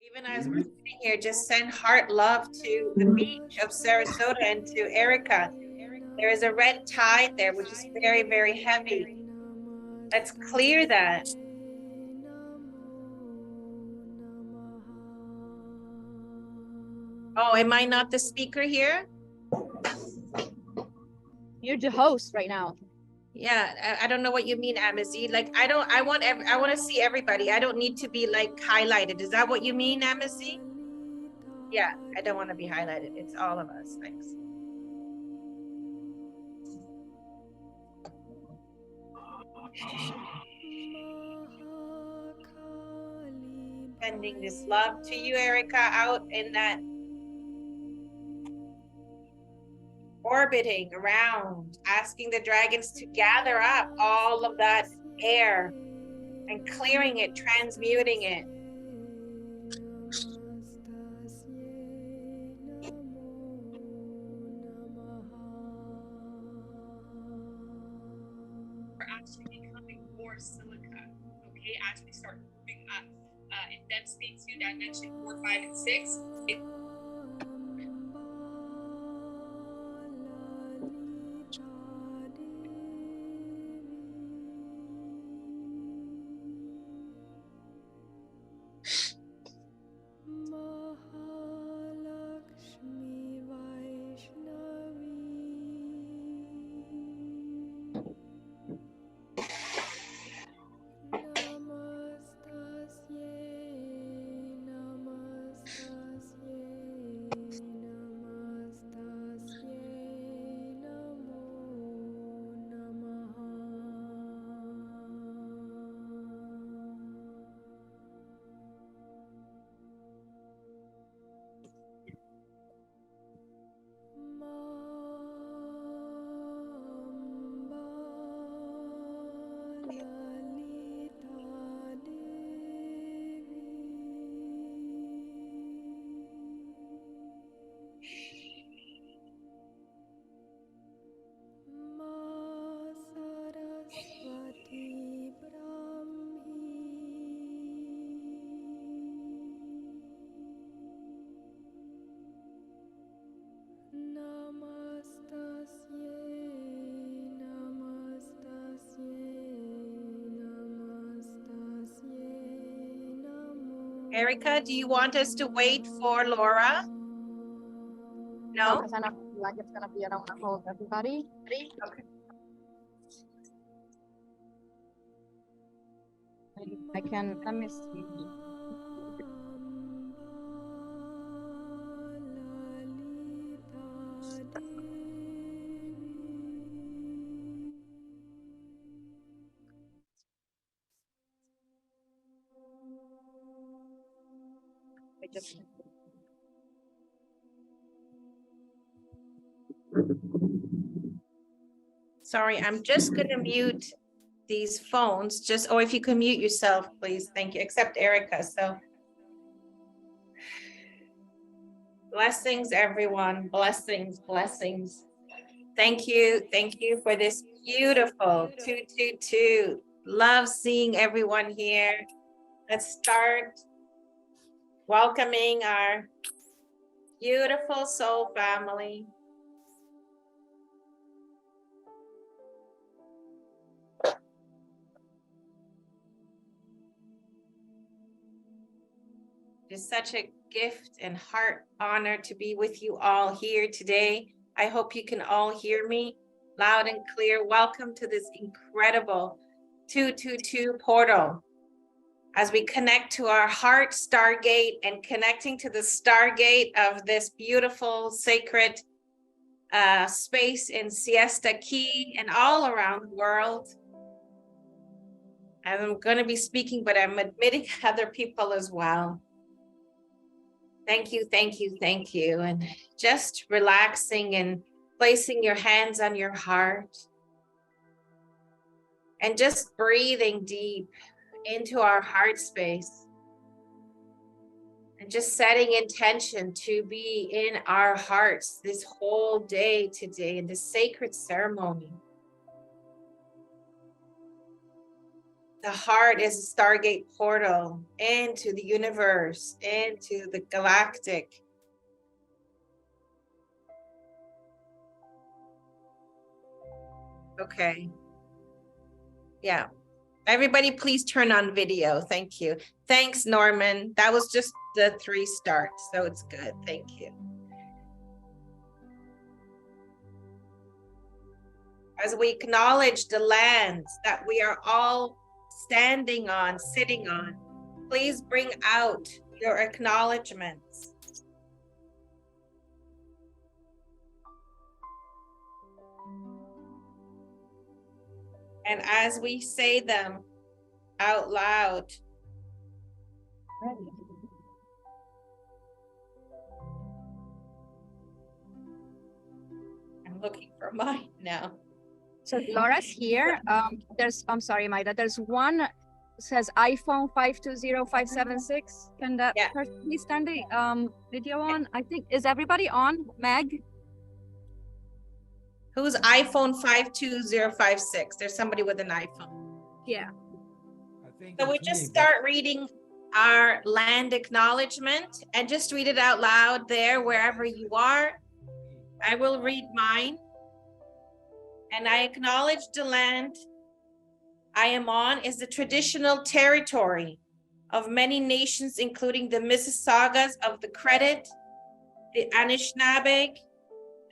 Even as we're sitting here, just send heart love to the beach of Sarasota and to Erica. There is a red tide there, which is very, very heavy. Let's clear that. Oh, am I not the speaker here? You're the host right now. Yeah, I don't know what you mean, Amazee. Like, I want to see everybody. I don't need to be like highlighted. Is that what you mean, Amazee? Yeah, I don't want to be highlighted. It's all of us. Thanks. Sending this love to you, Erica, out in that orbiting around, asking the dragons to gather up all of that air and clearing it, transmuting it. We're actually becoming more silica, okay, as we start moving up in density 2 dimension 4, 5, and 6. Erica, do you want us to wait for Laura? No? Because I don't feel like it's gonna be around the whole everybody. Okay. I can, let me see. I just Sorry, I'm just gonna mute these phones, just, or if you can mute yourself, please, thank you, except Erica, so. Blessings, everyone, blessings, blessings. Thank you for this beautiful 222. Love seeing everyone here. Let's start welcoming our beautiful soul family. It's such a gift and heart honor to be with you all here today. I hope you can all hear me loud and clear. Welcome to this incredible 222 portal. As we connect to our heart stargate and connecting to the stargate of this beautiful sacred space in Siesta Key and all around the world. And I'm going to be speaking, but I'm admitting other people as well. Thank you, thank you, thank you. And just relaxing and placing your hands on your heart. And just breathing deep into our heart space. And just setting intention to be in our hearts this whole day today in the sacred ceremony. The heart is a stargate portal into the universe, into the galactic. Okay. Yeah. Everybody, please turn on video. Thank you. Thanks, Norman. That was just the 3 starts, so it's good. Thank you. As we acknowledge the lands that we are all standing on, sitting on, please bring out your acknowledgements. And as we say them out loud, I'm looking for mine now. So Laura's here. I'm sorry, Maida. There's one says iPhone 520576. Can that person please turn the video on? I think, is everybody on? Meg? Who's iPhone 52056? There's somebody with an iPhone. Yeah. So we just start reading our land acknowledgement and just read it out loud there, wherever you are. I will read mine. And I acknowledge the land I am on is the traditional territory of many nations, including the Mississaugas of the Credit, the Anishinaabe,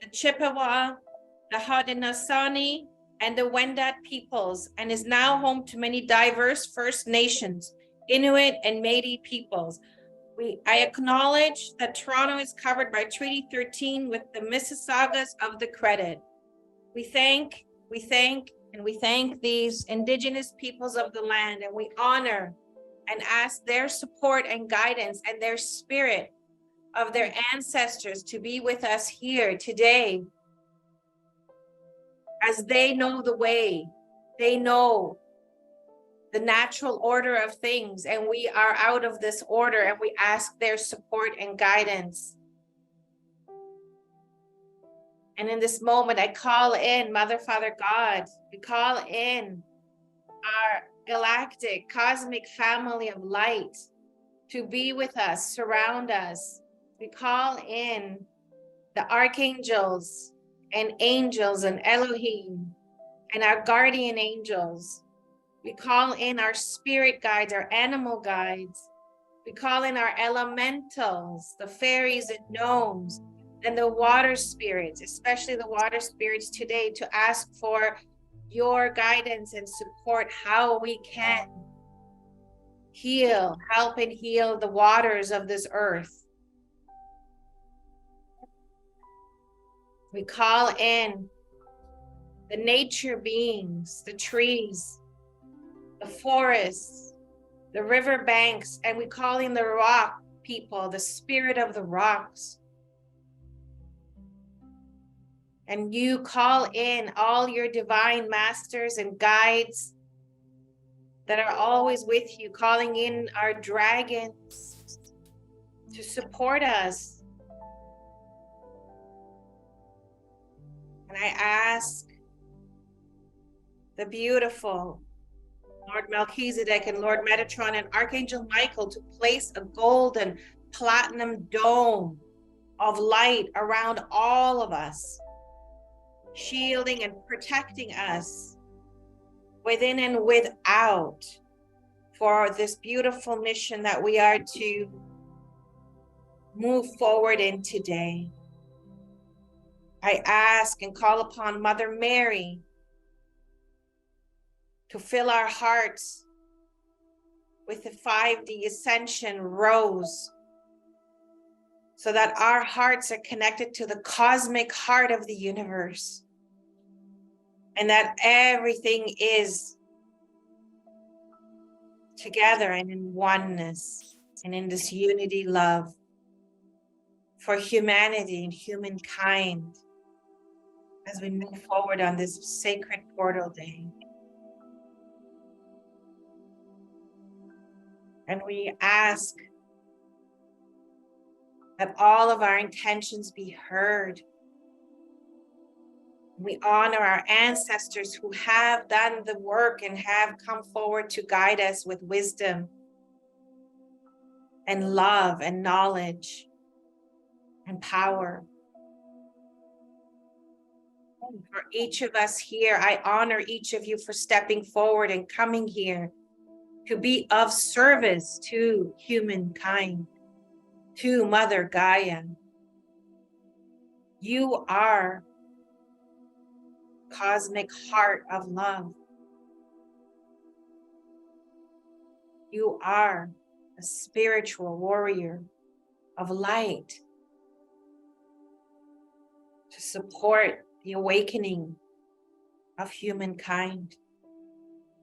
the Chippewa, the Haudenosaunee, and the Wendat peoples, and is now home to many diverse First Nations, Inuit, and Métis peoples. I acknowledge that Toronto is covered by Treaty 13 with the Mississaugas of the Credit. We thank these Indigenous peoples of the land, and we honor and ask their support and guidance and their spirit of their ancestors to be with us here today, as they know the way, they know the natural order of things, and we are out of this order, and we ask their support and guidance. And in this moment, I call in Mother, Father, God. We call in our galactic, cosmic family of light to be with us, surround us. We call in the archangels and angels and Elohim and our guardian angels. We call in our spirit guides, our animal guides. We call in our elementals, the fairies and gnomes, and the water spirits, especially the water spirits today, to ask for your guidance and support, how we can heal, help and heal the waters of this earth. We call in the nature beings, the trees, the forests, the river banks, and we call in the rock people, the spirit of the rocks. And you call in all your divine masters and guides that are always with you, calling in our dragons to support us. And I ask the beautiful Lord Melchizedek and Lord Metatron and Archangel Michael to place a golden platinum dome of light around all of us, shielding and protecting us within and without for this beautiful mission that we are to move forward in today. I ask and call upon Mother Mary to fill our hearts with the 5D Ascension rose, so that our hearts are connected to the cosmic heart of the universe, and that everything is together and in oneness and in this unity love for humanity and humankind as we move forward on this sacred portal day. And we ask that all of our intentions be heard, We honor our ancestors who have done the work and have come forward to guide us with wisdom and love and knowledge and power. For each of us here, I honor each of you for stepping forward and coming here to be of service to humankind, to Mother Gaia. You are cosmic heart of love. You are a spiritual warrior of light to support the awakening of humankind.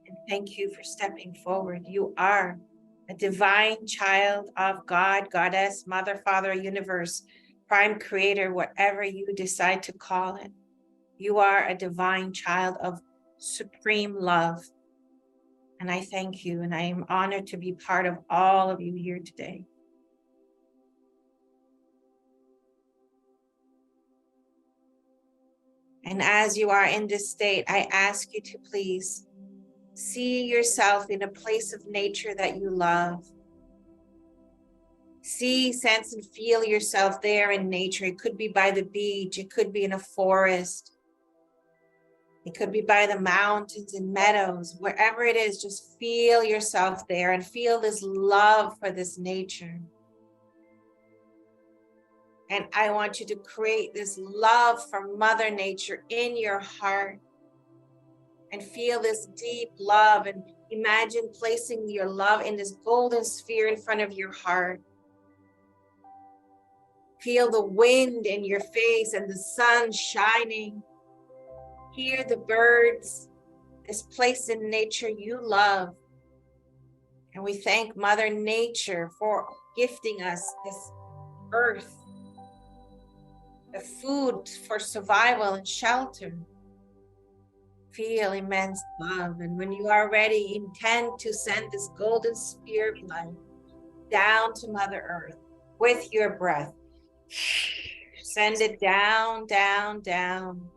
And thank you for stepping forward. You are a divine child of God, Goddess, Mother, Father, Universe, Prime Creator, whatever you decide to call it. You are a divine child of supreme love. And I thank you, and I am honored to be part of all of you here today. And as you are in this state, I ask you to please see yourself in a place of nature that you love. See, sense, and feel yourself there in nature. It could be by the beach. It could be in a forest. It could be by the mountains and meadows. Wherever it is, just feel yourself there and feel this love for this nature. And I want you to create this love for Mother Nature in your heart. And feel this deep love, and imagine placing your love in this golden sphere in front of your heart. Feel the wind in your face and the sun shining. Hear the birds, this place in nature you love. And we thank Mother Nature for gifting us this earth, the food for survival and shelter. Feel immense love, and when you are ready, intend to send this golden sphere of light down to Mother Earth with your breath. Send it down, down, down.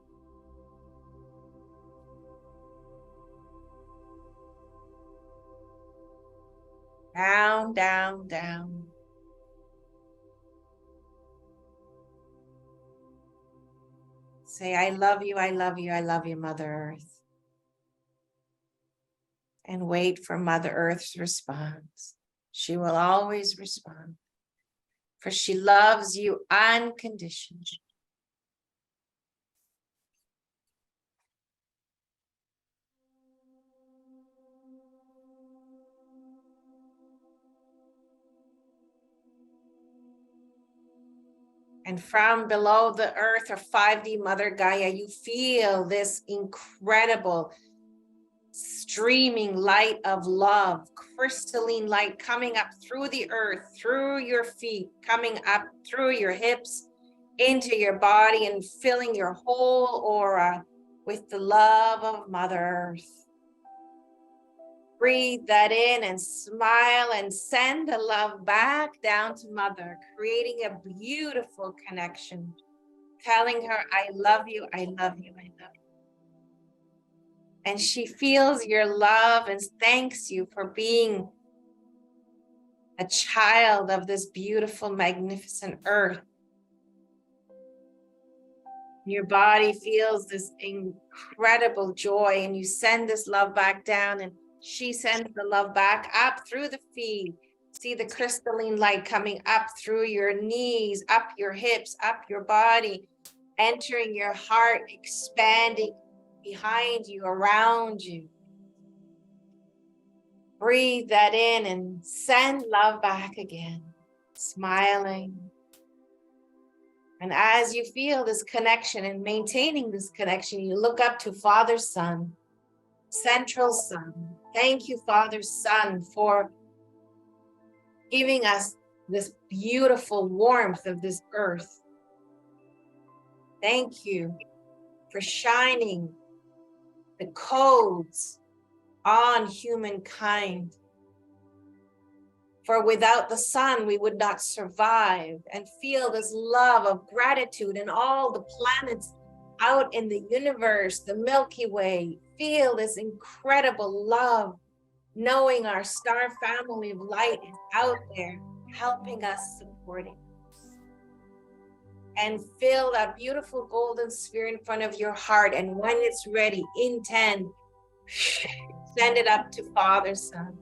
Down, down, down. Say, I love you, I love you, I love you, Mother Earth. And wait for Mother Earth's response. She will always respond, for she loves you unconditionally. And from below the earth, or 5D Mother Gaia, you feel this incredible streaming light of love, crystalline light coming up through the earth, through your feet, coming up through your hips, into your body, and filling your whole aura with the love of Mother Earth. Breathe that in and smile and send the love back down to Mother, creating a beautiful connection, telling her, I love you, I love you, I love you. And she feels your love and thanks you for being a child of this beautiful, magnificent earth. Your body feels this incredible joy, and you send this love back down, and she sends the love back up through the feet. See the crystalline light coming up through your knees, up your hips, up your body, entering your heart, expanding behind you, around you. Breathe that in and send love back again, smiling. And as you feel this connection and maintaining this connection, you look up to Father Sun, Central Sun. Thank you, Father Sun, for giving us this beautiful warmth of this earth. Thank you for shining the codes on humankind. For without the sun, we would not survive, and feel this love of gratitude and all the planets out in the universe, the Milky Way, feel this incredible love, knowing our star family of light is out there, helping us, supporting us. And fill that beautiful golden sphere in front of your heart. And when it's ready, in 10, send it up to Father, Son.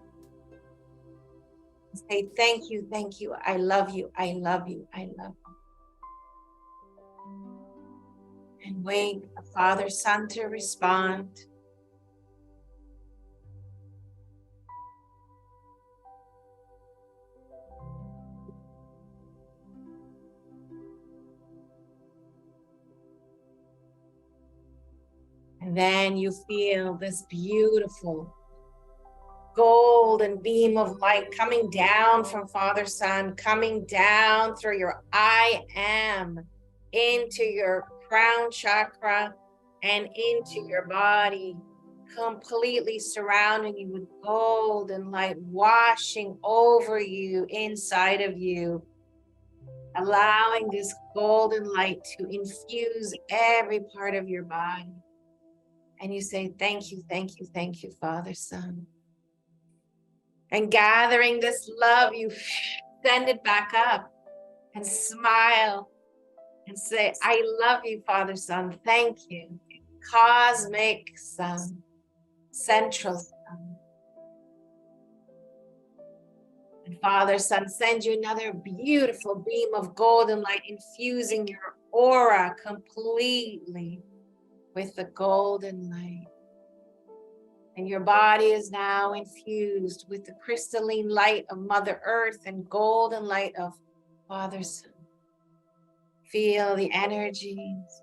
Say, thank you, I love you, I love you, I love you. And wait for Father, Son to respond. And then you feel this beautiful golden beam of light coming down from Father, Son, coming down through your I am into your crown chakra and into your body, completely surrounding you with golden light, washing over you, inside of you, allowing this golden light to infuse every part of your body. And you say, thank you, Father, Son. And gathering this love, you send it back up and smile and say, I love you, Father, Son. Thank you. Cosmic Son, Central Son. And Father, Son, send you another beautiful beam of golden light, infusing your aura completely with the golden light. And your body is now infused with the crystalline light of Mother Earth and golden light of Father, Son. Feel the energies.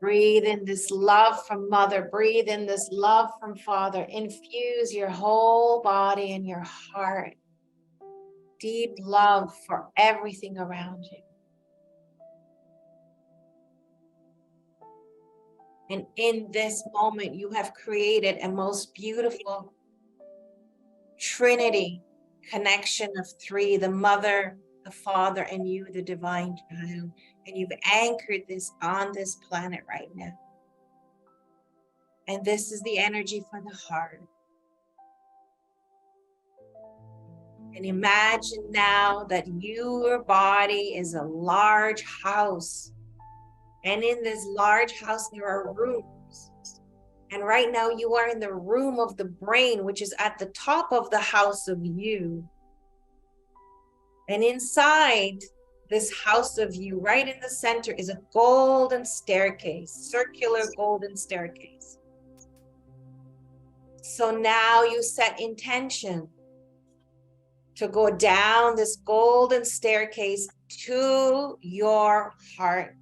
Breathe in this love from Mother. Breathe in this love from Father. Infuse your whole body and your heart. Deep love for everything around you. And in this moment, you have created a most beautiful Trinity connection of three, the Mother, the Father, and you, the Divine Child. And you've anchored this on this planet right now. And this is the energy for the heart. And imagine now that your body is a large house. And in this large house, there are rooms. And right now you are in the room of the brain, which is at the top of the house of you. And inside this house of you, right in the center, is a golden staircase, circular golden staircase. So now you set intention to go down this golden staircase to your heart.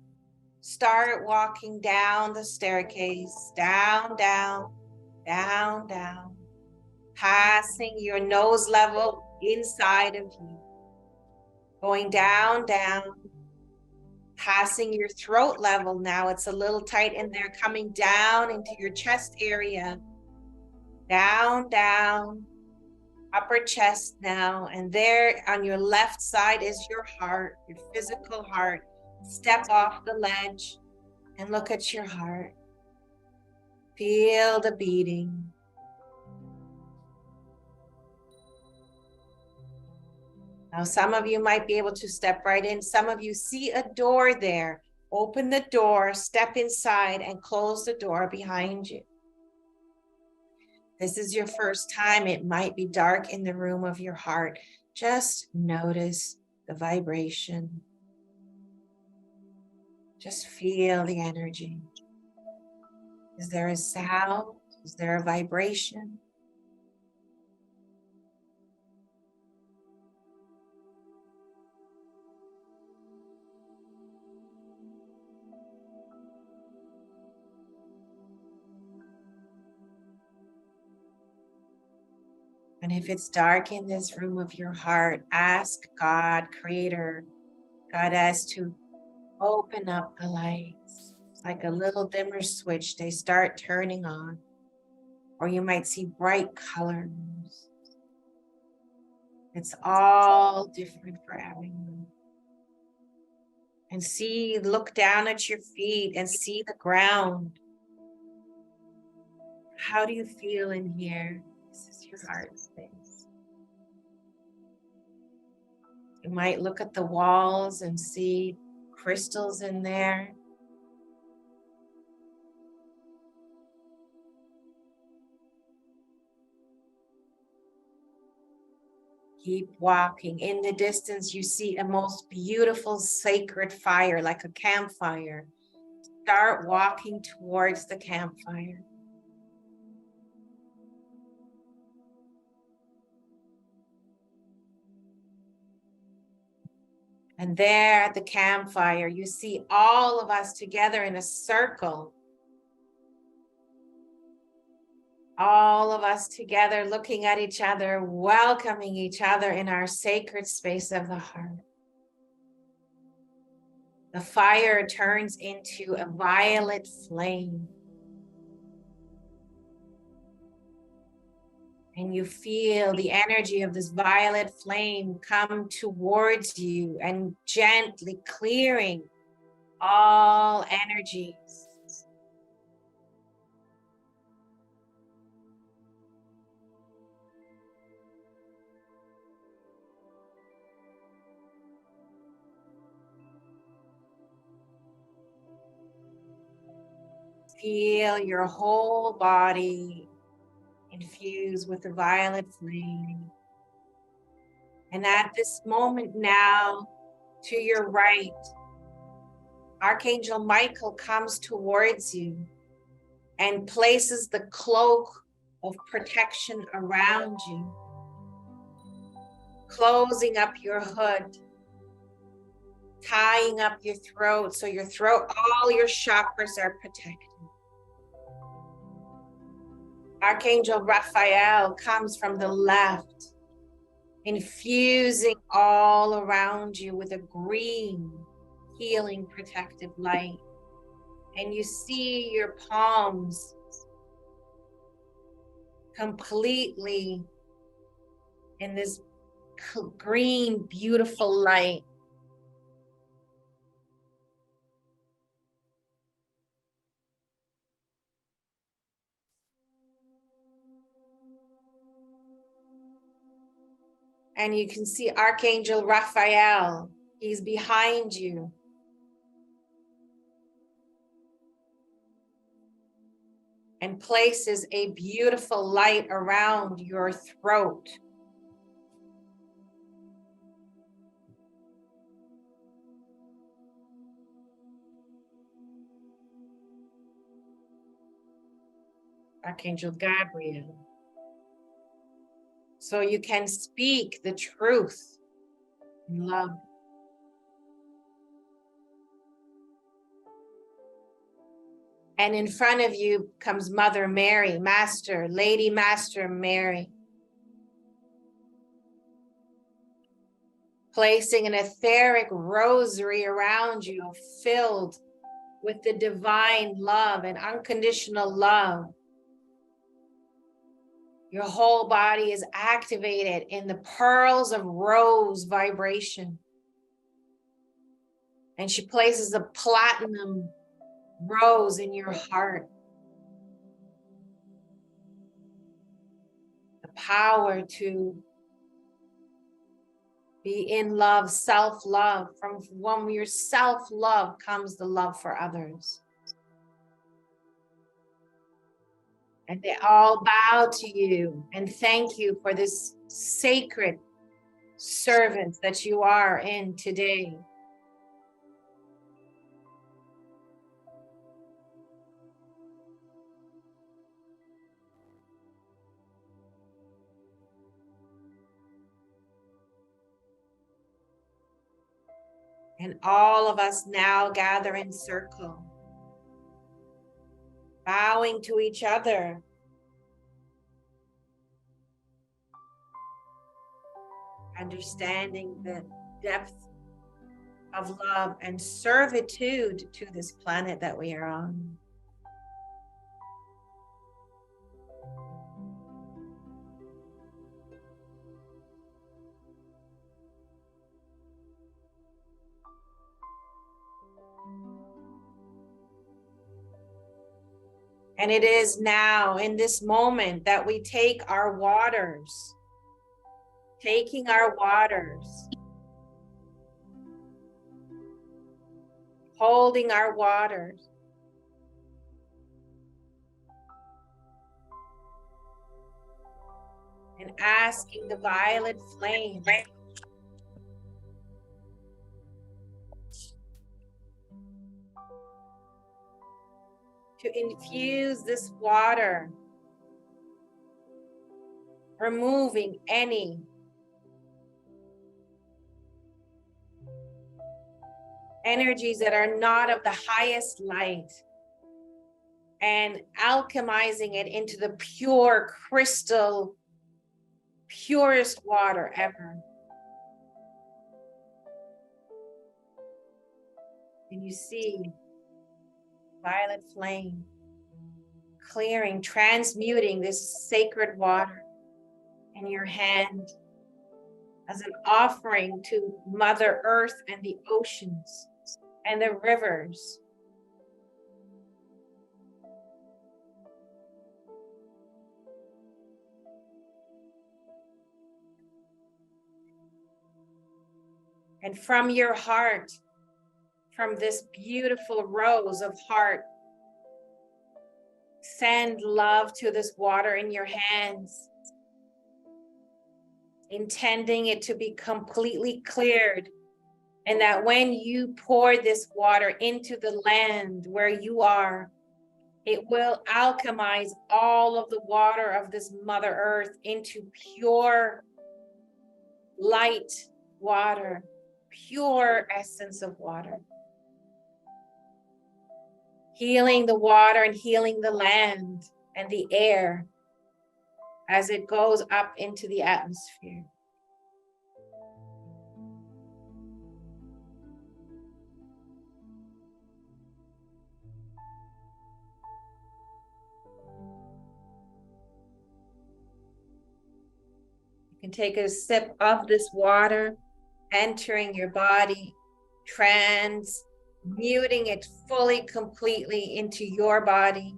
Start walking down the staircase, down, down, down, down, passing your nose level inside of you, going down, down, passing your throat level. Now it's a little tight in there, coming down into your chest area, down, down, upper chest now, and there on your left side is your heart, your physical heart. Step off the ledge and look at your heart. Feel the beating. Now, some of you might be able to step right in. Some of you see a door there. Open the door, step inside, and close the door behind you. This is your first time. It might be dark in the room of your heart. Just notice the vibration. Just feel the energy. Is there a sound? Is there a vibration? And if it's dark in this room of your heart, ask God, Creator, Goddess, to open up the lights. It's like a little dimmer switch. They start turning on. Or you might see bright colors. It's all different for everyone. And see, look down at your feet and see the ground. How do you feel in here? This is your heart space. You might look at the walls and see crystals in there. Keep walking. In the distance, you see a most beautiful sacred fire, like a campfire. Start walking towards the campfire. And there at the campfire, you see all of us together in a circle. All of us together looking at each other, welcoming each other in our sacred space of the heart. The fire turns into a violet flame. And you feel the energy of this violet flame come towards you and gently clearing all energies. Feel your whole body infused with the violet flame. And at this moment now, to your right, Archangel Michael comes towards you and places the cloak of protection around you, closing up your hood, tying up your throat, so your throat, all your chakras are protected. Archangel Raphael comes from the left, infusing all around you with a green, healing, protective light. And you see your palms completely in this green, beautiful light. And you can see Archangel Raphael, he's behind you. And places a beautiful light around your throat. Archangel Gabriel. So you can speak the truth in love. And in front of you comes Mother Mary, Master, Lady Master Mary. Placing an etheric rosary around you filled with the divine love and unconditional love. Your whole body is activated in the pearls of rose vibration. And she places a platinum rose in your heart. The power to be in love, self-love. From your self-love comes the love for others. And they all bow to you and thank you for this sacred service that you are in today. And all of us now gather in circle, bowing to each other. Understanding the depth of love and servitude to this planet that we are on. And it is now in this moment that we take our waters, taking our waters, holding our waters, and asking the violet flame to infuse this water, removing any energies that are not of the highest light, and alchemizing it into the pure crystal, purest water ever. And you see violet flame clearing, transmuting this sacred water in your hand as an offering to Mother Earth and the oceans and the rivers. And from your heart, from this beautiful rose of heart, send love to this water in your hands, intending it to be completely cleared, and that when you pour this water into the land where you are, it will alchemize all of the water of this Mother Earth into pure light water, pure essence of water. Healing the water and healing the land and the air as it goes up into the atmosphere. You can take a sip of this water, entering your body, transmuting it fully, completely into your body.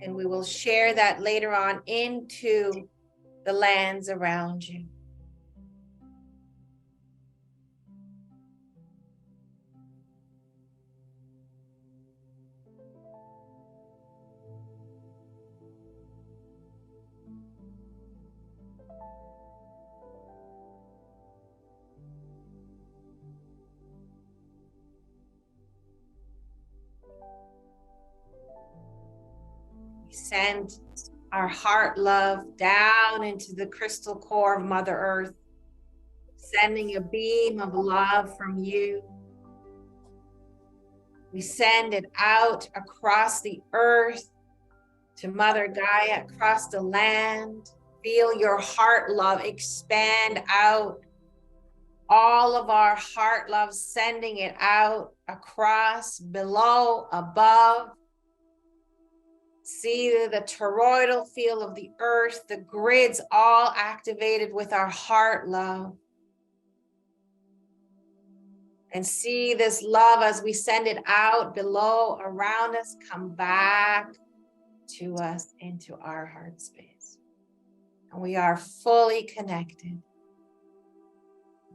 And we will share that later on into the lands around you. Send our heart love down into the crystal core of Mother Earth, sending a beam of love from you. We send it out across the earth to Mother Gaia, across the land. Feel your heart love expand out. All of our heart love, sending it out across, below, above. See the toroidal field of the earth, the grids all activated with our heart love. And see this love as we send it out below, around us, come back to us into our heart space. And we are fully connected.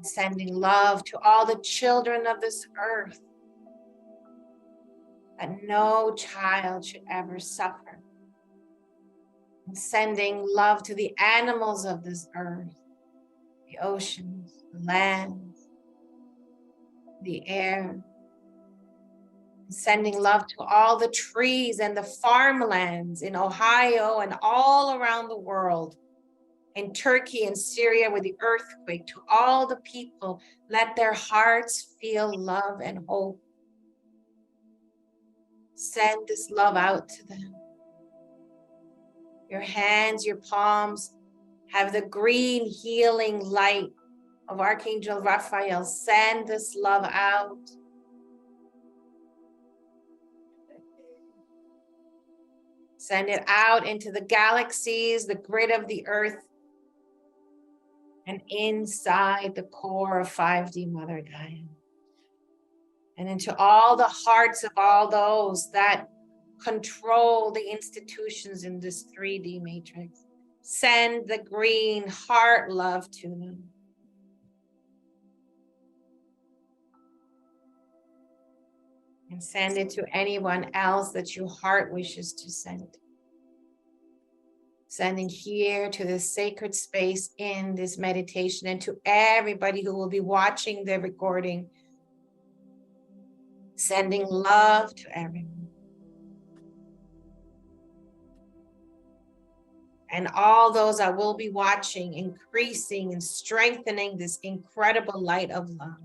Sending love to all the children of this earth, that no child should ever suffer. And sending love to the animals of this earth, the oceans, the lands, the air. And sending love to all the trees and the farmlands in Ohio and all around the world. In Turkey and Syria with the earthquake, to all the people, let their hearts feel love and hope. Send this love out to them. Your hands, your palms have the green healing light of Archangel Raphael. Send this love out. Send it out into the galaxies, the grid of the earth, and inside the core of 5D Mother Gaia. and into all the hearts of all those that control the institutions in this 3D matrix. Send the green heart love to them. And send it to anyone else that your heart wishes to send. Sending here to this sacred space in this meditation, and to everybody who will be watching the recording. Sending love to everyone. And all those that will be watching, increasing and strengthening this incredible light of love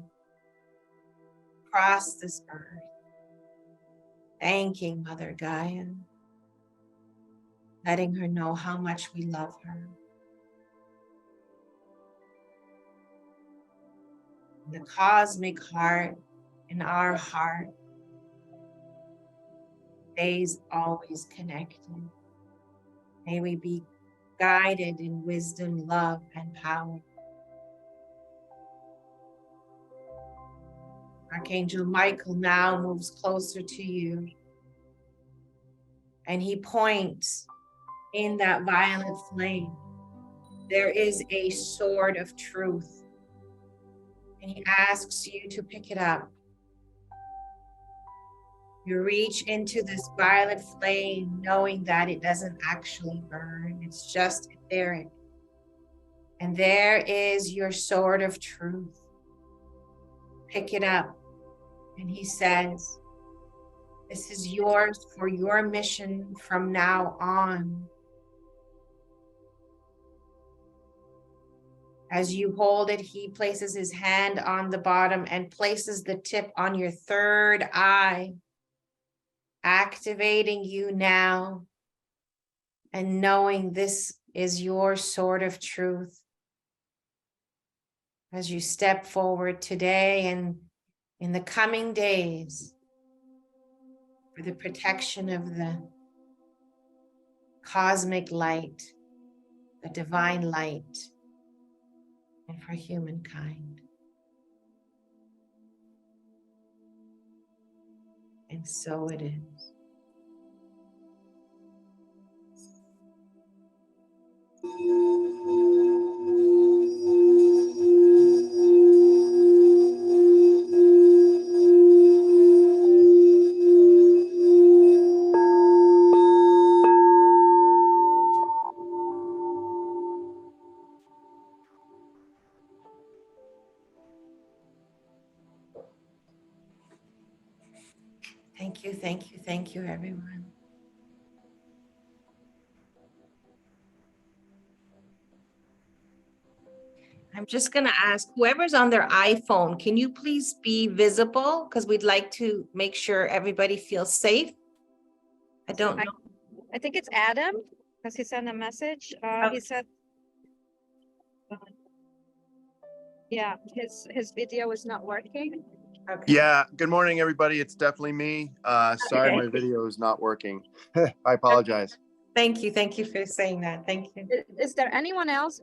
across this earth. Thanking Mother Gaia, letting her know how much we love her. The cosmic heart in our heart stays always connected. May we be guided in wisdom, love, and power. Archangel Michael now moves closer to you, and he points in that violet flame. There is a sword of truth, and he asks you to pick it up. You reach into this violet flame knowing that it doesn't actually burn, it's just etheric. And there is your sword of truth. Pick it up. And he says, this is yours for your mission from now on. As you hold it, he places his hand on the bottom and places the tip on your third eye, activating you now and knowing this is your sword of truth. As you step forward today and in the coming days, for the protection of the cosmic light, the divine light, and for humankind. And so it is. Thank you, thank you, thank you, everyone. I'm just going to ask whoever's on their iPhone, can you please be visible? Because we'd like to make sure everybody feels safe. I don't know. I think it's Adam, because he sent a message. He said, yeah, his video is not working. Okay. Yeah, good morning, everybody. It's definitely me. Sorry, Okay. my video is not working. I apologize. Thank you for saying that. Thank you. Is there anyone else?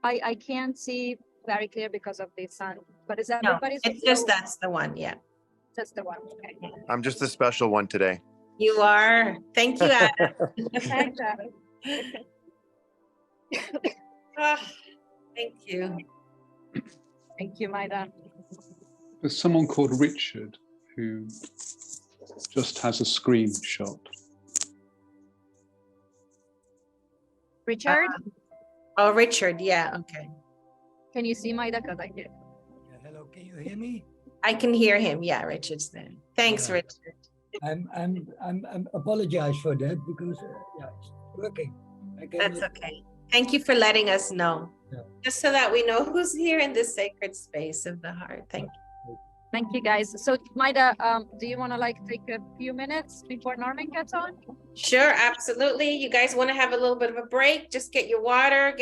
I can't see very clear because of the sun, but is No, everybody's? it's just that's the one. Yeah. That's the one. Okay. I'm just a special one today. You are. Thank you, Adam. Thanks, Adam. Thank you. Thank you, Maida. There's someone called Richard who just has a screenshot. Richard, Oh, Richard. Yeah. Okay. can you see Maida? Because I can. Yeah, hello, can you hear me? I can hear him. Yeah, Richard's there. Thanks, Yeah. Richard. I'm apologize for that because yeah, it's working. That's okay. Thank you for letting us know. Yeah. Just so that we know who's here in this sacred space of the heart. Thank you. Thank you, guys. So, Maida, do you want to take a few minutes before Norman gets on? Sure, absolutely. You guys want to have a little bit of a break? Just get your water,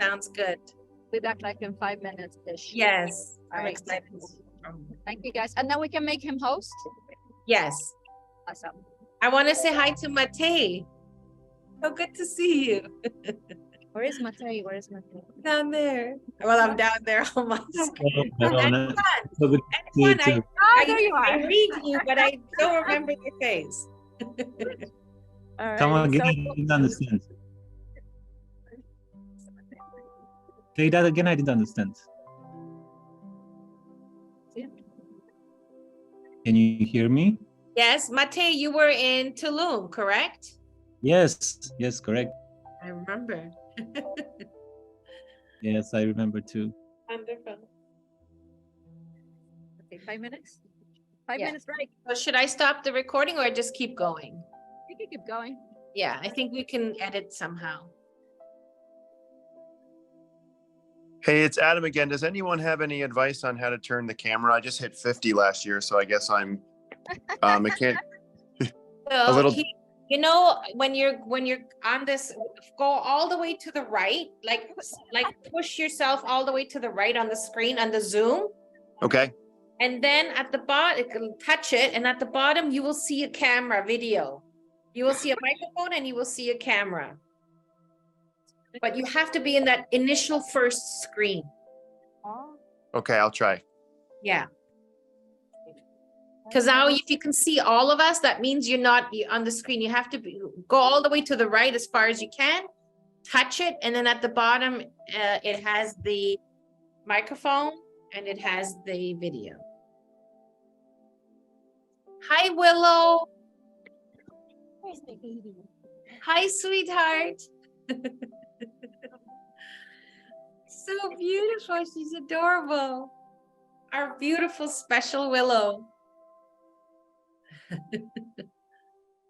sounds good. Be back in 5 minutes-ish. Yes, I'm Alright. excited. Thank you, guys. And then we can make him host. Yes, Awesome. I want to say hi to Mate. So good to see you. Where is Matei? Where is Matei? Down there. Well, I'm down there almost. Hello, so good to see you Anyone, too. There you I are. read you, but I don't remember your face. Come Alrighty, again, so- I didn't understand. Say that again, I didn't understand. Can you hear me? Yes, Mate, you were in Tulum, correct? Yes, yes, correct. I remember. Yes, I remember too. Wonderful. Okay, 5 minutes. 5 Yeah. minutes break. So should I stop the recording or just keep going? You can keep going. Yeah, I think we can edit somehow. Hey, it's Adam again. Does anyone have any advice on how to turn the camera? I just hit 50 last year, so I guess I can't. So little- you know, when you're on this, go all the way to the right, like push yourself all the way to the right on the screen on the Zoom. Okay. And then at the bottom, touch it, and at the bottom you will see a camera video. You will see a microphone and you will see a camera. But you have to be in that initial first screen. Oh, Okay, I'll try. Yeah. Because now if you can see all of us, that means you're not on the screen. You have to go all the way to the right as far as you can, touch it, and then at the bottom, it has the microphone and it has the video. Hi, Willow. Hi, sweetheart. So beautiful. She's adorable. Our beautiful special Willow.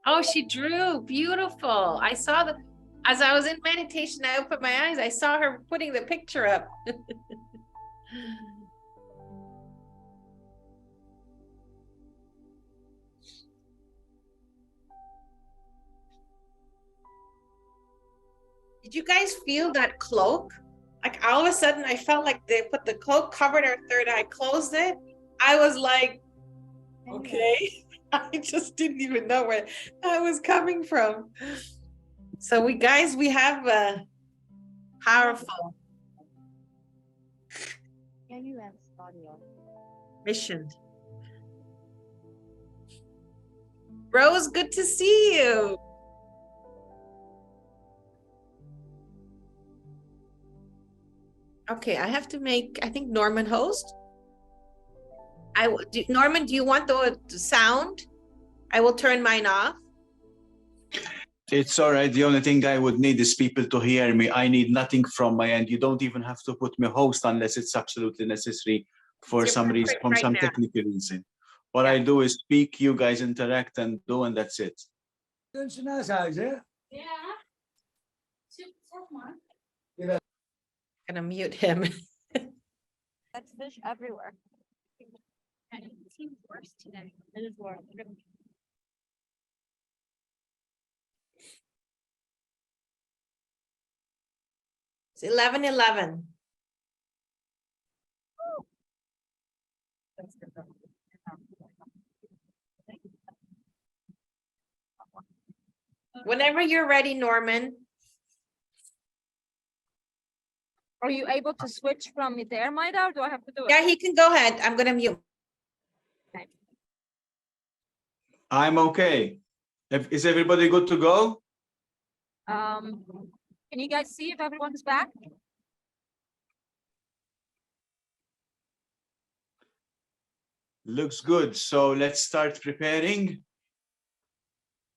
Oh, she drew beautiful. I saw as I was in meditation, I opened my eyes. I saw her putting the picture up. Did you guys feel that cloak? Like all of a sudden I felt like they put the cloak, covered our third eye, closed it. I was like, okay. I just didn't even know where that was coming from. So we have a powerful mission. Rose, good to see you. Okay, I have to make, I think Norman host. Norman, do you want the sound? I will turn mine off. It's all right. The only thing I would need is people to hear me. I need nothing from my end. You don't even have to put me host unless it's absolutely necessary for some reason, from some technical reason. What I do is speak, you guys interact and do, and that's it. Gonna mute him. that's fish everywhere. And it seems worse today. It is worse. It's 11:11. Whenever you're ready, Norman. Are you able to switch from there, Maida, or do I have to do it? Yeah, he can go ahead. I'm gonna mute. I'm okay. Is everybody good to go? Can you guys see if everyone's back? Looks good. So let's start preparing.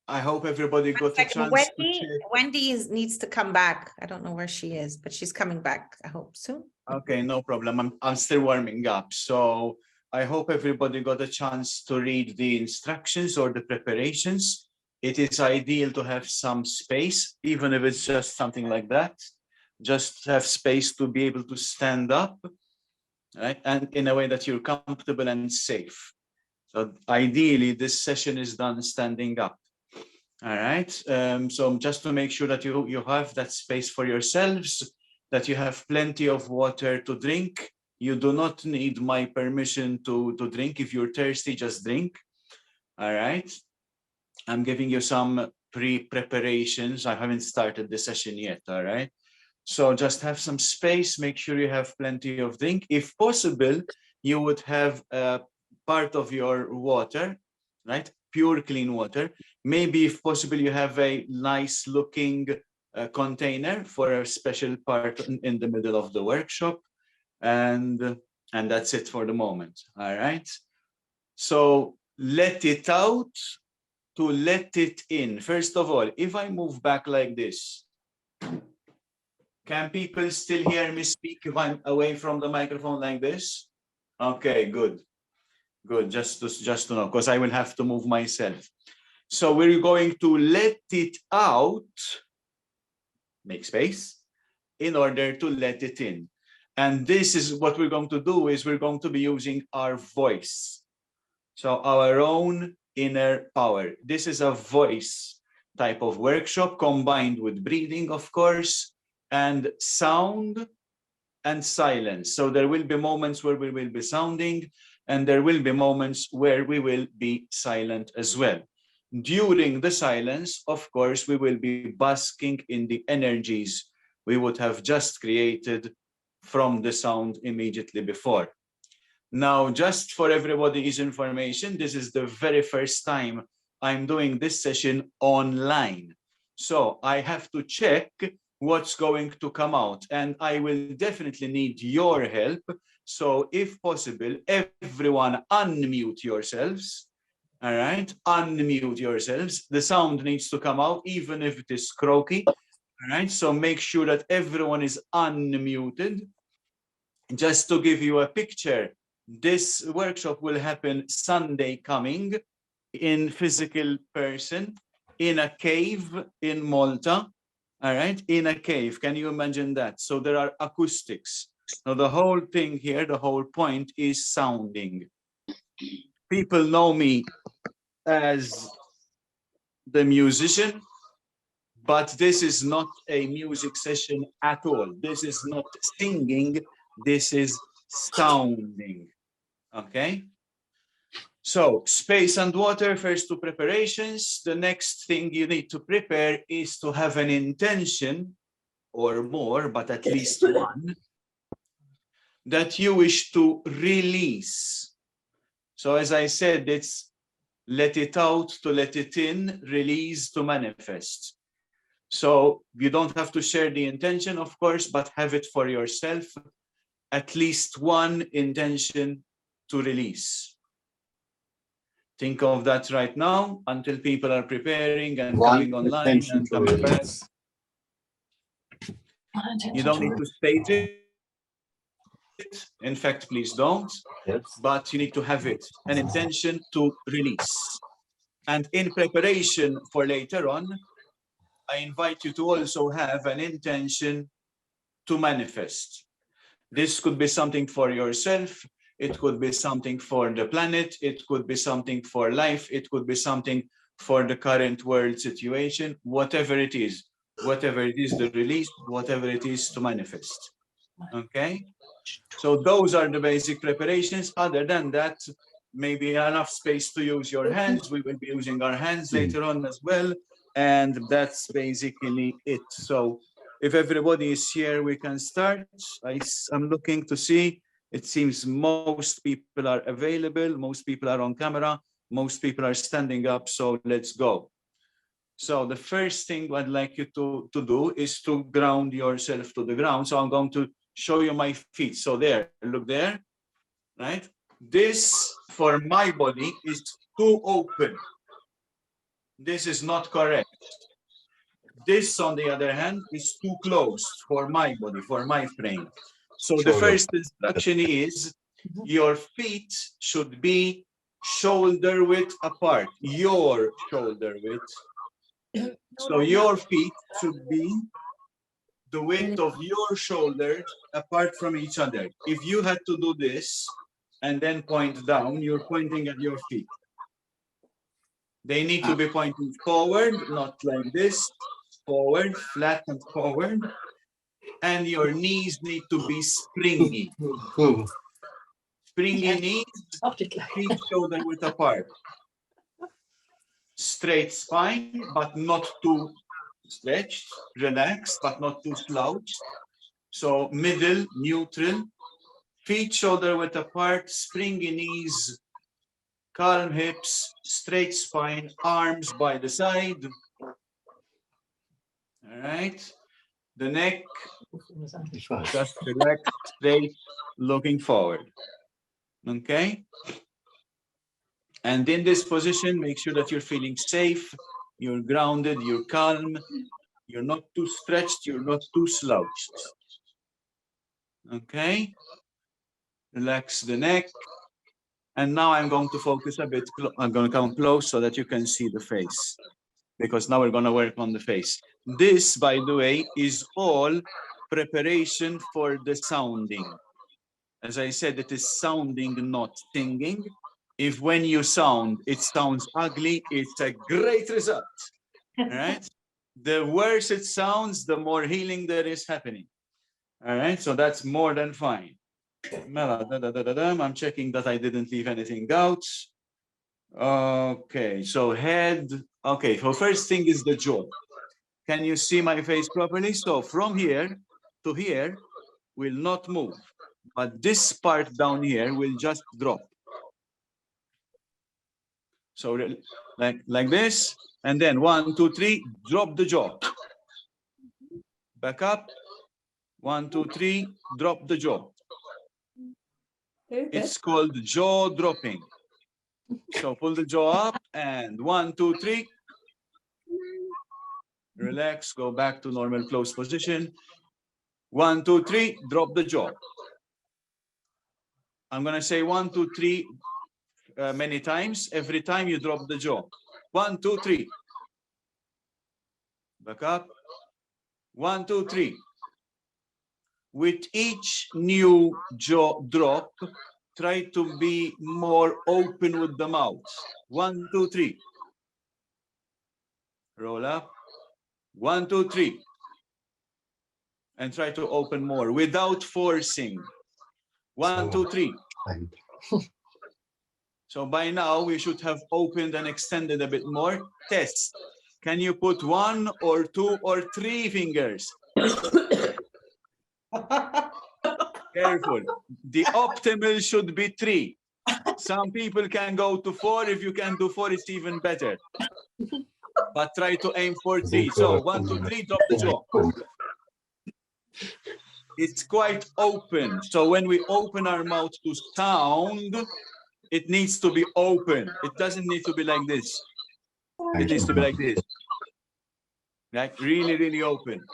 I hope everybody got a chance to check. Wendy needs to come back. I don't know where she is, but she's coming back, I hope soon. Okay, no problem. I'm still warming up. So I hope everybody got a chance to read the instructions or the preparations. It is ideal to have some space, even if it's just something like that. Just have space to be able to stand up, right? And in a way that you're comfortable and safe. So ideally, this session is done standing up. All right. So just to make sure that you have that space for yourselves, that you have plenty of water to drink. You do not need my permission to drink. If you're thirsty, just drink. All right. I'm giving you some pre-preparations. I haven't started the session yet. All right. So just have some space, make sure you have plenty of drink. If possible, you would have a part of your water, right? Pure clean water. Maybe if possible, you have a nice looking container for a special part in the middle of the workshop. And that's it for the moment, all right? So let it out to let it in. First of all, if I move back like this, can people still hear me speak if I'm away from the microphone like this? Okay, good. Good, just to know, because I will have to move myself. So we're going to let it out, make space, in order to let it in. And this is what we're going to do, is we're going to be using our voice. So our own inner power. This is a voice type of workshop combined with breathing, of course, and sound and silence. So there will be moments where we will be sounding, and there will be moments where we will be silent as well. During the silence, of course, we will be basking in the energies we would have just created from the sound immediately before. Now, just for everybody's information, this is the very first time I'm doing this session online. So I have to check what's going to come out, and I will definitely need your help. So if possible, everyone unmute yourselves. All right, unmute yourselves. The sound needs to come out, even if it is croaky. All right, so make sure that everyone is unmuted. Just to give you a picture, this workshop will happen Sunday coming in physical person in a cave in Malta. All right, in a cave. Can you imagine that? So there are acoustics. Now the whole thing here, the whole point is sounding. People know me as the musician, but this is not a music session at all. This is not singing, this is sounding, okay? So space and water, first two preparations. The next thing you need to prepare is to have an intention, or more, but at least one, that you wish to release. So as I said, it's let it out to let it in, release to manifest. So you don't have to share the intention, of course, but have it for yourself, at least one intention to release. Think of that right now until people are preparing and coming online and coming back. You don't need to state it. In fact, please don't. Yes. But you need to have it, an intention to release. And in preparation for later on, I invite you to also have an intention to manifest. This could be something for yourself. It could be something for the planet. It could be something for life. It could be something for the current world situation, whatever it is the release, whatever it is to manifest. Okay? So those are the basic preparations. Other than that, maybe enough space to use your hands. We will be using our hands later on as well. And that's basically it. So if everybody is here, we can start. I'm looking to see. It seems most people are available. Most people are on camera. Most people are standing up. So let's go. So the first thing I'd like you to do is to ground yourself to the ground. So I'm going to show you my feet. So there, look there, right? This for my body is too open. This is not correct. This, on the other hand, is too closed for my body, for my frame. So the first instruction is your feet should be shoulder width apart, your shoulder width. So your feet should be the width of your shoulders apart from each other. If you had to do this and then point down, you're pointing at your feet. They need to be pointing forward, not like this, forward, flat and forward. And your knees need to be springy. Springy knees, feet shoulder width apart. Straight spine, but not too stretched, relaxed, but not too slouched. So middle, neutral, feet shoulder width apart, springy knees, calm hips, straight spine, arms by the side. All right. The neck, just relaxed, straight, looking forward. Okay. And in this position, make sure that you're feeling safe, you're grounded, you're calm, you're not too stretched, you're not too slouched. Okay. Relax the neck. And now I'm going to focus a bit. I'm going to come close so that you can see the face, because now we're going to work on the face. This, by the way, is all preparation for the sounding. As I said, it is sounding, not singing. If when you sound, it sounds ugly, it's a great result. All right. The worse it sounds, the more healing there is happening. All right. So that's more than fine. I'm checking that I didn't leave anything out. Okay, so head. Okay, so first thing is the jaw. Can you see my face properly? So from here to here will not move, but this part down here will just drop. So like this, and then 1, 2, 3, drop the jaw. Back up. 1, 2, 3, drop the jaw. It's called jaw dropping. So pull the jaw up and 1, 2, 3. Relax, go back to normal closed position. 1, 2, 3, drop the jaw. I'm going to say 1, 2, 3 many times. Every time you drop the jaw. 1, 2, 3. Back up. 1, 2, 3. With each new jaw drop, try to be more open with the mouth. 1, 2, 3. Roll up. 1, 2, 3. And try to open more without forcing. 1, 2, 3. So by now we should have opened and extended a bit more. Test. Can you put 1 or 2 or 3 fingers? Careful. The optimal should be 3. Some people can go to 4. If you can do 4, it's even better. But try to aim for 3. So 1, 2, 3, drop the jaw. It's quite open. So when we open our mouth to sound, it needs to be open. It doesn't need to be like this. It needs to be like this. Like really, really open.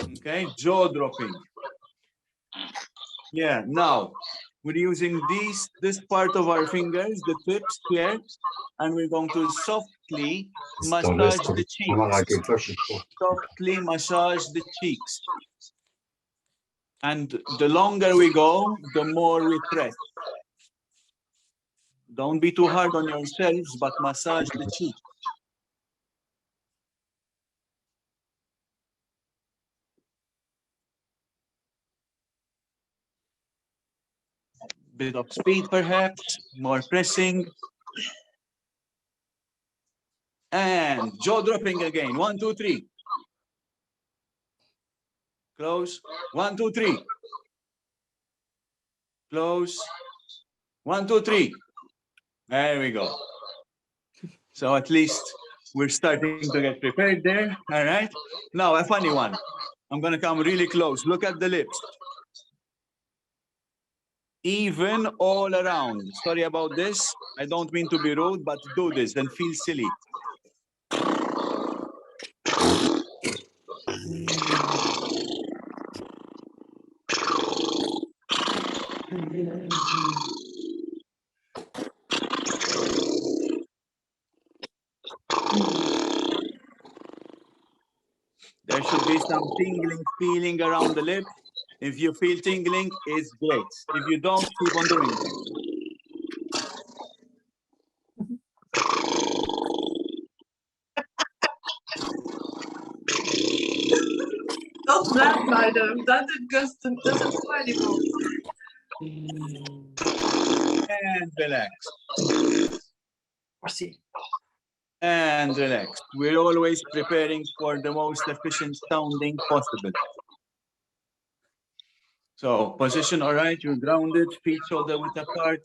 Okay, jaw dropping. Yeah, now we're using this part of our fingers, the tips here, and we're going to softly massage the cheeks. Softly massage the cheeks. And the longer we go, the more we press. Don't be too hard on yourselves, but massage the cheeks. Bit of speed, perhaps, more pressing. And jaw dropping again. 1, 2, 3. Close. 1, 2, 3. Close. 1, 2, 3. There we go. So at least we're starting to get prepared there. All right. Now a funny one. I'm going to come really close. Look at the lips. Even all around. Sorry about this. I don't mean to be rude, but do this and feel silly. There should be some tingling feeling around the lip. If you feel tingling, it's great. If you don't, keep on doing it. Don't laugh, madam. That doesn't do anymore. And relax. and relax. We're always preparing for the most efficient sounding possible. So position, all right, you're grounded, feet shoulder width apart,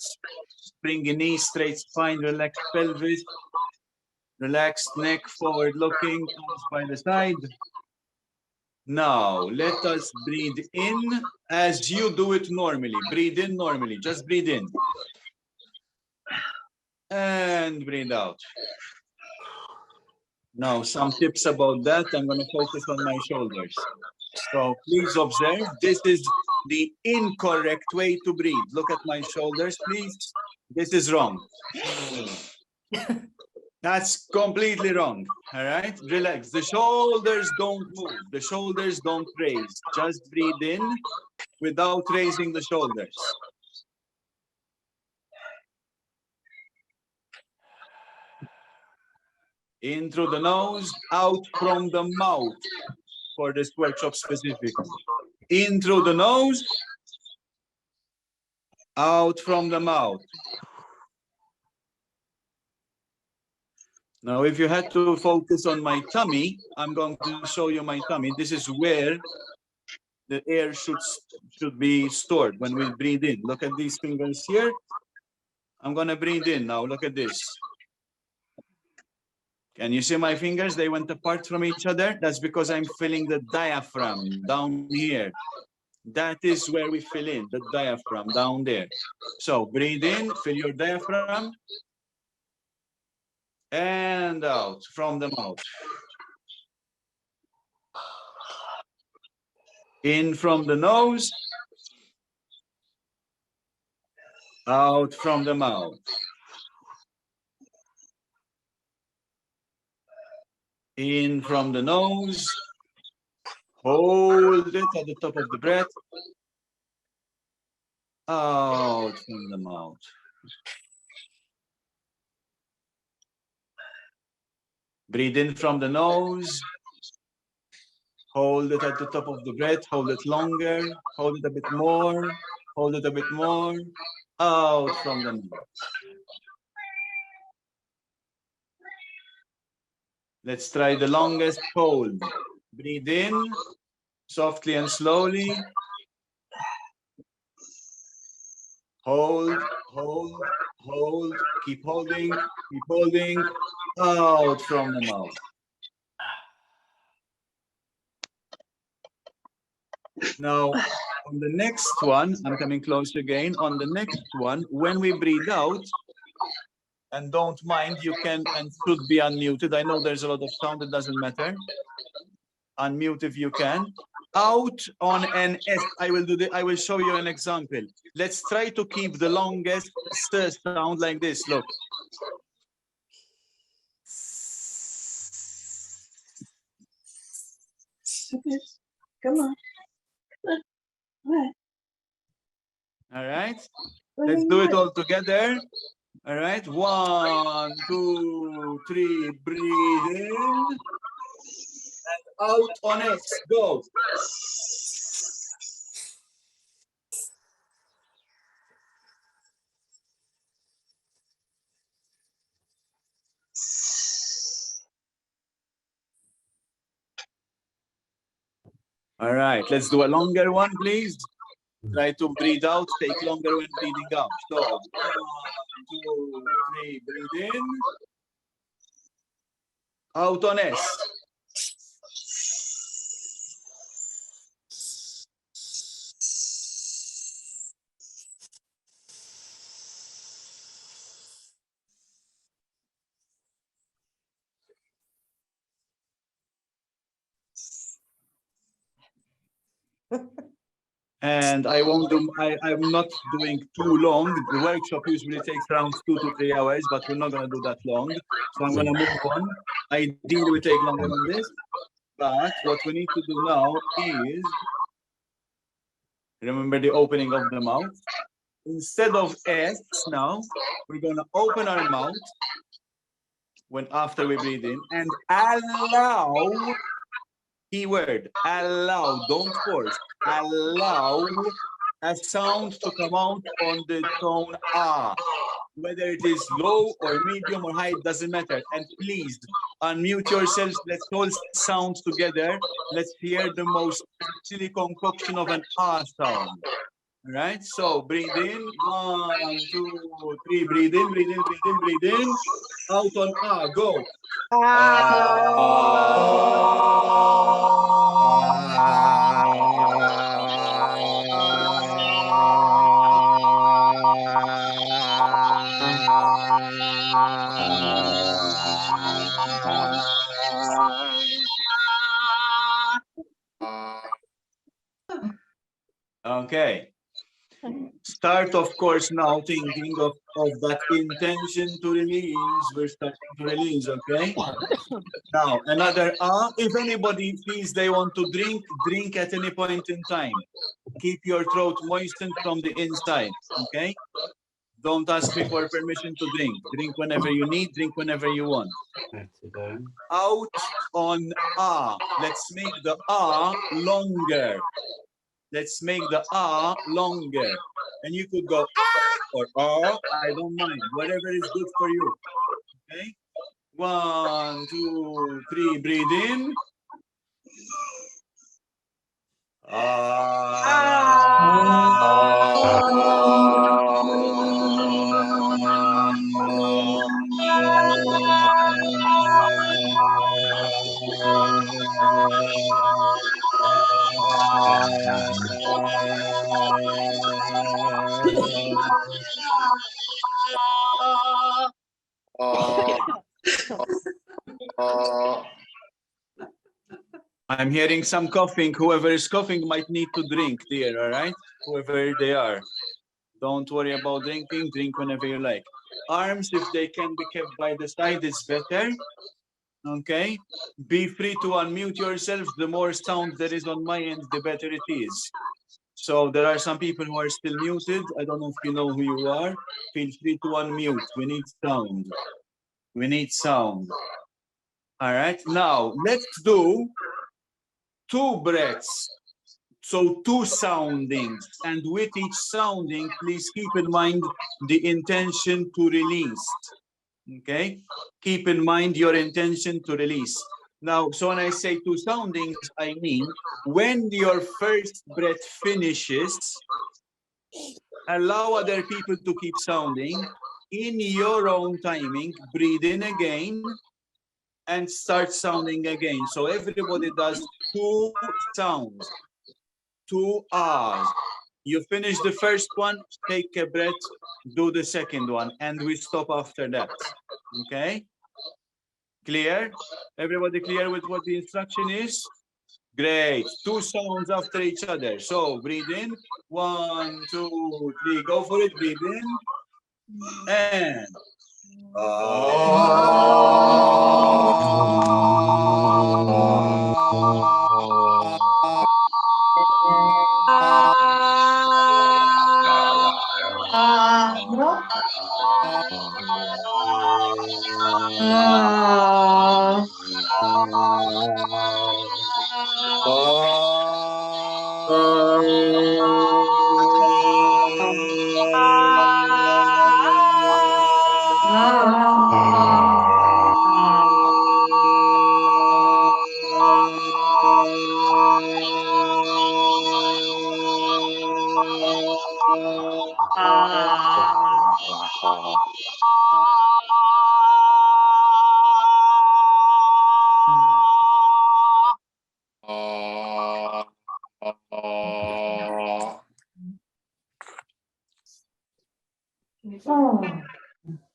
bring your knees straight spine, relax pelvis, relaxed neck, forward looking, arms by the side. Now, let us breathe in as you do it normally. Breathe in normally, just breathe in. And breathe out. Now, some tips about that. I'm going to focus on my shoulders. So please observe, this is the incorrect way to breathe. Look at my shoulders, please. This is wrong. That's completely wrong. All right, relax. The shoulders don't move. The shoulders don't raise. Just breathe in without raising the shoulders. In through the nose, out from the mouth for this workshop specifically. In through the nose, out from the mouth. Now, if you had to focus on my tummy, I'm going to show you my tummy. This is where the air should be stored when we breathe in. Look at these fingers here. I'm going to breathe in now. Look at this. Can you see my fingers? They went apart from each other. That's because I'm filling the diaphragm down here. That is where we fill in the diaphragm down there. So breathe in, fill your diaphragm. And out from the mouth. In from the nose. Out from the mouth. In from the nose. Hold it at the top of the breath. Out from the mouth. Breathe in from the nose. Hold it at the top of the breath. Hold it longer. Hold it a bit more. Hold it a bit more. Out from the mouth. Let's try the longest hold. Breathe in softly and slowly. Hold, hold, hold. Keep holding, keep holding. Out from the mouth. Now, on the next one, I'm coming close again. On the next one, when we breathe out, and don't mind, you can and should be unmuted. I know there's a lot of sound, it doesn't matter. Unmute if you can. Out on an S. I will show you an example. Let's try to keep the longest sound like this. Look. Come on. All right. Let's do it all together. All right. 1, 2, 3. Breathe in. And out on it. Go. All right, let's do a longer one, please. Try to breathe out, take longer when breathing out. So, 1, 2, 3, breathe in. Out on S. And I won't do, I'm not doing too long. The workshop usually takes around 2 to 3 hours, but we're not going to do that long. So I'm going to move on. Ideally, we take longer than this. But what we need to do now is, remember the opening of the mouth. Instead of S now, we're going to open our mouth when after we breathe in and allow, keyword, allow, don't force, allow a sound to come out on the tone ah. whether it is low or medium or high, it doesn't matter. And please unmute yourselves. Let's all sound together. Let's hear the most silly concoction of an ah sound. All right, so breathe in, 1, 2, 3, breathe in, breathe in, breathe in, breathe in. Out on ah, go. Okay. Start, of course, now thinking of that intention to release. We're starting to release, okay? Now, another ah. If anybody feels they want to drink, drink at any point in time. Keep your throat moistened from the inside, okay? Don't ask me for permission to drink. Drink whenever you need, drink whenever you want. Out on ah. Let's make the ah longer. Let's make the ah longer. And you could go ah or ah, I don't mind. Whatever is good for you. Okay? 1, 2, 3, breathe in. I'm hearing some coughing. Whoever is coughing might need to drink, dear, all right? Whoever they are. Don't worry about drinking. Drink whenever you like. Arms, if they can be kept by the side, it's better. Okay? Be free to unmute yourself. The more sound there is on my end, the better it is. So there are some people who are still muted. I don't know if you know who you are. Feel free to unmute. We need sound. We need sound. All right? Now, let's do 2 breaths. So 2 soundings. And with each sounding, please keep in mind the intention to release. Okay? Keep in mind your intention to release. Now, so when I say 2 soundings, I mean when your first breath finishes, allow other people to keep sounding. In your own timing, breathe in again and start sounding again. So everybody does 2 sounds, 2 ahs. You finish the first one, take a breath, do the second one, and we stop after that. Okay? Clear? Everybody clear with what the instruction is? Great. 2 sounds after each other. So breathe in. 1, 2, 3. Go for it. Breathe in. And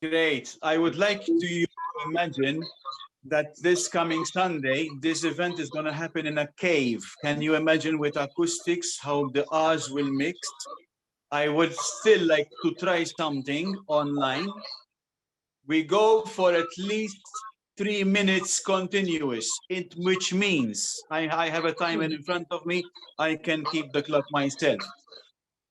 great. I would like to imagine that this coming Sunday, this event is going to happen in a cave. Can you imagine with acoustics how the ahs will mix? I would still like to try something online. We go for at least 3 minutes continuous, which means I have a timer in front of me. I can keep the clock myself.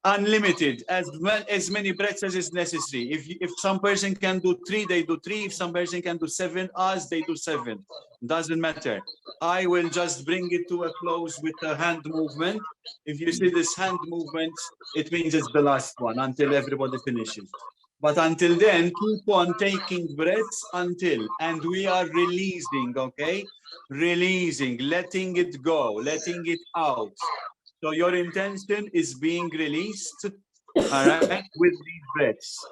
Unlimited, as many breaths as is necessary. If some person can do 3, they do 3. If some person can do 7 ahs, they do 7. Doesn't matter. I will just bring it to a close with a hand movement. If you see this hand movement, it means it's the last one until everybody finishes. But until then, keep on taking breaths until, and we are releasing, okay? Releasing, letting it go, letting it out. So your intention is being released, all right, with these breaths.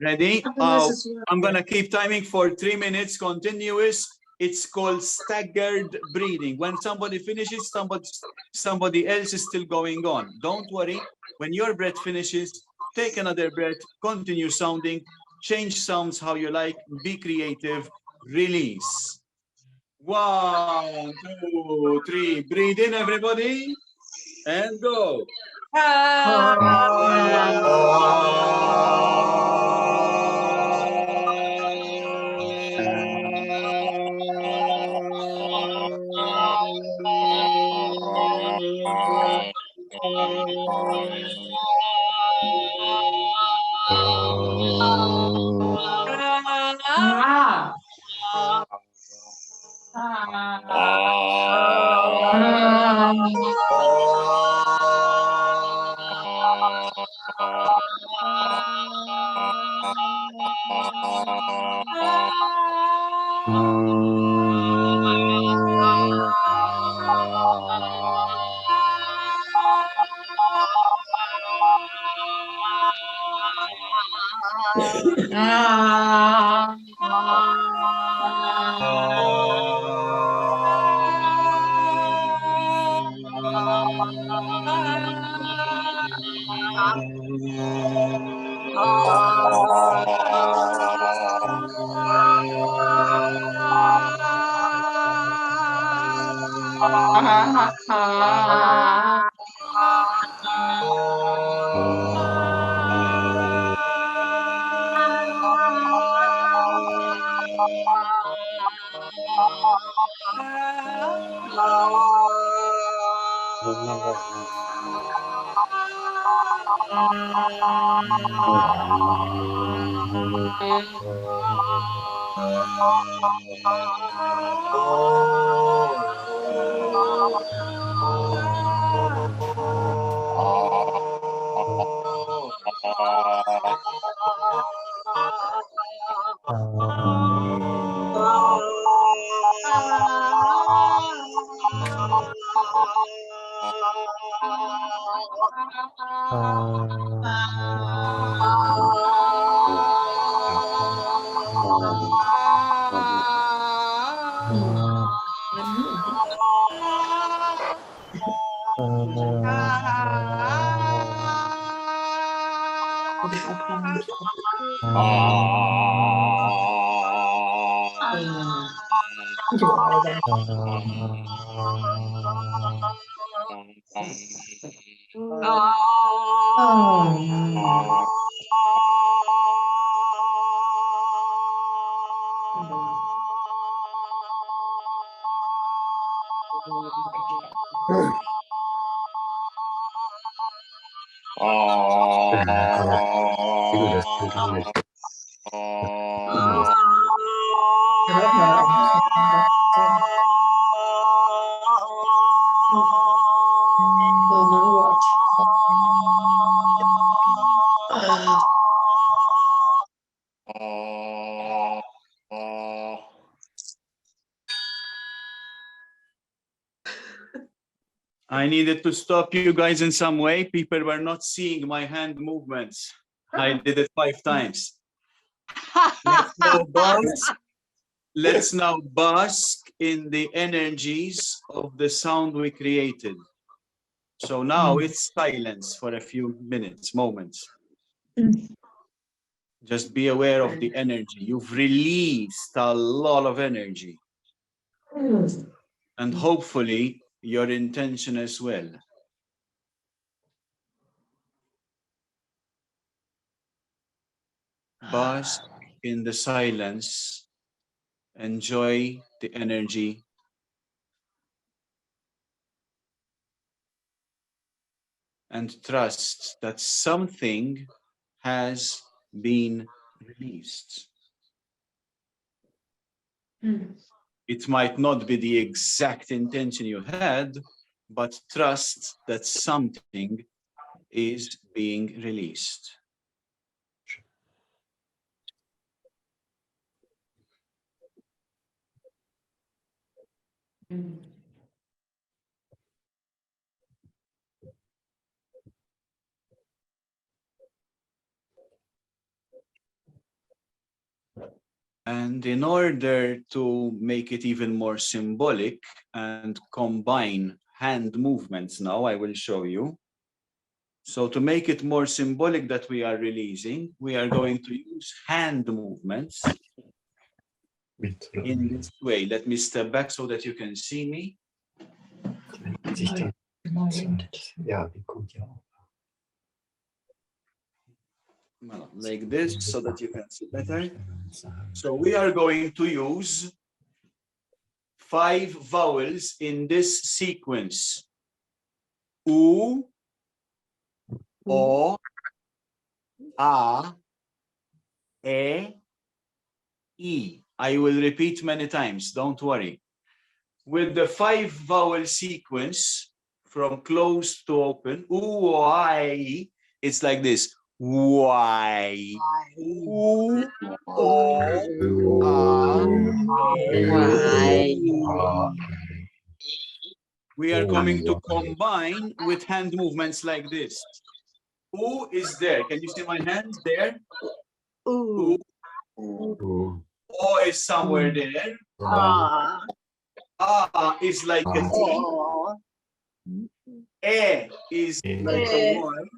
Ready? I'm gonna keep timing for 3 minutes continuous. It's called staggered breathing. When somebody finishes, somebody else is still going on. Don't worry. When your breath finishes, take another breath, continue sounding, change sounds how you like, be creative, release. 1, 2, 3, breathe in everybody, and go. I needed to stop you guys in some way. People were not seeing my hand movements. I did it 5 times. Let's now bask in the energies of the sound we created. So now it's silence for a few minutes, moments. Just be aware of the energy. You've released a lot of energy. And hopefully your intention as well. Bask in the silence. Enjoy the energy. And trust that something has been released. It might not be the exact intention you had, but trust that something is being released. And in order to make it even more symbolic and combine hand movements now, I will show you. So to make it more symbolic that we are releasing, we are going to use hand movements in this way. Let me step back so that you can see me. Like this, so that you can see better. So we are going to use 5 vowels in this sequence. U, O, A, E, I. I will repeat many times, don't worry. With the 5 vowel sequence from close to open, U, I, it's like this. Why? U, O, A, we are coming to combine with hand movements like this. U is there. Can you see my hands there? U. O is somewhere there. A is like a T. E is like a 1.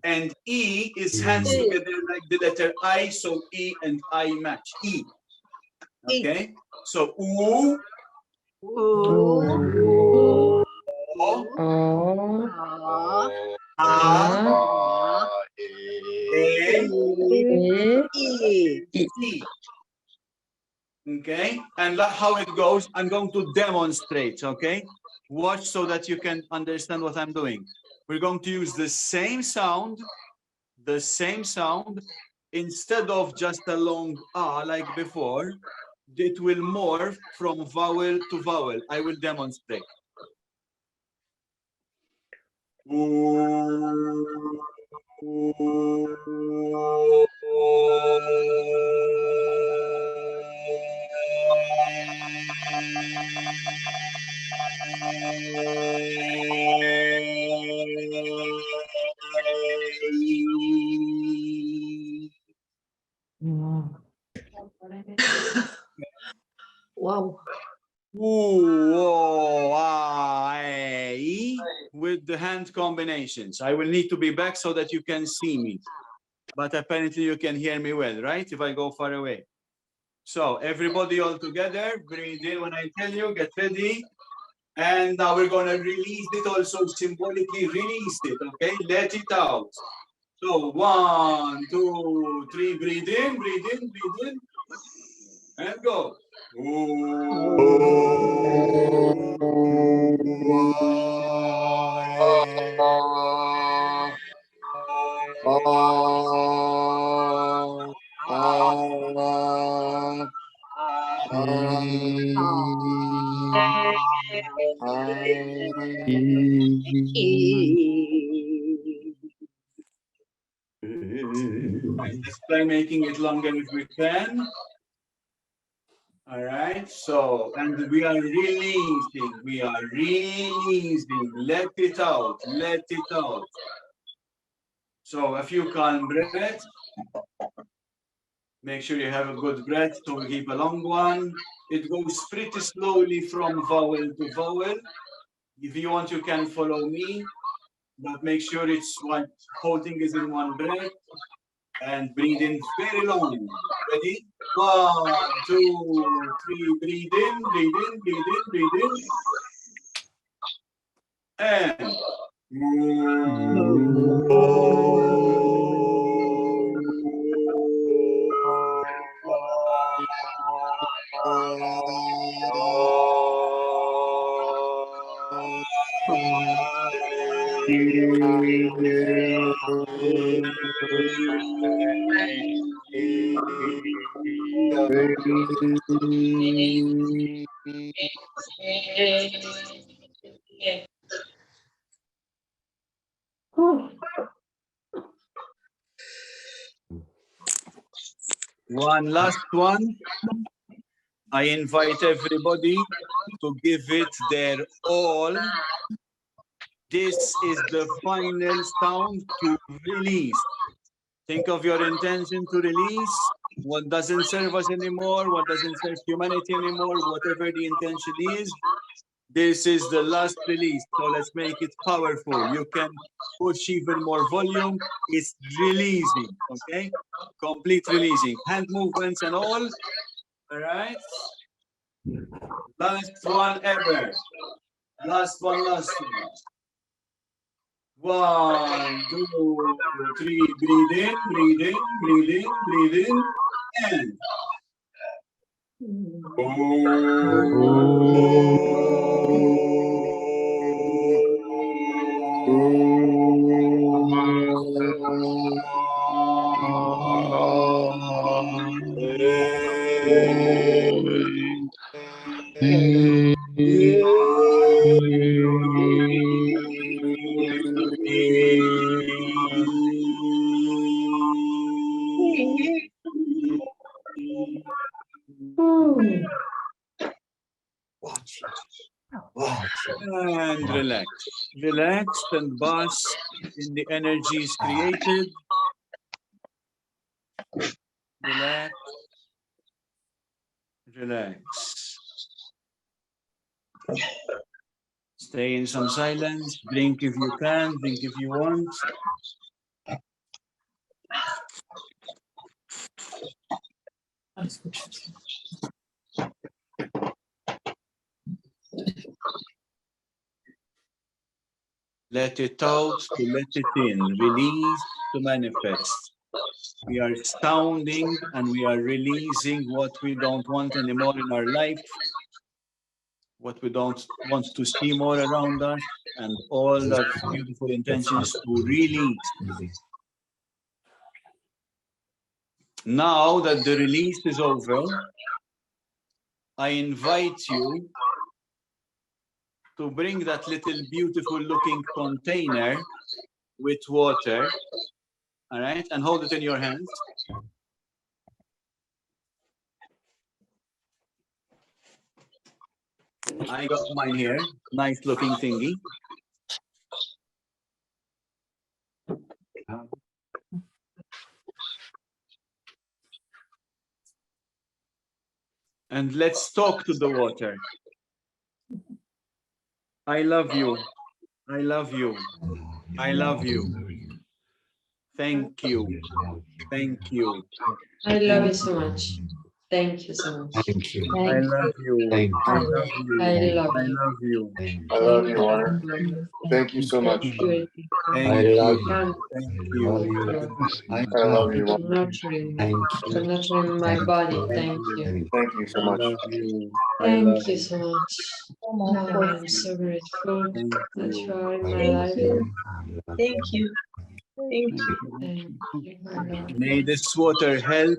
And E is hands together like the letter I, so E and I match. E. Okay? So U, O, A, E. Okay? And how it goes, I'm going to demonstrate, okay? Watch so that you can understand what I'm doing. We're going to use the same sound, instead of just a long A like before, it will morph from vowel to vowel. I will demonstrate. Wow. With the hand combinations. I will need to be back so that you can see me. But apparently you can hear me well, right? If I go far away. So everybody all together, breathe in when I tell you, get ready. And now we're going to release it also, symbolically release it, okay? Let it out. So 1, 2, 3, breathe in, breathe in, breathe in. And go. Let's try making it longer if we can. All right, so, and we are releasing, let it out, let it out. So a few calm breaths. Make sure you have a good breath, don't keep a long one. It goes pretty slowly from vowel to vowel. If you want, you can follow me, but make sure it's what holding is in one breath. And breathe in very long. Ready? 1, 2, 3. Breathe in, breathe in, breathe in, breathe in. And one last one. I invite everybody to give it their all. This is the final sound to release. Think of your intention to release what doesn't serve us anymore, what doesn't serve humanity anymore, whatever the intention is. This is the last release, so let's make it powerful. You can push even more volume. It's releasing, okay? Complete releasing. Hand movements and all right? Last one ever. Last one, last one. 1, 2, 3, breathe in, breathe in, breathe in, breathe in, and and relax. Relax and bask in the energies created. Relax. Relax. Stay in some silence. Drink if you can, drink if you want. Let it out to let it in. Release to manifest. We are sounding and we are releasing what we don't want anymore in our life, what we don't want to see more around us, and all that beautiful intentions to release. Now that the release is over, I invite you to bring that little beautiful looking container with water, all right, and hold it in your hands. I got mine here, nice looking thingy. And let's talk to the water. I love you. I love you. I love you. Thank you. Thank you. I love you so much. Thank you so much. Thank you. I love you. Thank I you. love you. I love I you. love you. I love you, Honor. Thank you so much. Thank I you. love you. Thank I you. love you. I I love love you. you. Honor. Nurturing, Thank you. for nurturing my body. Thank you. Thank you so I much. love you. I love Thank you you. so much. I'm so grateful Thank that you you. are in I my love life. you. Thank you. Thank you. I love you. May this water help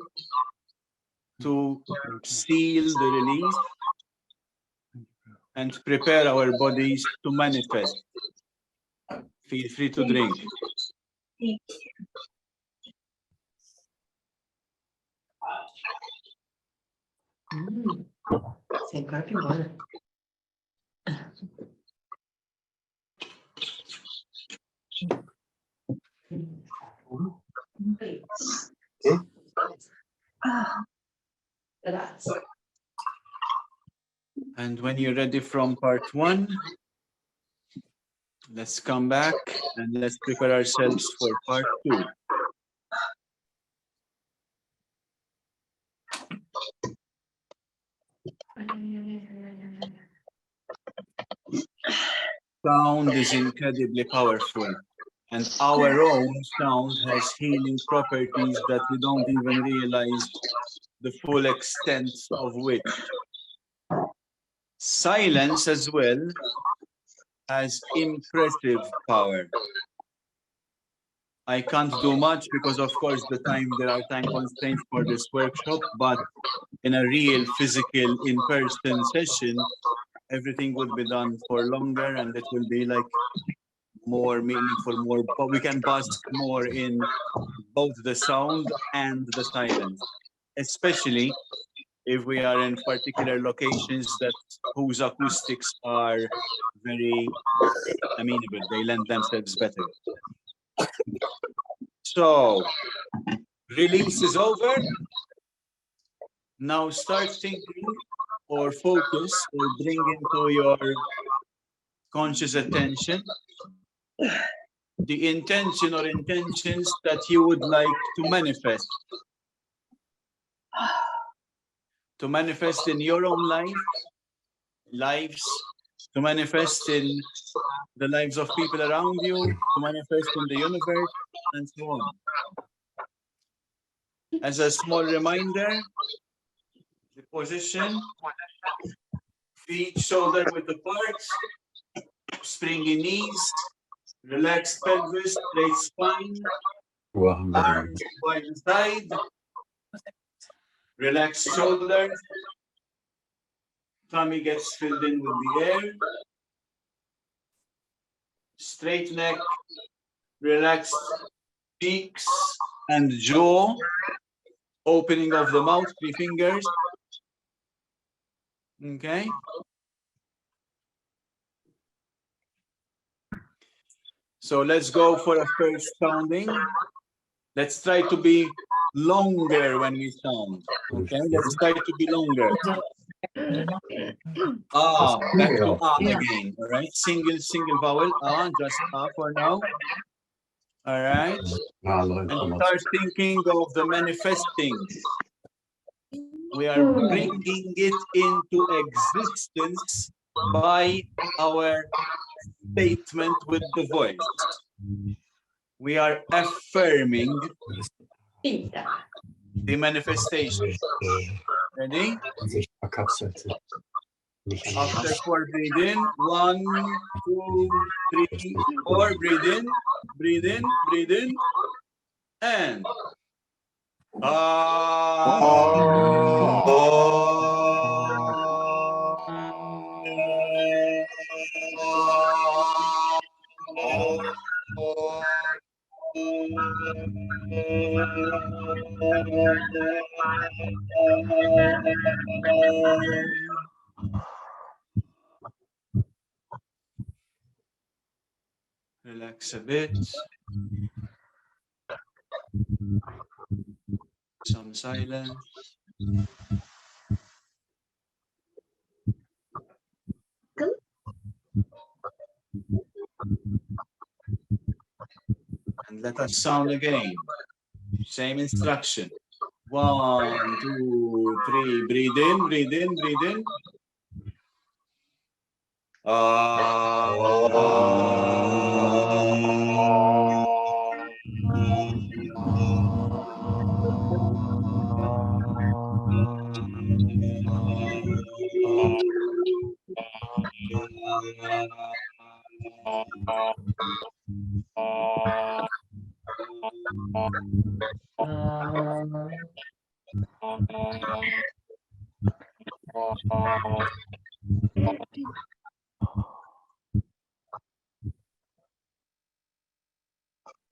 to seal the release and prepare our bodies to manifest. Feel free to drink. Sei claro que embora. And when you're ready from part 1, let's come back and let's prepare ourselves for part 2. Sound is incredibly powerful, and our own sound has healing properties that we don't even realize the full extent of which. Silence as well has impressive power. I can't do much because, of course, there are time constraints for this workshop, but in a real physical in-person session, everything would be done for longer and it will be like more meaningful, but we can bask more in both the sound and the silence, especially if we are in particular locations that whose acoustics are very amenable, they lend themselves better. So, release is over. Now start thinking or focus or bring into your conscious attention the intention or intentions that you would like to manifest. To manifest in your own lives, to manifest in the lives of people around you, to manifest in the universe, and so on. As a small reminder, the position, feet shoulder width apart, springy knees, relaxed pelvis, straight spine, arms by the side, relaxed shoulders, tummy gets filled in with the air, straight neck, relaxed cheeks and jaw, opening of the mouth, 3 fingers. Okay. So let's go for a first sounding. Let's try to be longer when we sound. Okay, let's try to be longer. Back to again. All right, single vowel. Just for now. All right, and start thinking of the manifesting. We are bringing it into existence by our statement with the voice. We are affirming the manifestation. Ready? After 4, breathe in. 1, 2, 3, 4. Breathe in, breathe in, breathe in, and relax a bit. Some silence. And let us sound again. Same instruction. 1, 2, 3. Breathe in, breathe in, breathe in.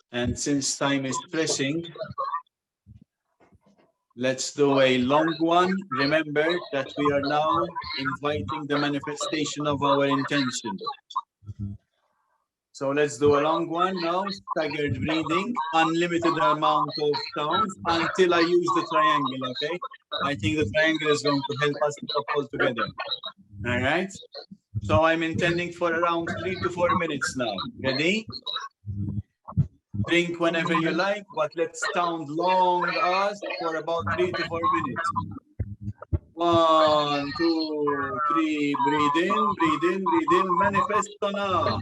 And since time is pressing, let's do a long one. Remember that we are now inviting the manifestation of our intention. So let's do a long one now. Staggered breathing, unlimited amount of sounds until I use the triangle, okay? I think the triangle is going to help us couple together. All right? So I'm intending for around 3 to 4 minutes now. Ready? Drink whenever you like, but let's sound long as for about 3 to 4 minutes. 1, 2, 3, breathe in, breathe in, breathe in, manifesto now.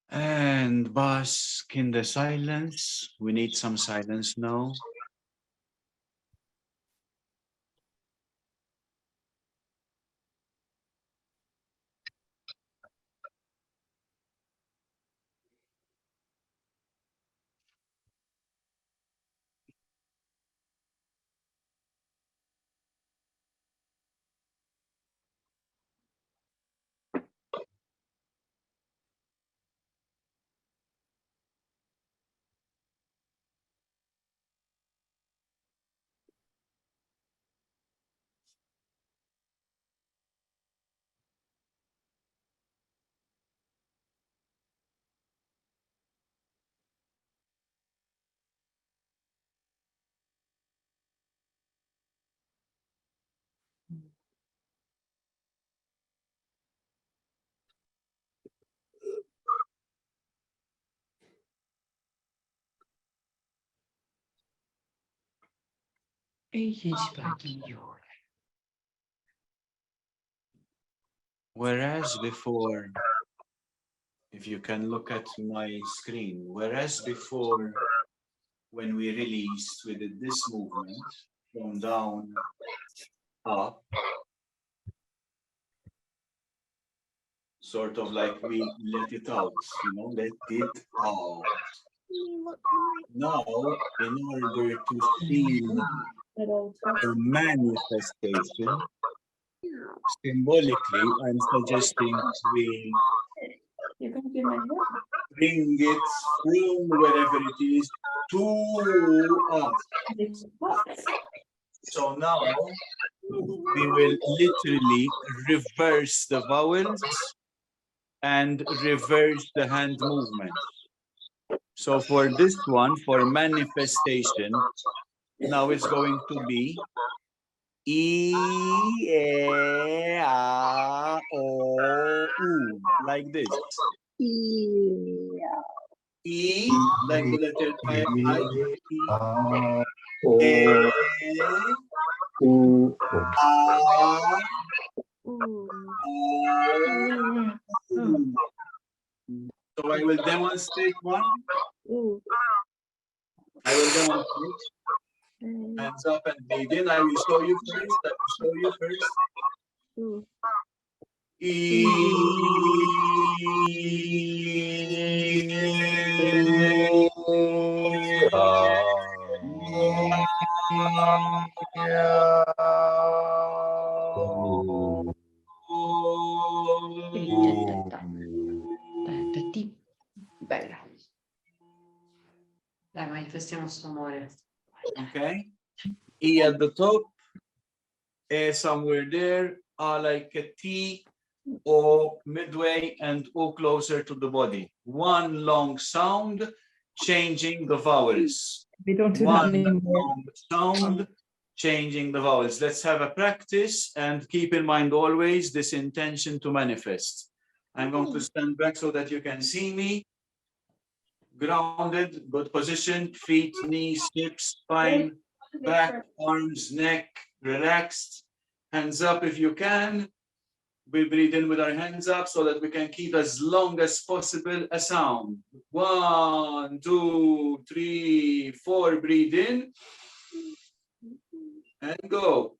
And bask in the silence. We need some silence now. Whereas before, if you can look at my screen, whereas before, when we released, we did this movement from down, up, sort of like we let it out, let it out. Now, in order to feel a manifestation, symbolically, I'm suggesting we bring it from wherever it is to us. So now we will literally reverse the vowels and reverse the hand movement. So for this one, for manifestation, now it's going to be E, E, A, O, U, like this. E, like the letter I, E, U, A, U. So I will demonstrate one. I will demonstrate. Hands up and begin. I will show you first. E. Bella. Dai, vai. Manifestiamo sto amore. Okay? E at the top, A somewhere there, A like a T, O midway, and O closer to the body. One long sound, changing the vowels. We don't do that One anymore. long sound, changing the vowels. Let's have a practice and keep in mind always this intention to manifest. I'm going to stand back so that you can see me. Grounded, good position, feet, knees, hips, spine, back, arms, neck, relaxed. Hands up if you can. We breathe in with our hands up so that we can keep as long as possible a sound. 1, 2, 3, 4. Breathe in. And go.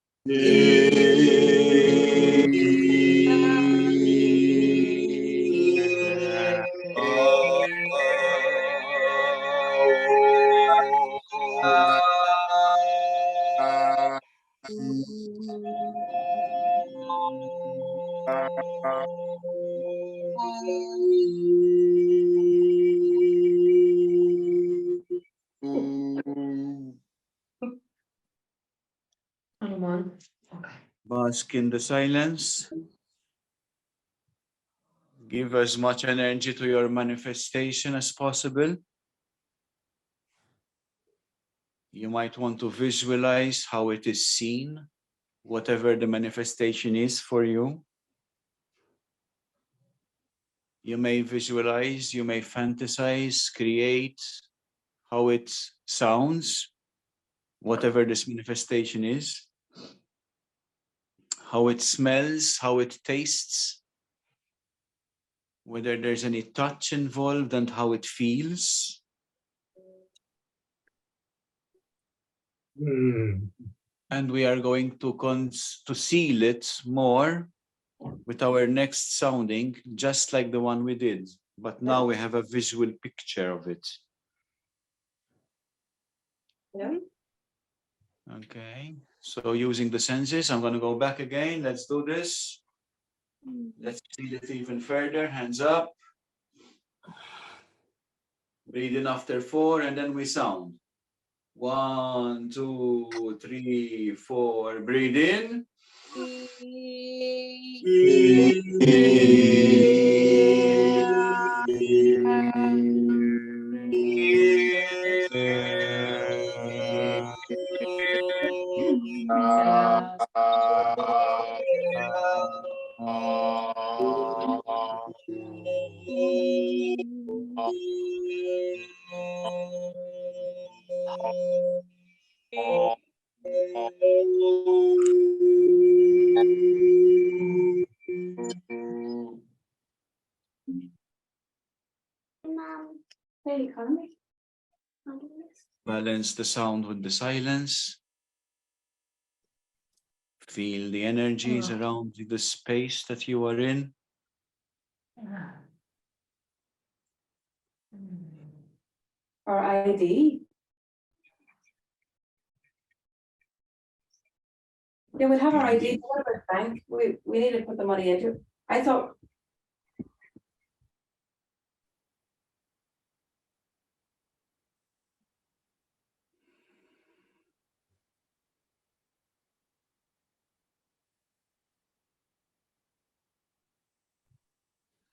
Bask in the silence. Give as much energy to your manifestation as possible. You might want to visualize how it is seen, whatever the manifestation is for you. You may visualize, you may fantasize, create how it sounds, whatever this manifestation is, how it smells, how it tastes, whether there's any touch involved and how it feels. And we are going to seal it more with our next sounding, just like the one we did. But now we have a visual picture of it. Yeah. Okay, so using the senses, I'm going to go back again. Let's do this. Let's seal it even further. Hands up. Breathe in after 4, and then we sound. 1, 2, 3, 4. Breathe in. Balance the sound with the silence. Feel the energies around the space that you are in. Our ID. Yeah, we have our ID. What about bank? We need to put the money into it. I thought.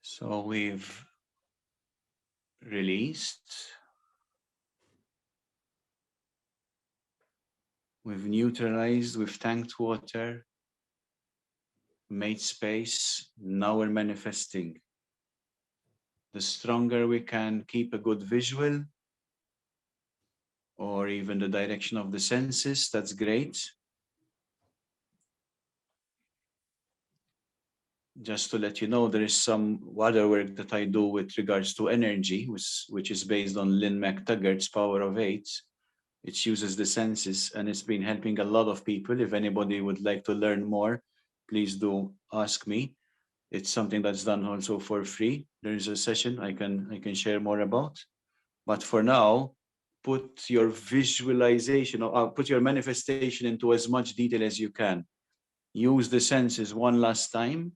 So we've released. We've neutralized, we've tanked water, made space. Now we're manifesting. The stronger we can keep a good visual, or even the direction of the senses, that's great. Just to let you know, there is some other work that I do with regards to energy, which is based on Lynn McTaggart's Power of 8. It uses the senses, and it's been helping a lot of people. If anybody would like to learn more, please do ask me. It's something that's done also for free. There is a session I can share more about. But for now, put your visualization, or put your manifestation into as much detail as you can. Use the senses one last time.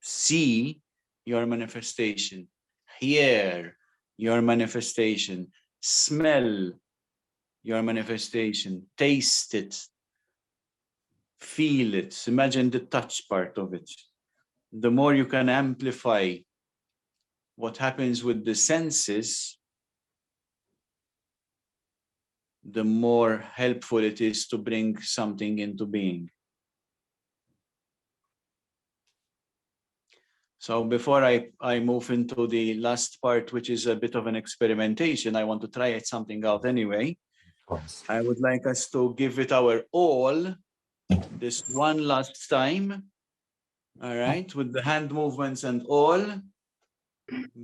See your manifestation. Hear your manifestation. Smell your manifestation. Taste it. Feel it. Imagine the touch part of it. The more you can amplify what happens with the senses, the more helpful it is to bring something into being. So before I move into the last part, which is a bit of an experimentation, I want to try something out anyway. I would like us to give it our all this one last time. All right, with the hand movements and all.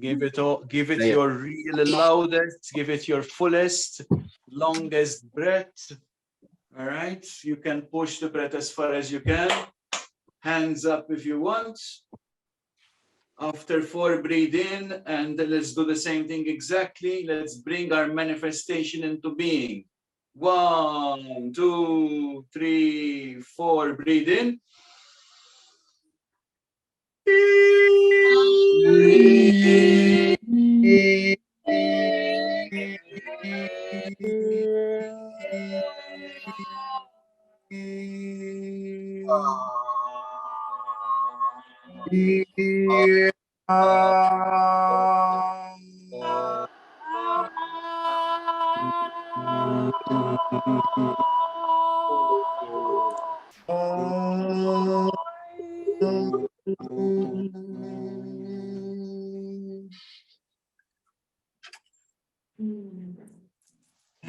Give it all, give it your real loudest, give it your fullest, longest breath. All right, you can push the breath as far as you can. Hands up if you want. After 4, breathe in, and let's do the same thing exactly. Let's bring our manifestation into being. 1, 2, 3, 4, breathe in.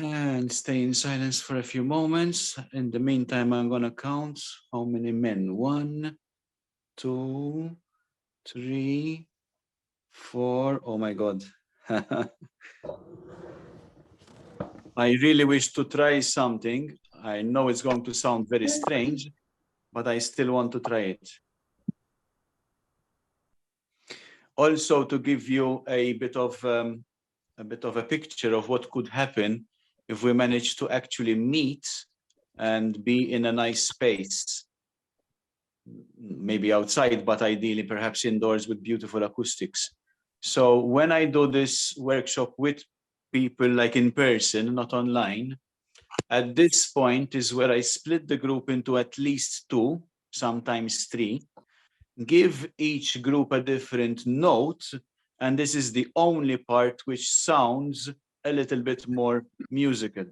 And stay in silence for a few moments. In the meantime, I'm going to count how many men. 1, 2, 3, 4. Oh my God. I really wish to try something. I know it's going to sound very strange, but I still want to try it. Also, to give you a bit of a picture of what could happen if we manage to actually meet and be in a nice space, maybe outside, but ideally perhaps indoors with beautiful acoustics. So when I do this workshop with people like in person, not online, at this point is where I split the group into at least 2, sometimes 3, give each group a different note, and this is the only part which sounds a little bit more musical.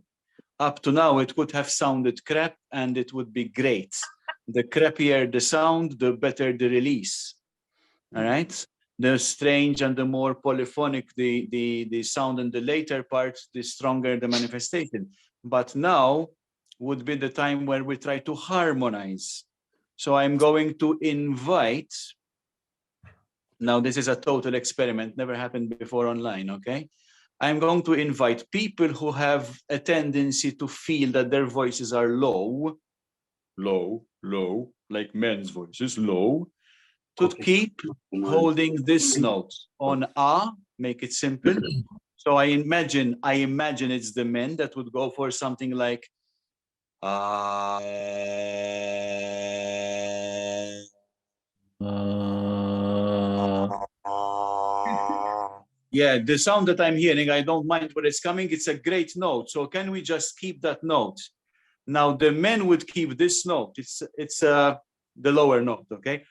Up to now, it would have sounded crap, and it would be great. The crappier the sound, the better the release. All right? The strange and the more polyphonic the sound in the later part, the stronger the manifestation. But now would be the time where we try to harmonize. So I'm going to invite, now this is a total experiment, never happened before online, okay? I'm going to invite people who have a tendency to feel that their voices are low, like men's voices, low, to keep holding this note on A, make it simple. So I imagine it's the men that would go for something like yeah, the sound that I'm hearing, I don't mind where it's coming. It's a great note. So can we just keep that note? Now the men would keep this note. It's the lower note, okay?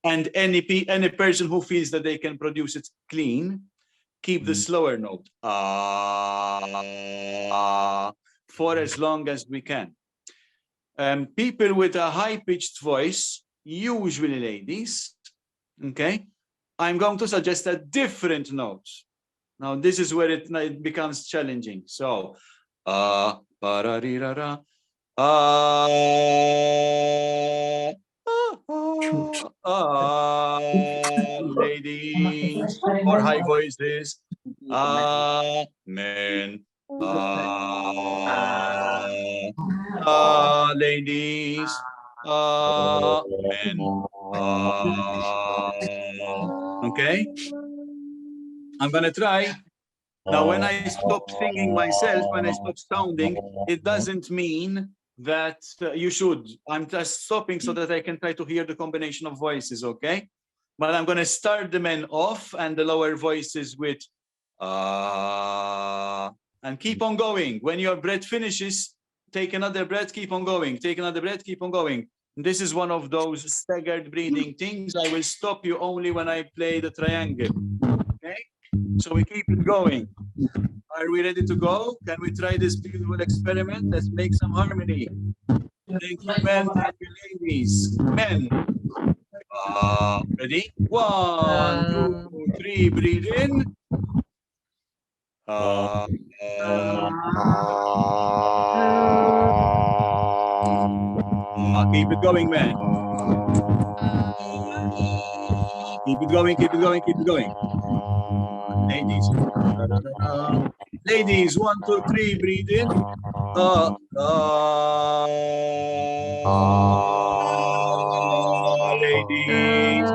And any person who feels that they can produce it clean, keep the slower note for as long as we can. People with a high-pitched voice, usually ladies, okay? I'm going to suggest a different note. Now this is where it becomes challenging. So, ladies, or high voices, men, ladies, men, okay? I'm gonna try. Now, when I stop singing myself, when I stop sounding, it doesn't mean that you should. I'm just stopping so that I can try to hear the combination of voices, okay? But I'm going to start the men off and the lower voices with And keep on going. When your breath finishes, take another breath, keep on going. Take another breath, keep on going. This is one of those staggered breathing things. I will stop you only when I play the triangle. Okay? So we keep it going. Are we ready to go? Can we try this beautiful experiment? Let's make some harmony. Thank you, men. Thank you, ladies. Men. Ready? 1, 2, 3. Breathe in. Keep it going, man. Keep it going, keep it going, keep it going. Ladies. Ladies, 1, 2, 3, breathe in. Ladies.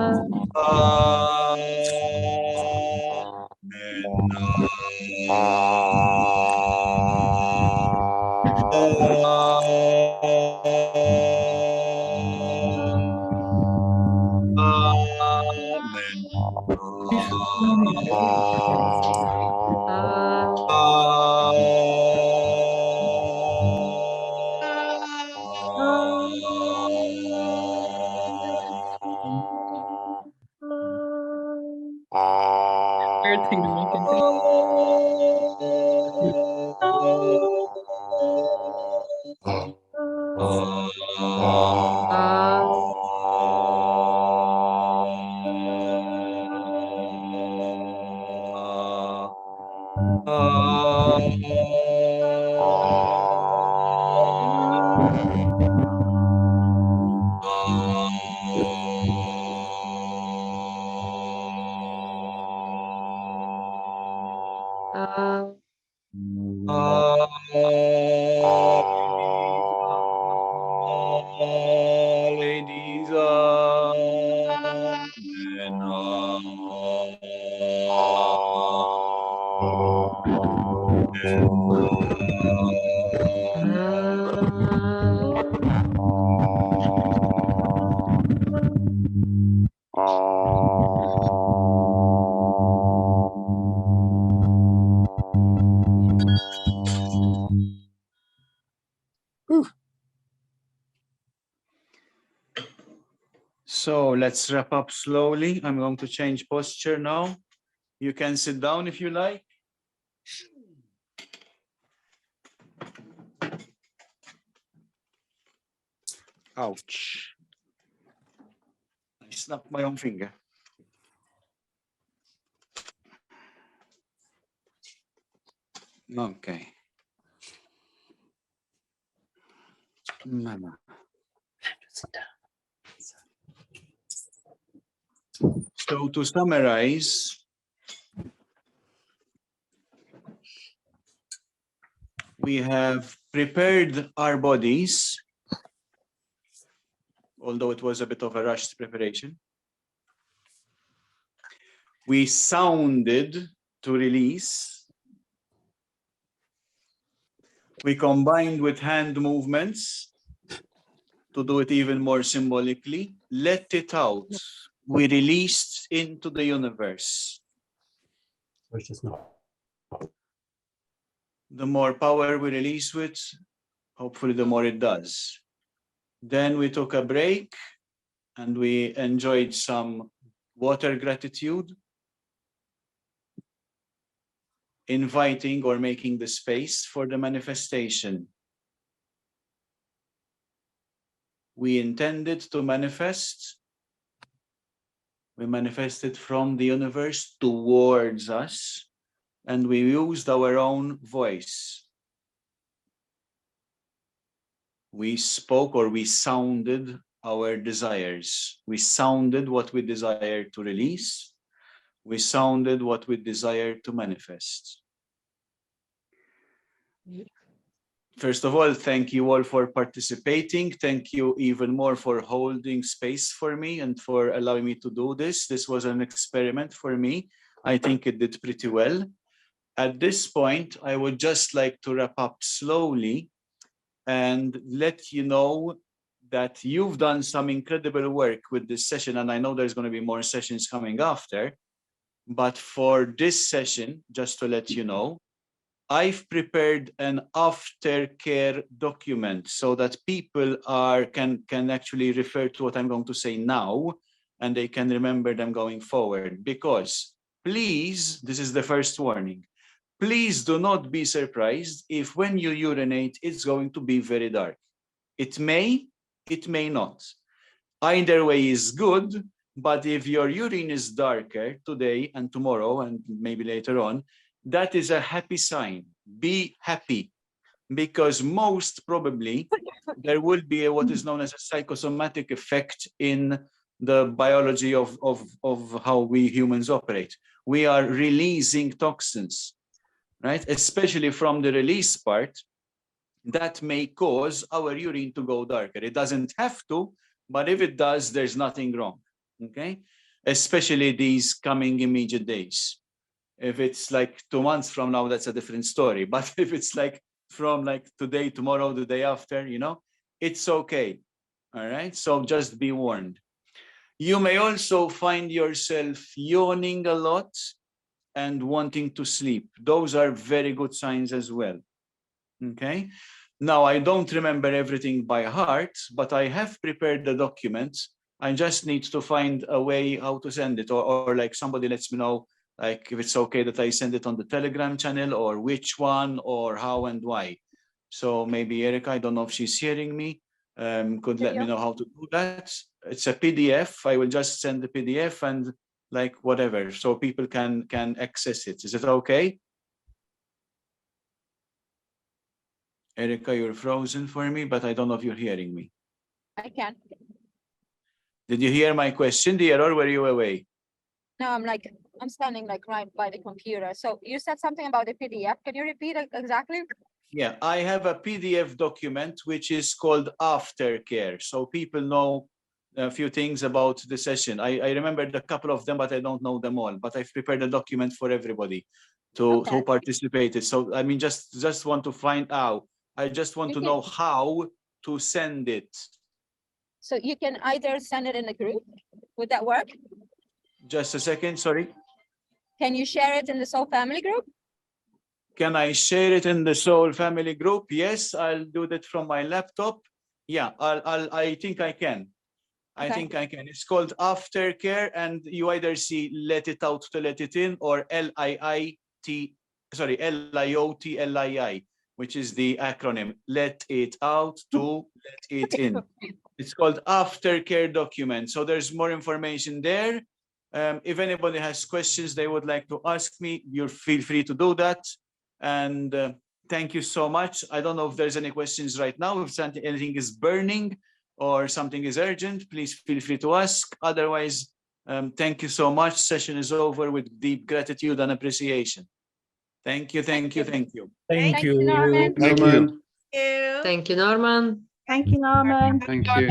Weird thing to make it do. Ladies, So let's wrap up slowly. I'm going to change posture now. You can sit down if you like. Ouch. I snapped my own finger. Okay. Mama. So to summarize, we have prepared our bodies, although it was a bit of a rushed preparation. We sounded to release. We combined with hand movements to do it even more symbolically. Let it out. We released into the universe. The more power we release with, hopefully the more it does. Then we took a break and we enjoyed some water gratitude, inviting or making the space for the manifestation. We intended to manifest. We manifested from the universe towards us, and we used our own voice. We spoke or we sounded our desires. We sounded what we desire to release. We sounded what we desire to manifest. First of all, thank you all for participating. Thank you even more for holding space for me and for allowing me to do this. This was an experiment for me. I think it did pretty well. At this point, I would just like to wrap up slowly and let you know that you've done some incredible work with this session, and I know there's going to be more sessions coming after. But for this session, just to let you know, I've prepared an aftercare document so that people can actually refer to what I'm going to say now, and they can remember them going forward. Because please, this is the first warning, please do not be surprised if when you urinate, it's going to be very dark. It may not. Either way is good, but if your urine is darker today and tomorrow and maybe later on, that is a happy sign. Be happy, because most probably there will be what is known as a psychosomatic effect in the biology of how we humans operate. We are releasing toxins, right? Especially from the release part, that may cause our urine to go darker. It doesn't have to, but if it does, there's nothing wrong, okay? Especially these coming immediate days. If it's like 2 months from now, that's a different story. But if it's like from like today, tomorrow, the day after, you know, it's okay. All right. So just be warned. You may also find yourself yawning a lot and wanting to sleep. Those are very good signs as well. Okay. Now, I don't remember everything by heart, but I have prepared the document. I just need to find a way how to send it, or like somebody lets me know, like if it's okay that I send it on the Telegram channel, or which one, or how and why. So maybe Erica, I don't know if she's hearing me, could let me know how to do that. It's a PDF. I will just send the PDF and like whatever, so people can access it. Is it okay? Erica, you're frozen for me, but I don't know if you're hearing me. I can. Did you hear my question, dear, or were you away? No, I'm standing like right by the computer. So you said something about the PDF. Can you repeat it exactly? Yeah, I have a PDF document which is called Aftercare. So people know a few things about the session. I remembered a couple of them, but I don't know them all. But I've prepared a document for everybody to participate. So I mean, just want to find out. I just want to know how to send it. So you can either send it in the group. Would that work? Just a second, sorry. Can you share it in the Soul Family group? Can I share it in the Soul Family group? Yes, I'll do that from my laptop. Yeah, I think I can. I think I can. It's called Aftercare, and you either see Let It Out to Let It In, or LIOTLII, which is the acronym Let It Out to Let It In. It's called Aftercare document. So there's more information there. If anybody has questions they would like to ask me, you feel free to do that. And thank you so much. I don't know if there's any questions right now. If anything is burning or something is urgent, please feel free to ask. Otherwise, thank you so much. Session is over with deep gratitude and appreciation. Thank you, thank you, thank you. Thank you. Norman. Thank you. Thank you, Norman. Thank you, Norman. Thank you.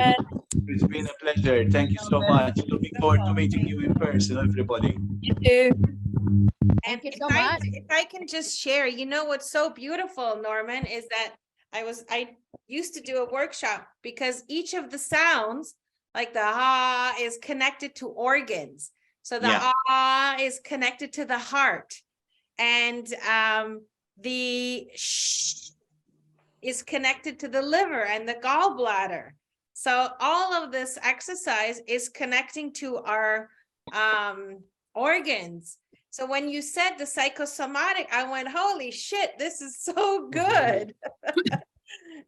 It's been a pleasure. Thank you so much. Looking forward to meeting you in person, everybody. You too. And Thank you so much. if I can just share, you know what's so beautiful, Norman, is that I used to do a workshop because each of the sounds, like the ah, is connected to organs. So the ah is connected to the heart, and the sh is connected to the liver and the gallbladder. So all of this exercise is connecting to our organs. So when you said the psychosomatic, I went, holy shit, this is so good.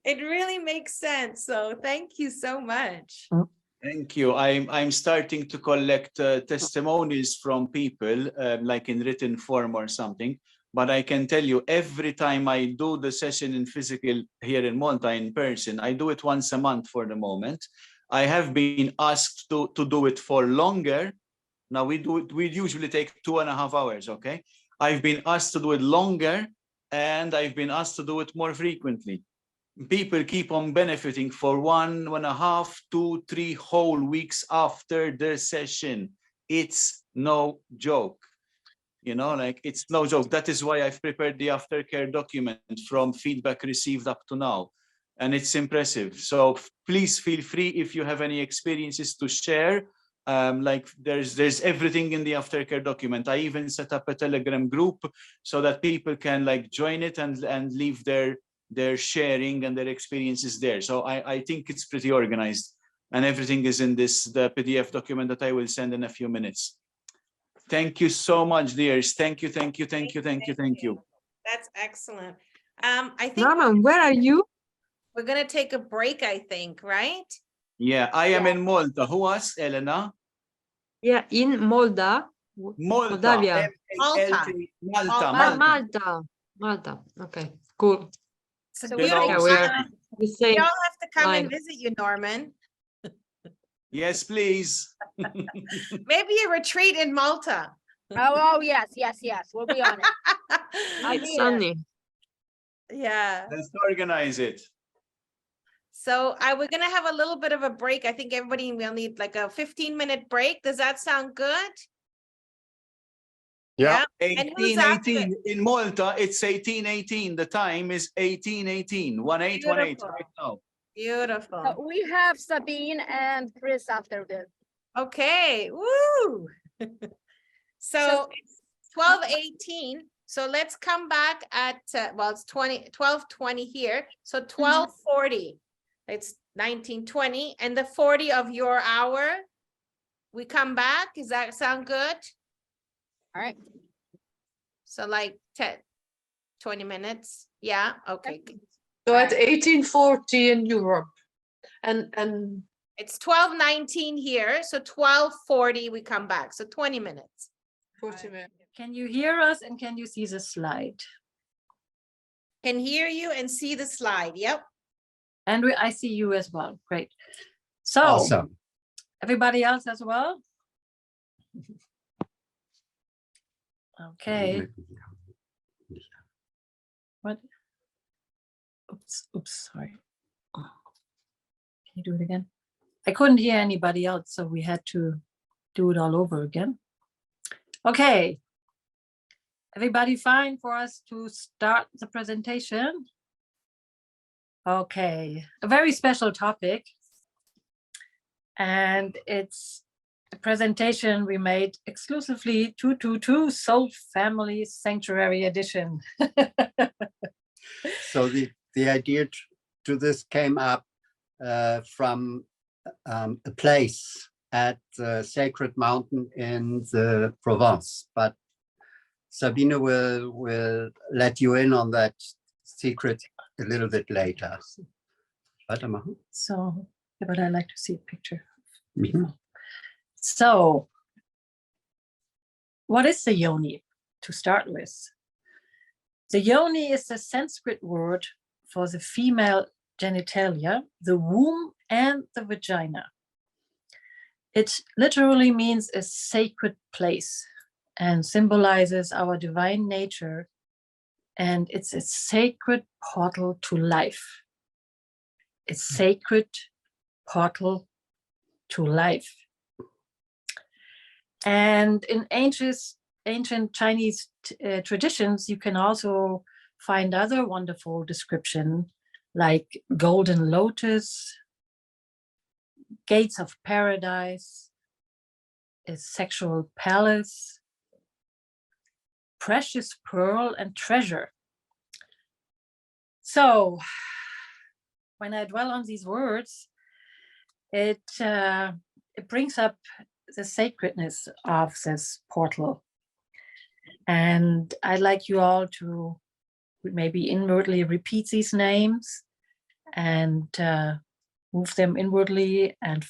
It really makes sense. So thank you so much. Thank you. I'm starting to collect testimonies from people, like in written form or something. But I can tell you, every time I do the session in physical here in Malta in person, I do it once a month for the moment. I have been asked to do it for longer. Now we usually take 2.5 hours, okay? I've been asked to do it longer, and I've been asked to do it more frequently. People keep on benefiting for 1.5, 2, 3 whole weeks after the session. It's no joke. You know, like it's no joke. That is why I've prepared the aftercare document from feedback received up to now. And it's impressive. So please feel free if you have any experiences to share. Like there's everything in the aftercare document. I even set up a Telegram group so that people can like join it and leave their sharing and their experiences there. So I think it's pretty organized, and everything is in the PDF document that I will send in a few minutes. Thank you so much, dears. Thank you. That's excellent. I think Norman, where are you? we're gonna take a break, I think, right? Yeah, I am in Malta. Who was Elena? Yeah, in Malta. Moldavia. Malta. Okay, cool. So So beautiful. yeah, we're the We same. all have to come and line. visit you, Norman. Yes, please. Maybe a retreat in Malta. Oh, yes. We'll be on it. I'll be It's there. sunny. Yeah. Let's organize it. So we're gonna have a little bit of a break. I think everybody will need like a 15-minute break. Does that sound good? Yeah. And who's after? 1818 in Malta. It's 1818. The time is 1818. 1818 Beautiful. right now. Beautiful. So we have Sabine and Chris after this. Okay. Woo. So it's 12:18. So let's come back at well, it's 12:20 here. So 12:40. It's 19:20, and the 40 of your hour. We come back. Does that sound good? All right. So like 20 minutes. Yeah. Okay. So at 1840 in Europe, and It's 12:19 here. So 12:40 we come back. So 20 minutes. 40 minutes. Can you hear us and can you see the slide? Can hear you and see the slide. Yep. And I see you as well. Great. So Awesome. everybody else as well? Okay. What? Oops, sorry. Can you do it again? I couldn't hear anybody else, so we had to do it all over again. Okay. Everybody fine for us to start the presentation? Okay, a very special topic. And it's a presentation we made exclusively 222 Soul Family Sanctuary Edition. So the idea to this came up from a place at the Sacred Mountain in the Provence, but Sabina will let you in on that secret a little bit later. So, yeah, but I like to see a picture. Mhm. So, what is the yoni to start with? The yoni is a Sanskrit word for the female genitalia, the womb and the vagina. It literally means a sacred place and symbolizes our divine nature, and it's a sacred portal to life. It's sacred portal to life. And in ancient Chinese traditions, you can also find other wonderful description like golden lotus, gates of paradise, a sexual palace, precious pearl and treasure. So when I dwell on these words, it brings up the sacredness of this portal. And I'd like you all to maybe inwardly repeat these names and move them inwardly and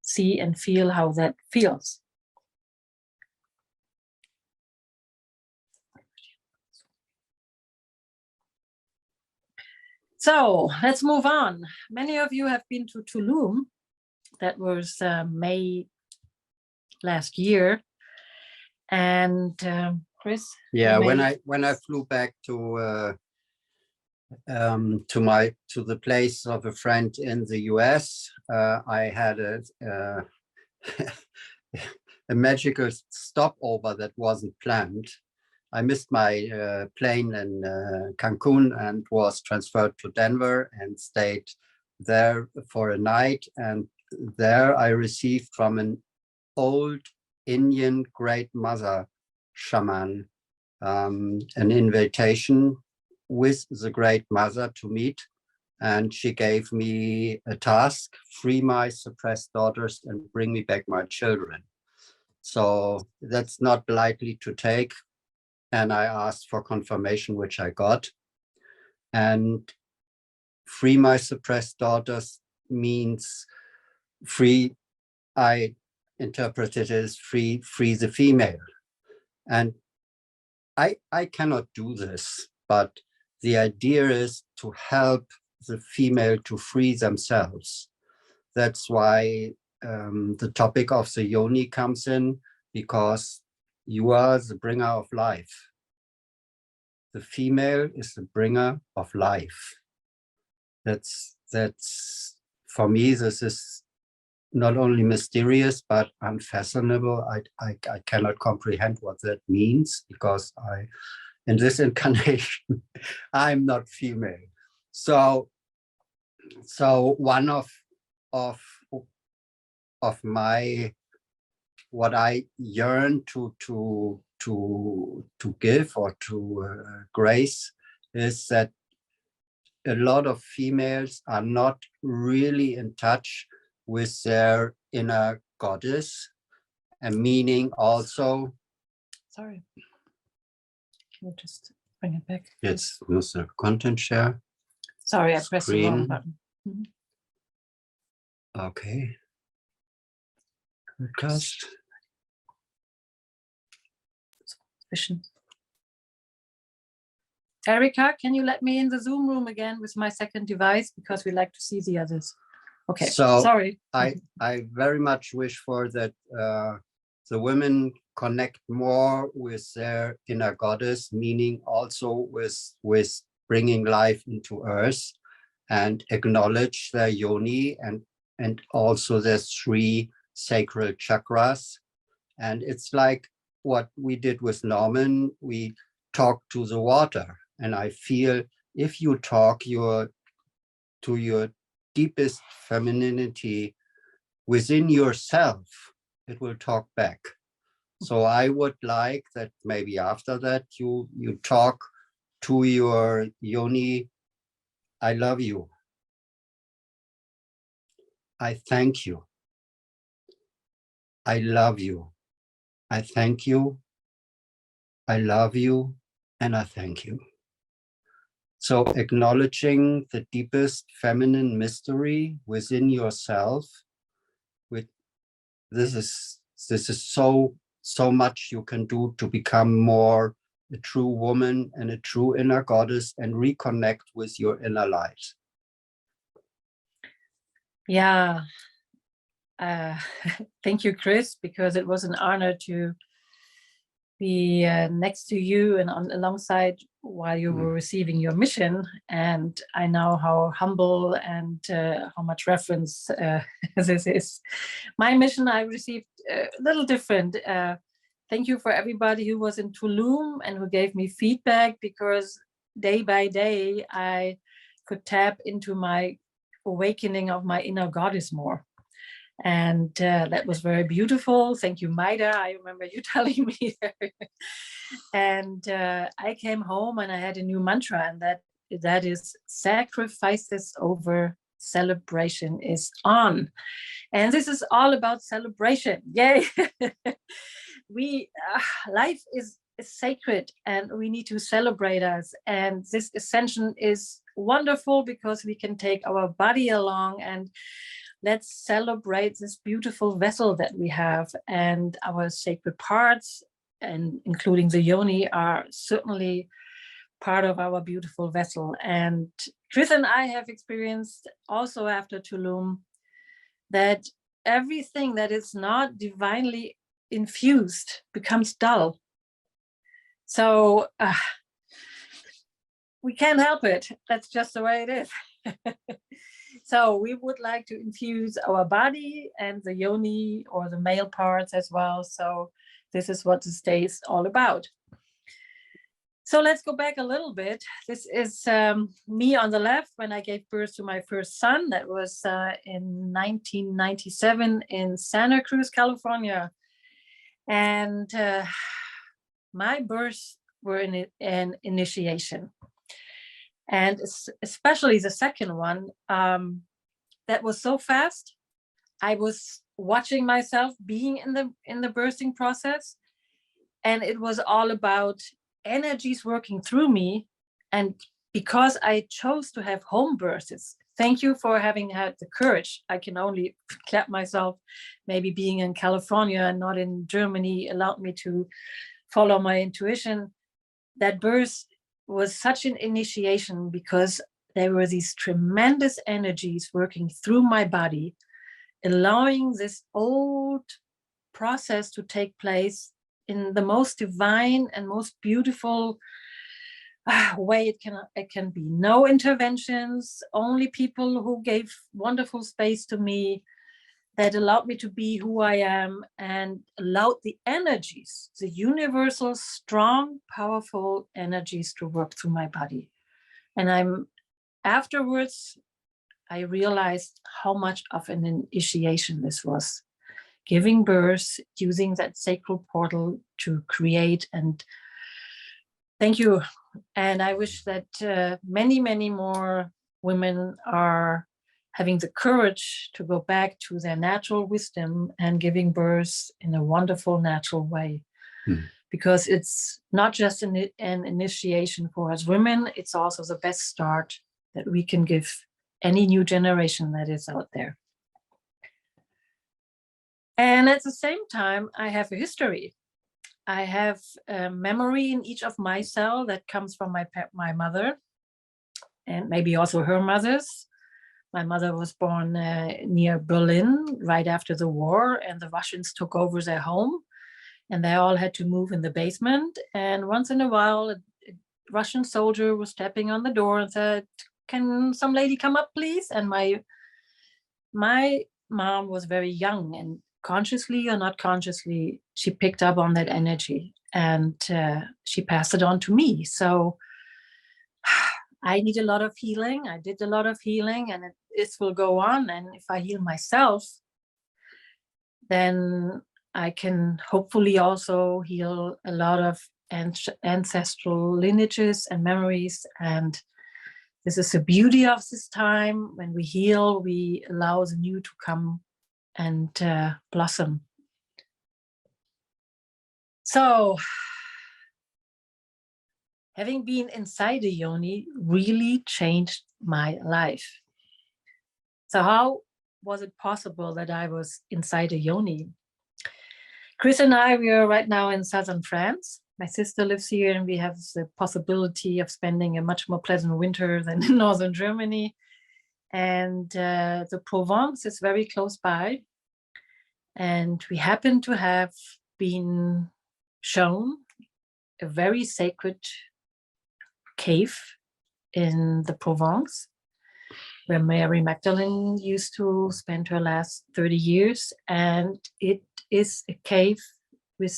see and feel how that feels. So let's move on. Many of you have been to Tulum. That was May last year. And Chris? Yeah, when I flew back to the place of a friend in the US, I had a magical stopover that wasn't planned. I missed my plane in Cancun and was transferred to Denver and stayed there for a night. And there I received from an old Indian Great Mother shaman an invitation with the Great Mother to meet. And she gave me a task: free my suppressed daughters and bring me back my children. So that's not lightly to take. And I asked for confirmation, which I got. And free my suppressed daughters means free, I interpret it as free the female. And I cannot do this, but the idea is to help the female to free themselves. That's why the topic of the yoni comes in, because you are the bringer of life. The female is the bringer of life. That's for me, this is not only mysterious, but unfathomable. I cannot comprehend what that means, because in this incarnation, I'm not female. So one of my, what I yearn to give or to grace is that a lot of females are not really in touch with their inner goddess, and meaning also. Sorry. Can you just bring it back? Yes, Mr. Content share. Sorry, I pressed the wrong Screen. button. Okay. Podcast. Vision. Erica, can you let me in the Zoom room again with my second device, because we like to see the others. Okay, So sorry. I very much wish for that the women connect more with their inner goddess, meaning also with bringing life into earth, and acknowledge their yoni and also their 3 sacral chakras. And it's like what we did with Norman. We talk to the water, and I feel if you talk to your deepest femininity within yourself, it will talk back. So I would like that maybe after that you talk to your yoni. I love you. I thank you. I love you. I thank you. I love you. And I thank you. So acknowledging the deepest feminine mystery within yourself, with this is so much you can do to become more a true woman and a true inner goddess, and reconnect with your inner light. Yeah. Thank you, Chris, because it was an honor to be next to you and alongside while you were receiving your mission. And I know how humble and how much reference this is. My mission I received a little different. Thank you for everybody who was in Tulum and who gave me feedback, because day by day I could tap into my awakening of my inner goddess more. And that was very beautiful. Thank you, Maida. I remember you telling me. And I came home and I had a new mantra, and that is sacrifices over celebration is on. And this is all about celebration. Yay. Life is sacred, and we need to celebrate us. And this ascension is wonderful because we can take our body along, and let's celebrate this beautiful vessel that we have. And our sacred parts, and including the yoni, are certainly part of our beautiful vessel. And Chris and I have experienced also after Tulum that everything that is not divinely infused becomes dull. So we can't help it. That's just the way it is. So we would like to infuse our body and the yoni, or the male parts as well. So this is what this day is all about. So let's go back a little bit. This is me on the left when I gave birth to my first son. That was in 1997 in Santa Cruz, California. And my births were an initiation. And especially the second one, that was so fast. I was watching myself being in the birthing process. And it was all about energies working through me. And because I chose to have home births, thank you for having had the courage. I can only clap myself. Maybe being in California and not in Germany allowed me to follow my intuition. That birth was such an initiation because there were these tremendous energies working through my body, allowing this old process to take place in the most divine and most beautiful way it can be. No interventions, only people who gave wonderful space to me that allowed me to be who I am and allowed the energies, the universal, strong, powerful energies to work through my body. And afterwards, I realized how much of an initiation this was. Giving birth, using that sacred portal to create, and thank you. And I wish that many, many more women are having the courage to go back to their natural wisdom and giving birth in a wonderful, natural way. Because it's not just an initiation for us women, it's also the best start that we can give any new generation that is out there. And at the same time, I have a history. I have a memory in each of my cells that comes from my mother, and maybe also her mother's. My mother was born near Berlin right after the war, and the Russians took over their home, and they all had to move in the basement. And once in a while, a Russian soldier was tapping on the door and said, "Can some lady come up, please?" And my mom was very young, and consciously or not consciously, she picked up on that energy and she passed it on to me. So I need a lot of healing. I did a lot of healing, and this will go on. And if I heal myself, then I can hopefully also heal a lot of ancestral lineages and memories. And this is the beauty of this time. When we heal, we allow the new to come and blossom. So having been inside the yoni really changed my life. So how was it possible that I was inside a yoni? Chris and I, we are right now in southern France. My sister lives here, and we have the possibility of spending a much more pleasant winter than in northern Germany. And the Provence is very close by. And we happen to have been shown a very sacred cave in the Provence, where Mary Magdalene used to spend her last 30 years. And it is a cave with,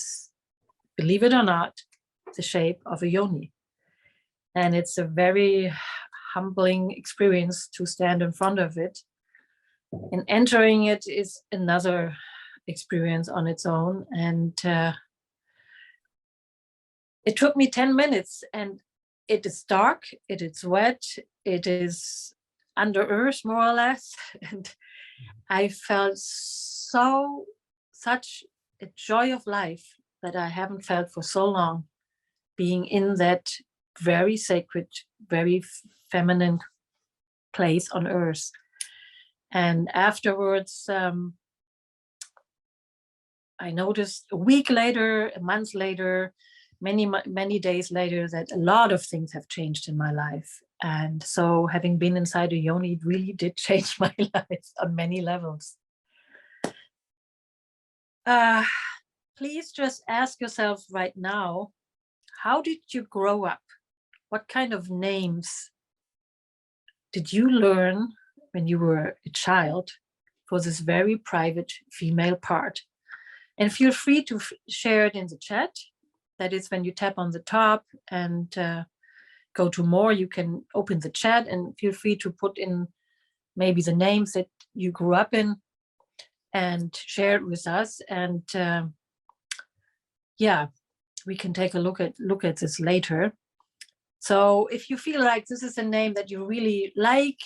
believe it or not, the shape of a yoni. And it's a very humbling experience to stand in front of it. And entering it is another experience on its own. And it took me 10 minutes, and it is dark, it is wet, it is under earth, more or less. And I felt such a joy of life that I haven't felt for so long, being in that very sacred, very feminine place on earth. And afterwards, I noticed a week later, a month later, many days later, that a lot of things have changed in my life. And so having been inside a yoni, it really did change my life on many levels. Please just ask yourself right now, how did you grow up? What kind of names did you learn when you were a child for this very private female part? And feel free to share it in the chat. That is when you tap on the top and go to more, you can open the chat and feel free to put in maybe the names that you grew up in and share it with us. And yeah, we can take a look at this later. So if you feel like this is a name that you really like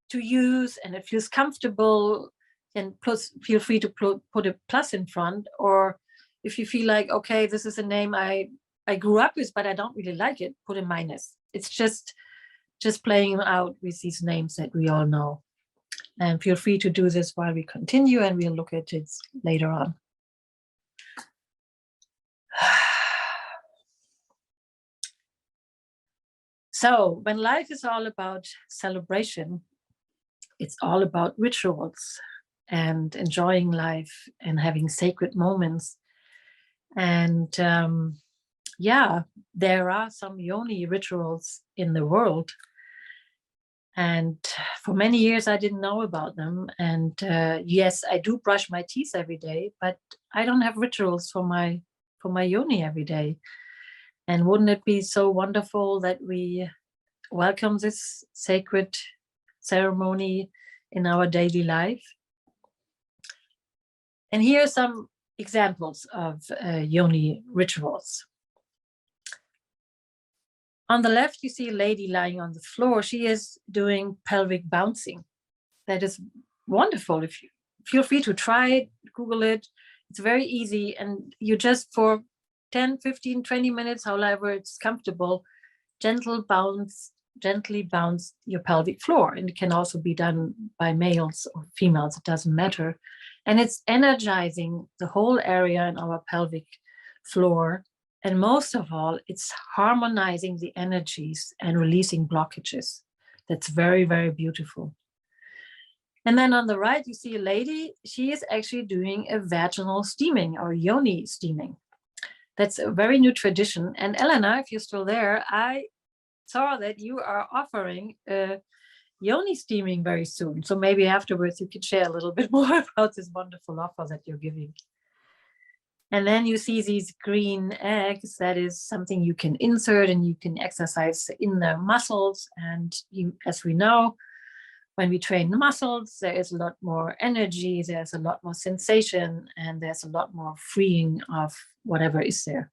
to use and it feels comfortable, then feel free to put a plus in front. Or if you feel like, okay, this is a name I grew up with, but I don't really like it, put a minus. It's just playing out with these names that we all know. And feel free to do this while we continue, and we'll look at it later on. So when life is all about celebration, it's all about rituals and enjoying life and having sacred moments. And yeah, there are some yoni rituals in the world. And for many years, I didn't know about them. And yes, I do brush my teeth every day, but I don't have rituals for my yoni every day. And wouldn't it be so wonderful that we welcome this sacred ceremony in our daily life? And here are some examples of yoni rituals. On the left, you see a lady lying on the floor. She is doing pelvic bouncing. That is wonderful. If you feel free to try it, Google it. It's very easy. And you just for 10, 15, 20 minutes, however it's comfortable, gently bounce your pelvic floor. And it can also be done by males or females, it doesn't matter. And it's energizing the whole area in our pelvic floor. And most of all, it's harmonizing the energies and releasing blockages. That's very, very beautiful. And then on the right, you see a lady. She is actually doing a vaginal steaming or yoni steaming. That's a very new tradition. And Elena, if you're still there, I saw that you are offering yoni steaming very soon. So maybe afterwards you could share a little bit more about this wonderful offer that you're giving. And then you see these green eggs. That is something you can insert and you can exercise in the muscles. And you, as we know, when we train the muscles, there is a lot more energy, there's a lot more sensation, and there's a lot more freeing of whatever is there.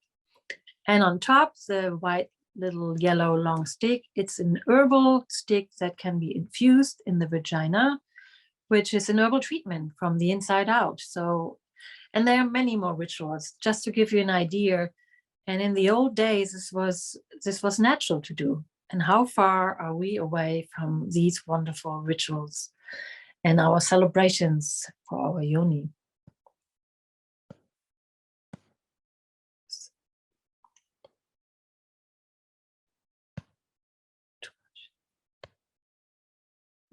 And on top, the white little yellow long stick, it's an herbal stick that can be infused in the vagina, which is an herbal treatment from the inside out. So, and there are many more rituals, just to give you an idea. And in the old days, this was natural to do. And how far are we away from these wonderful rituals and our celebrations for our yoni?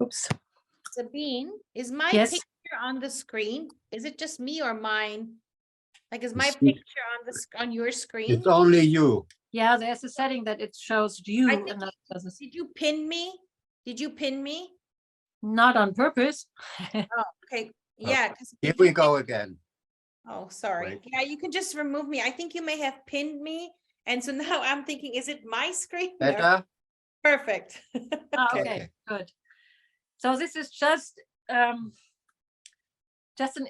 Oops. Sabine, is my Yes. picture on the screen? Is it just me or mine? Like, is my picture on your screen? It's only you. Yeah, there's a setting that it shows you. I think And that doesn't, Did you pin me? Did you pin me? not on purpose. Oh, okay. Yeah. 'cause Here did we you go pin- again. Oh, sorry. Right. Yeah, you can just remove me. I think you may have pinned me. And so now I'm thinking, is it my screen? No. Better? Perfect. Ah, Okay. okay, good. So this is just an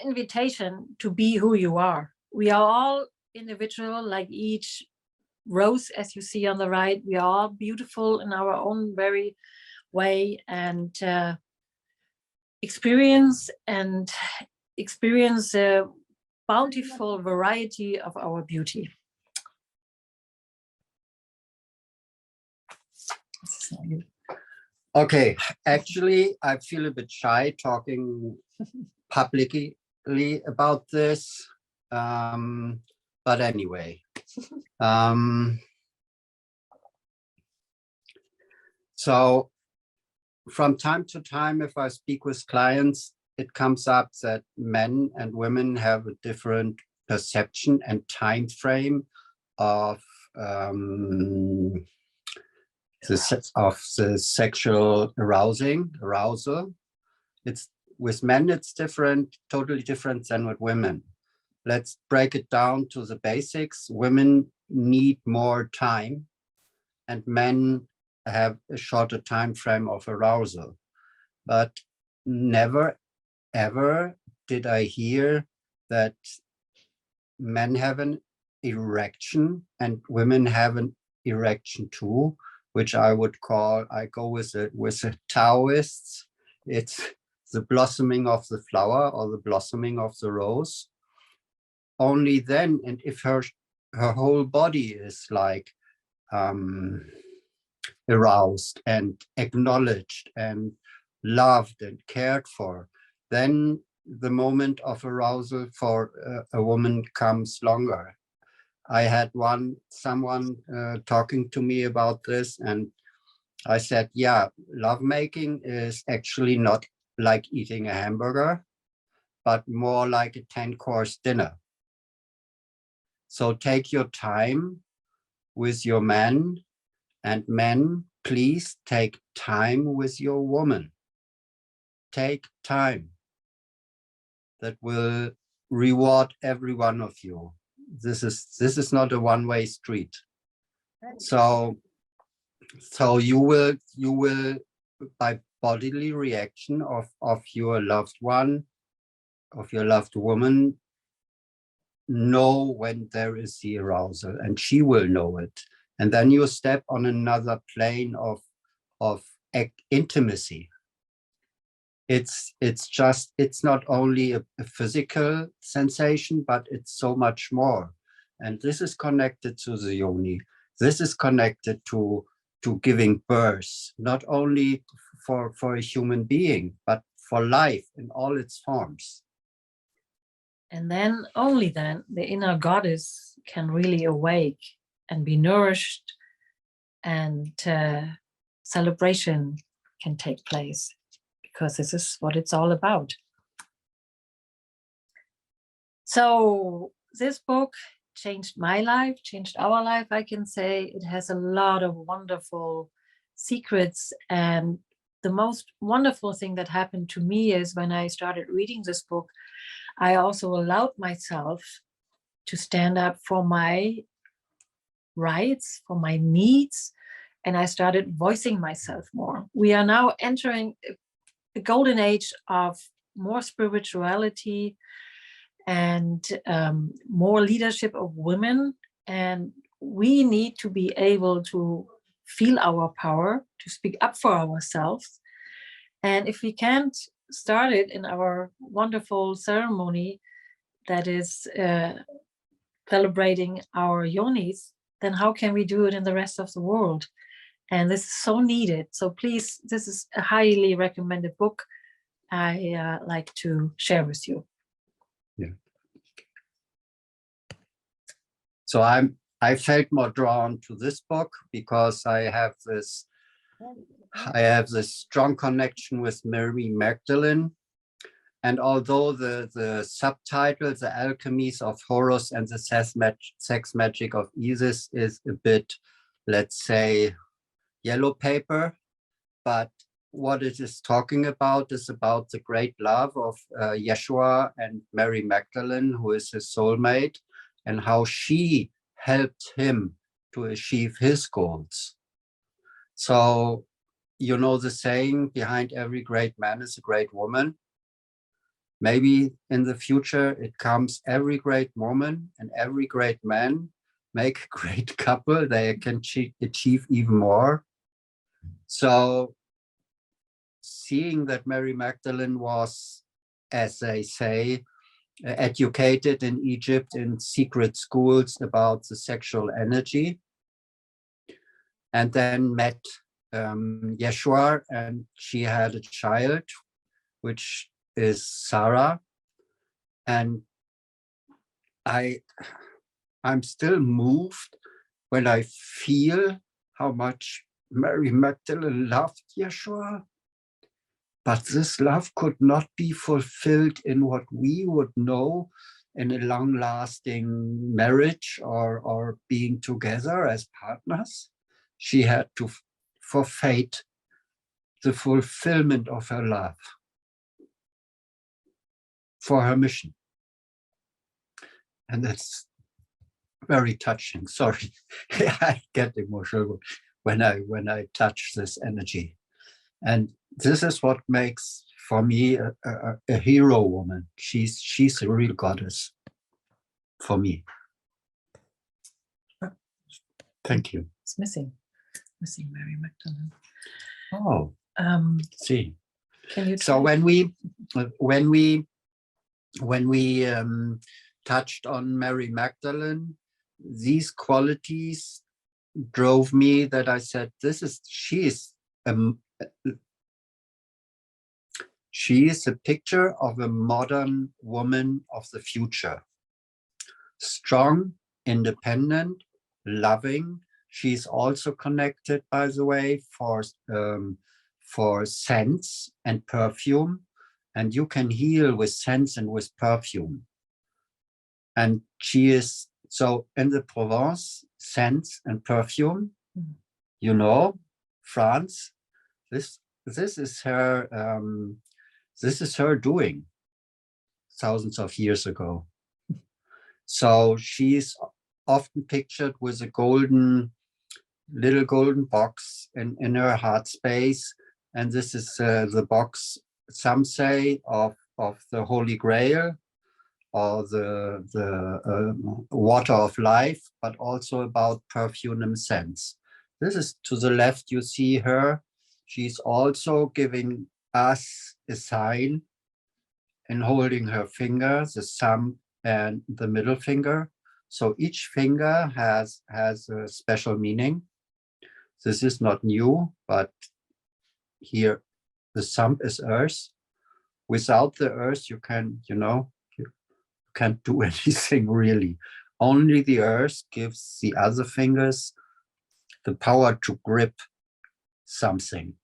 invitation to be who you are. We are all individual, like each rose, as you see on the right. We are all beautiful in our own very way, and experience the bountiful variety of our beauty. Okay, actually, I feel a bit shy talking publicly about this. But anyway, so from time to time, if I speak with clients, it comes up that men and women have a different perception and time frame of the sexual arousal. It's with men, it's different, totally different than with women. let's break it down to the basics. Women need more time and men have a shorter time frame of arousal. But never, ever did I hear that men have an erection and women have an erection too, which I would call, I go with the Taoists, it's the blossoming of the flower or the blossoming of the rose. Only then, and if her whole body is like aroused and acknowledged and loved and cared for, then the moment of arousal for a woman comes longer. I had someone talking to me about this, and I said, yeah, lovemaking is actually not like eating a hamburger, but more like a 10-course dinner. So take your time with your man, and men, please take time with your woman. Take time. That will reward every one of you. This is not a one-way street. So you will by bodily reaction of your loved one, of your loved woman, know when there is the arousal, and she will know it. And then you step on another plane of intimacy. It's not only a physical sensation, but it's so much more. And this is connected to the yoni. This is connected to giving birth, not only for a human being, but for life in all its forms. And then, only then, the inner goddess can really awake and be nourished, and celebration can take place, because this is what it's all about. So this book changed my life, changed our life, I can say. It has a lot of wonderful secrets, and the most wonderful thing that happened to me is when I started reading this book, I also allowed myself to stand up for my rights, for my needs, and I started voicing myself more. We are now entering a golden age of more spirituality and more leadership of women, and we need to be able to feel our power, to speak up for ourselves. And if we can't start it in our wonderful ceremony that is celebrating our yonis, then how can we do it in the rest of the world? And this is so needed. So please, this is a highly recommended book I like to share with you. Yeah. So I felt more drawn to this book because I have this strong connection with Mary Magdalene. And although the subtitle, The Alchemies of Horus and the Sex Magic of Isis, is a bit, let's say, yellow paper, but what it is talking about is about the great love of Yeshua and Mary Magdalene, who is his soulmate, and how she helped him to achieve his goals. So, you know the saying, behind every great man is a great woman. Maybe in the future it comes every great woman and every great man make a great couple. They can achieve even more. So seeing that Mary Magdalene was, as they say, educated in Egypt in secret schools about the sexual energy, and then met Yeshua, and she had a child, which is Sarah. And I'm still moved when I feel how much Mary Magdalene loved Yeshua. But this love could not be fulfilled in what we would know in a long-lasting marriage or being together as partners. She had to forfeit the fulfillment of her love for her mission. And that's very touching. Sorry, I get emotional when I touch this energy. And this is what makes for me a hero woman. She's a real goddess for me. Thank you. It's missing Mary Magdalene. Oh, see. Can you? So when we touched on Mary Magdalene, these qualities drove me that I said, she is a picture of a modern woman of the future. Strong, independent, loving. She's also connected, by the way, for scents and perfume. And you can heal with scents and with perfume. And she is, so in the Provence, scents and perfume, you know, France, this is her doing thousands of years ago. So she's often pictured with a little golden box in her heart space. And this is the box, some say, of the Holy Grail, or the water of life, but also about perfume and scents. This is to the left, you see her. She's also giving us a sign in holding her finger, the thumb and the middle finger. So each finger has a special meaning. This is not new, but here the thumb is earth. Without the earth, you can, you can't do anything really. Only the earth gives the other fingers the power to grip something.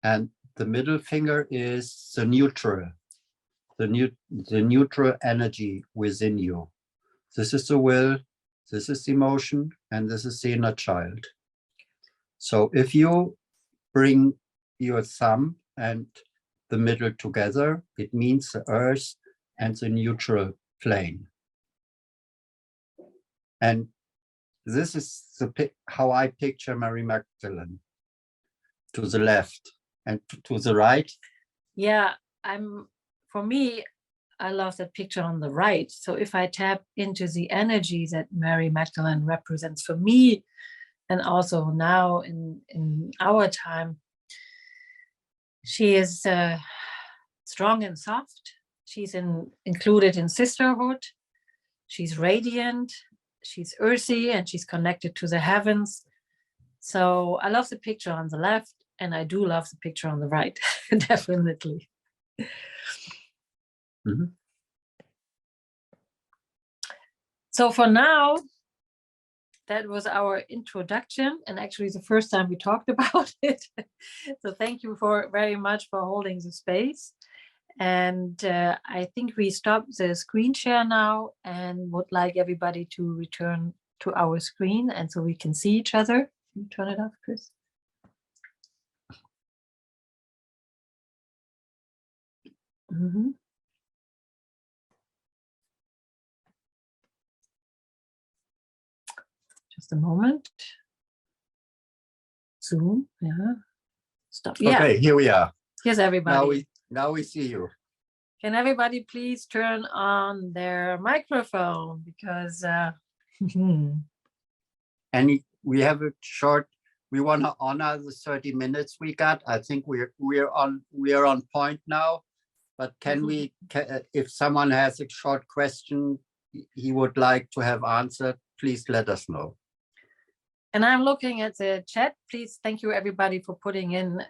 And the middle finger is the neutral, the neutral energy within you. This is the will, this is the emotion, and this is the inner child. So if you bring your thumb and the middle together, it means the earth and the neutral plane. And this is how I picture Mary Magdalene, to the left and to the right. Yeah, for me, I love that picture on the right. So if I tap into the energy that Mary Magdalene represents for me, and also now in our time, she is strong and soft. She's included in sisterhood. She's radiant. She's earthy, and she's connected to the heavens. So I love the picture on the left, and I do love the picture on the right, definitely. Mm-hmm. So for now, that was our introduction, and actually the first time we talked about it. So thank you very much for holding the space. And I think we stop the screen share now and would like everybody to return to our screen, and so we can see each other. Can you turn it off, Chris? Mm-hmm. Just a moment. Zoom, yeah. Stop. Yeah. Okay, here we are. Here's everybody. Now we see you. Can everybody please turn on their microphone, because and we have a short. We want to honor the 30 minutes we got. I think we are on point now. But can if someone has a short question he would like to have answered, please let us know. And I'm looking at the chat. Please, thank you everybody for putting in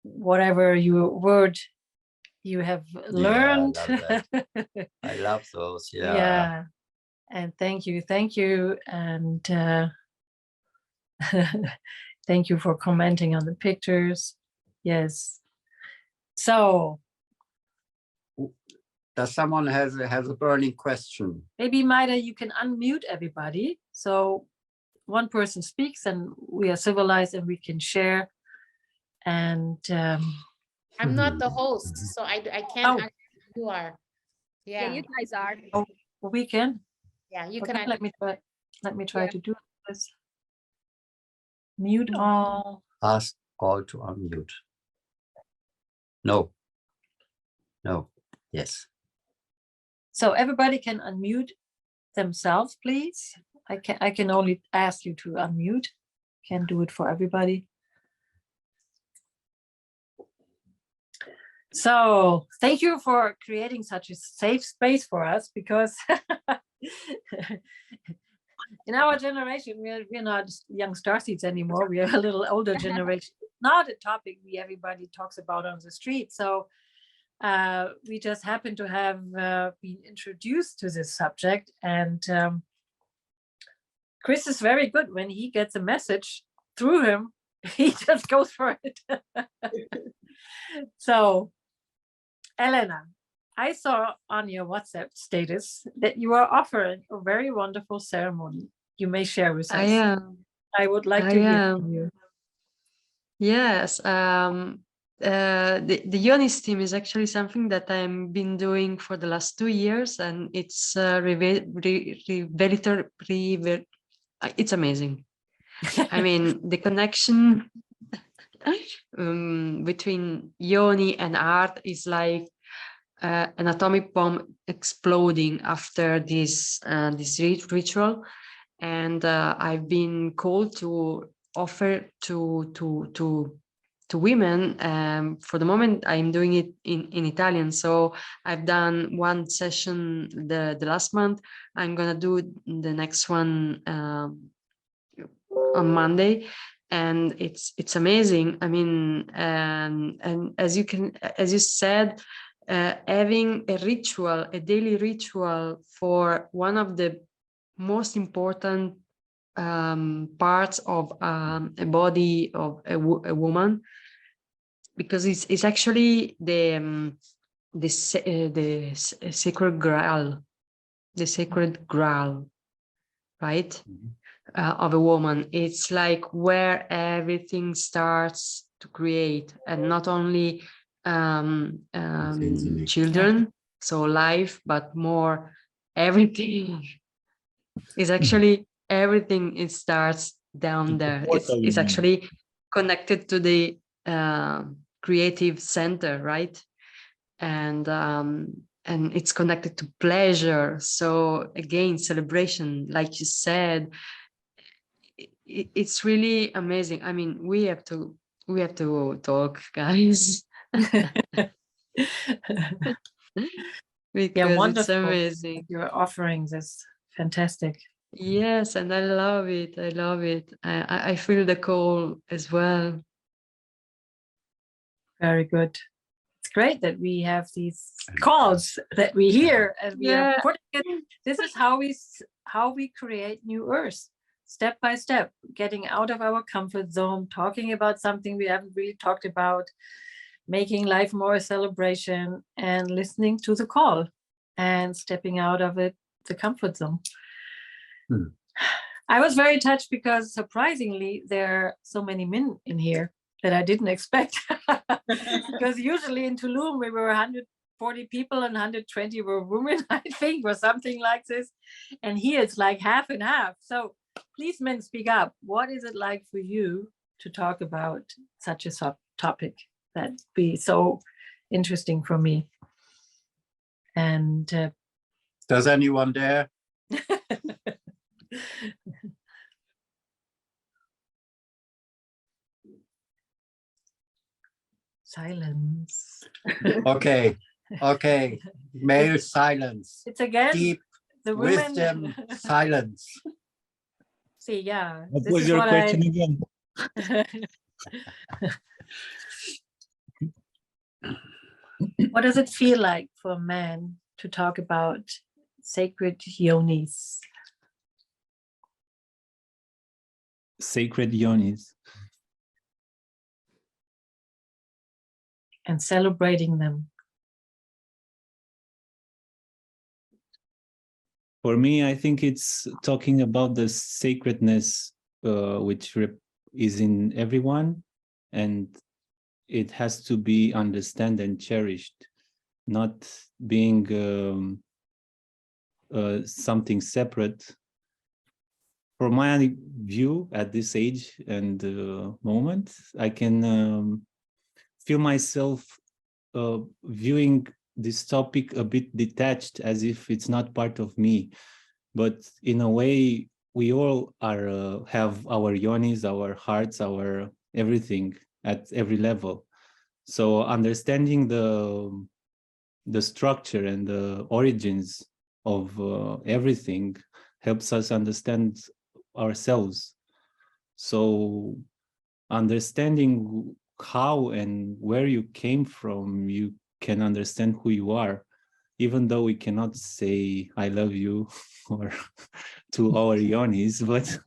whatever word you have learned. Yeah, I love those. Yeah. Yeah. And thank you. And thank you for commenting on the pictures. Yes. So does someone has a burning question? Maybe Maida, you can unmute everybody. So one person speaks and we are civilized and we can share. And I'm not the host, so I can't. Oh. You are. Yeah, you guys are. Oh, we can. Yeah, you Okay, can. let me try Yeah. to do this. Mute all. Ask all to unmute. No. No. Yes. So everybody can unmute themselves, please. I can only ask you to unmute. Can't do it for everybody. So thank you for creating such a safe space for us, because in our generation, we're not young starseeds anymore. We are a little older generation. Not a topic everybody talks about on the street. So we just happen to have been introduced to this subject. And Chris is very good. When he gets a message through him, he just goes for it. So, Elena, I saw on your WhatsApp status that you are offering a very wonderful ceremony. You may share with us. I am. I would like I to hear am. from you. Yes. The YONI steam is actually something that I've been doing for the last 2 years, and it's it's amazing. I mean, the connection between Yoni and art is like an atomic bomb exploding after this ritual, and I've been called to offer to women. For the moment, I'm doing it in Italian. So I've done one session the last month. I'm gonna do the next one on Monday, and it's amazing. I mean, and as you said, having a ritual, a daily ritual for one of the most important parts of a body of a woman, because it's actually the sacred graal, right? Of a woman. It's like where everything starts to create, and not only children, so life, but more everything. Is actually everything. It starts down there. It's actually connected to the creative center, right? And it's connected to pleasure. So again, celebration, like you said, it's really amazing. I mean, we have to talk, guys. Because wonderful. It's amazing. You're offering this. Fantastic. Yes, and I love it. I love it. I feel the call as well. Very good. It's great that we have these calls that we hear, and we are putting it. This is how we create new earth, step by step, getting out of our comfort zone, talking about something we haven't really talked about, making life more a celebration, and listening to the call and stepping out of it, the comfort zone. I was very touched because surprisingly there are so many men in here that I didn't expect. Because usually in Tulum we were 140 people and 120 were women, I think, or something like this. And here it's like half and half. So please, men, speak up. What is it like for you to talk about such a topic? That'd be so interesting for me. And does anyone dare? Silence. Okay. Male silence. It's again deep the women... wisdom silence. See, yeah. What was your question again? What does it feel like for a man to talk about sacred yonis? Sacred yonis. And celebrating them. For me, I think it's talking about the sacredness which is in everyone, and it has to be understood and cherished, not being something separate. From my view at this age and moment, I can feel myself viewing this topic a bit detached, as if it's not part of me. But in a way, we all are have our yonis, our hearts, our everything at every level. So understanding the structure and the origins of everything helps us understand ourselves. So understanding how and where you came from, you can understand who you are, even though we cannot say I love you or to our yonis, but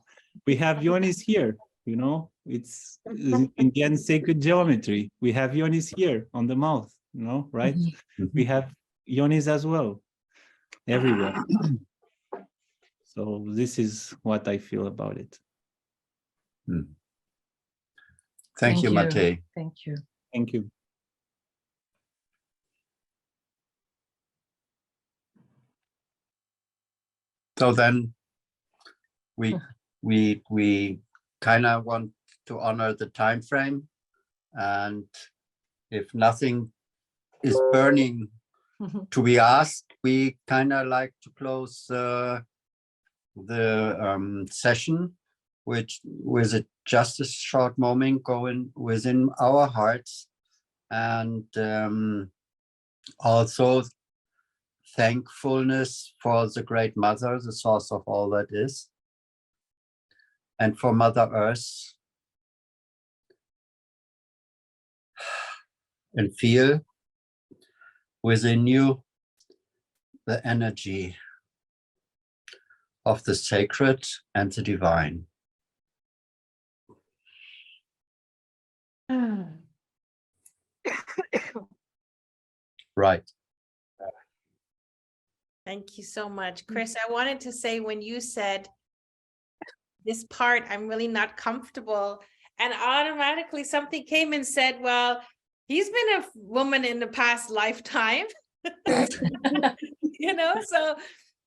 we have yonis here, you know, it's in the end sacred geometry. We have yonis here on the mouth, you know, right? We have yonis as well, everywhere. So this is what I feel about it. Thank you, Matej. Thank you. Thank you. So then we kind of want to honor the time frame, and if nothing is burning to be asked, we kind of like to close the session, which with just a short moment going within our hearts, and also thankfulness for the Great Mother, the source of all that is, and for Mother Earth, and feel within you the energy of the sacred and the divine. Right. Thank you so much, Chris. I wanted to say, when you said this part, I'm really not comfortable, and automatically something came and said, well, he's been a woman in the past lifetime. You know, so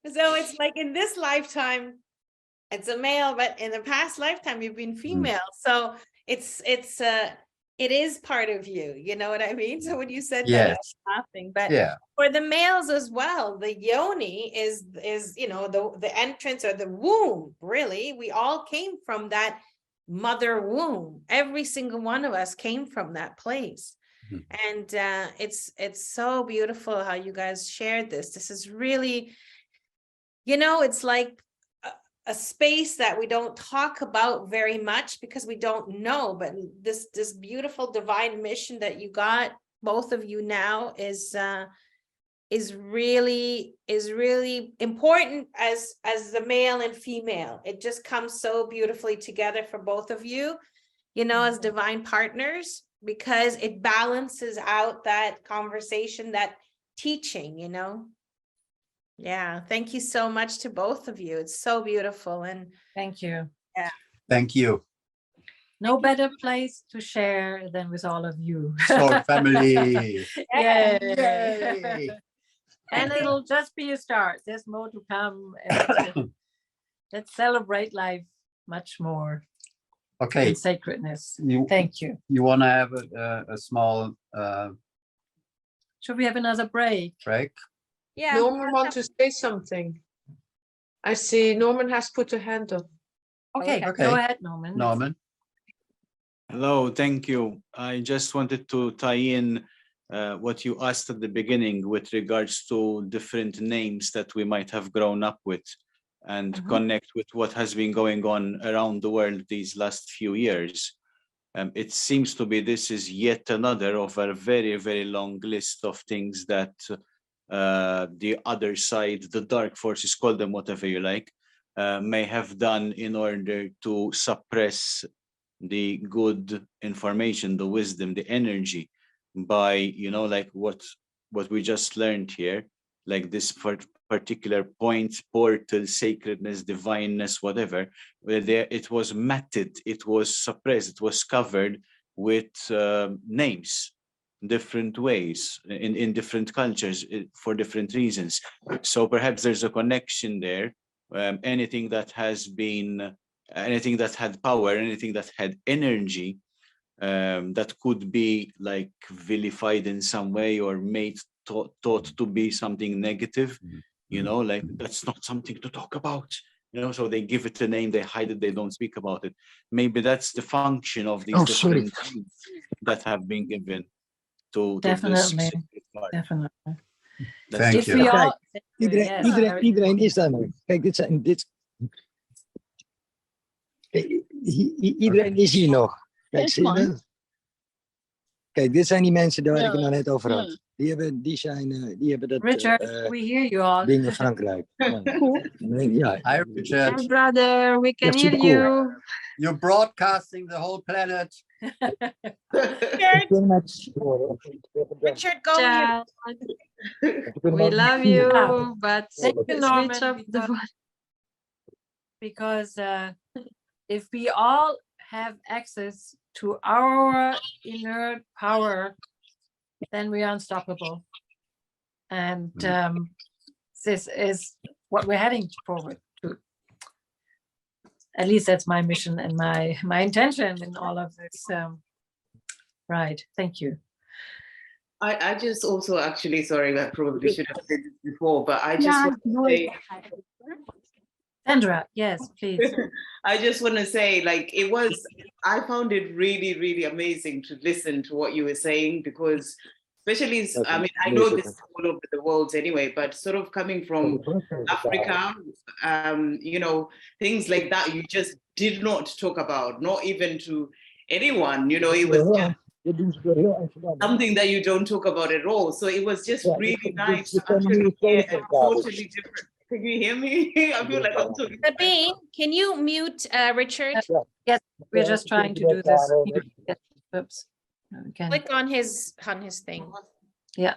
it's like in this lifetime it's a male, but in the past lifetime you've been female. So it is part of you, you know what I mean? So when you said that, I was laughing. But for the males as well, the yoni is you know, the entrance or the womb. Really, we all came from that mother womb. Every single one of us came from that place. And it's so beautiful how you guys shared this. This is really, you know, it's like a space that we don't talk about very much because we don't know, but this beautiful divine mission that you got, both of you now, is really important as the male and female. It just comes so beautifully together for both of you, you know, as divine partners, because it balances out that conversation, that teaching, you know. Yeah, thank you so much to both of you. It's so beautiful. And thank you. Yeah. Thank you. No better place to share than with all of you. Soul family. Yay. Yay. And it'll just be a start. There's more to come. Let's celebrate life much more. Okay. In sacredness. Thank you. You want to have a small should we have another break? Yeah. Norman wants to say something. I see Norman has put a hand up. Okay. Go ahead, Norman. Norman. Hello, thank you. I just wanted to tie in what you asked at the beginning with regards to different names that we might have grown up with, and connect with what has been going on around the world these last few years. It seems to be this is yet another of a very, very long list of things that the other side, the dark forces, call them whatever you like, may have done in order to suppress the good information, the wisdom, the energy, by, you know, like what we just learned here, like this particular point, portal, sacredness, divineness, whatever, where it was matted, it was suppressed, it was covered with names, different ways in different cultures for different reasons. So perhaps there's a connection there. Anything that has been, anything that had power, anything that had energy, that could be like vilified in some way or made thought to be something negative, you know, like that's not something to talk about, you know, so they give it a name, they hide it, they don't speak about it. Maybe that's the function of these different things that have been given to Definitely, this. definitely. Thank you. Iedereen is daar nog. Kijk, iedereen is hier nog. Kijk, zie je dat? Kijk, dit zijn die mensen waar ik het nou net over had. Die hebben dat Richard, we hear you all. ding in Frankrijk. Ja. Hi, Richard. Hi, brother, we can hear you. You're broadcasting the whole planet. Richard, go Ciao. We love you, but Thank you, switch Norman, off the volume. because if we all have access to our inner power, then we are unstoppable. And this is what we're heading forward to. At least that's my mission and my intention in all of this. Right. Thank you. I just also actually, sorry, I probably should have said this before, but I just want to say, Sandra, yes, please. I just want to say, like, I found it really, really amazing to listen to what you were saying, because especially, I mean, I know this is all over the world anyway, but sort of coming from Africa, you know, things like that, you just did not talk about, not even to anyone, you know, it was just something that you don't talk about at all. So it was just really nice to actually hear a totally different. Can you hear me? I feel like I'm talking. Sabine, can you mute Richard? Yes, we're just trying to do this. Oops. Click on his thing. Yeah.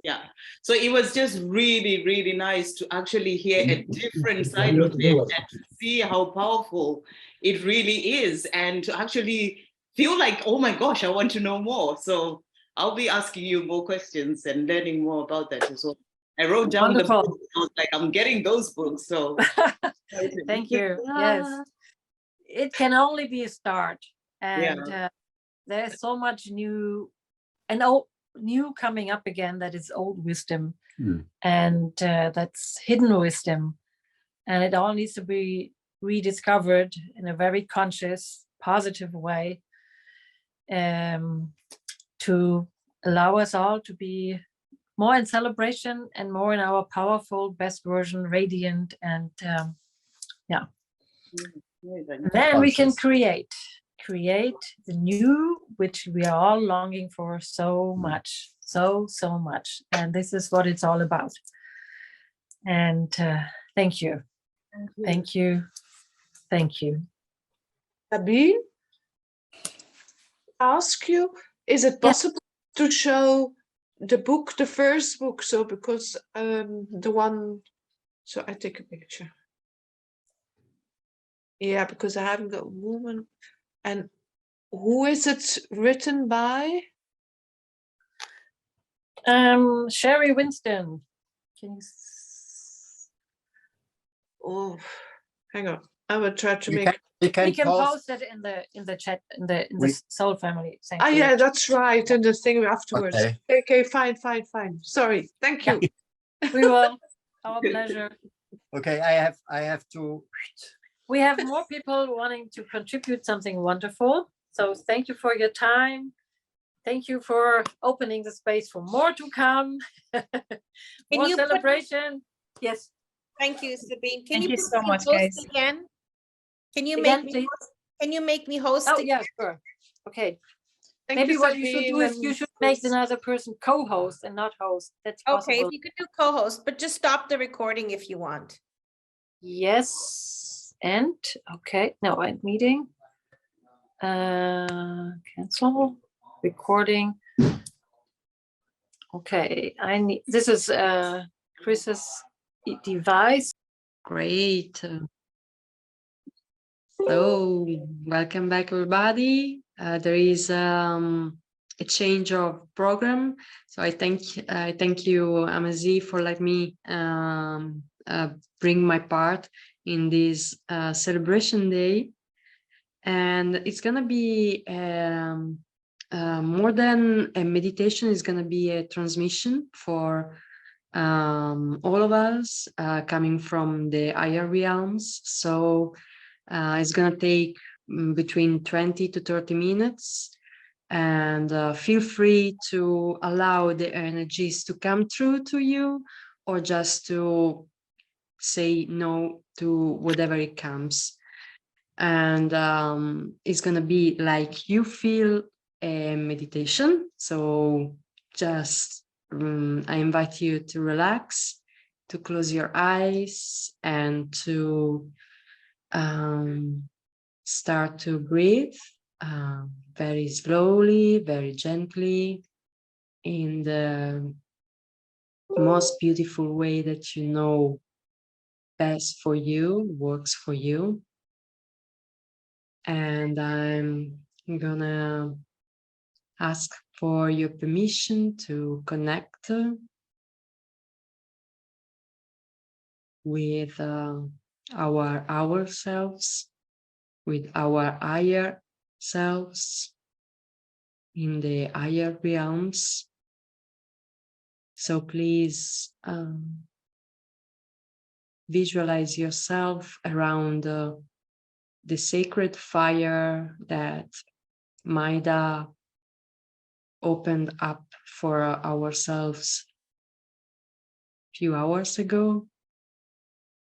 Yeah. So it was just really, really nice to actually hear a different side of it and to see how powerful it really is, and to actually feel like, oh my gosh, I want to know more. So I'll be asking you more questions and learning more about that as well. I wrote down the books. I was like, I'm getting those books. So thank you. Yes. It can only be a start. And there's so much new and new coming up again that is old wisdom. And that's hidden wisdom. And it all needs to be rediscovered in a very conscious, positive way, to allow us all to be more in celebration and more in our powerful best version, radiant, and then we can create the new, which we are all longing for so much, so much. And this is what it's all about. And thank you. Thank you. Thank you. Sabine, ask you, is it possible to show the book, the first book? So because the one, so I take a picture. Yeah, because I haven't got a woman. And who is it written by? Sherry Winston. Can you? Oh, hang on. I will try to make. We can post it in the chat in the Soul Family. Ah, yeah, that's right. And the thing afterwards. Okay, fine. Sorry. Thank you. We will. Our pleasure. Okay, I have to. We have more people wanting to contribute something wonderful. So thank you for your time. Thank you for opening the space for more to come. More celebration. Yes. Thank you, Sabine. Thank you so much, guys. Again? Can you make me host? Oh, yeah, sure. Okay. Maybe what you should do is you should make another person co-host and not host. That's possible. Okay, if you could do co-host, but just stop the recording if you want. Yes. And okay, no, end meeting. Cancel recording. Okay, this is Chris's device. Great. So welcome back, everybody. There is a change of program. So I thank you, Amazee, for letting me bring my part in this celebration day. And it's gonna be more than a meditation. It's gonna be a transmission for all of us coming from the higher realms. So it's gonna take between 20 to 30 minutes. And feel free to allow the energies to come through to you, or just to say no to whatever it comes. And it's going to be like you feel a meditation. So just I invite you to relax, to close your eyes, and to start to breathe very slowly, very gently, in the most beautiful way that you know best for you, works for you. And I'm gonna ask for your permission to connect with ourselves, with our higher selves in the higher realms. So please visualize yourself around the sacred fire that Maida opened up for ourselves a few hours ago.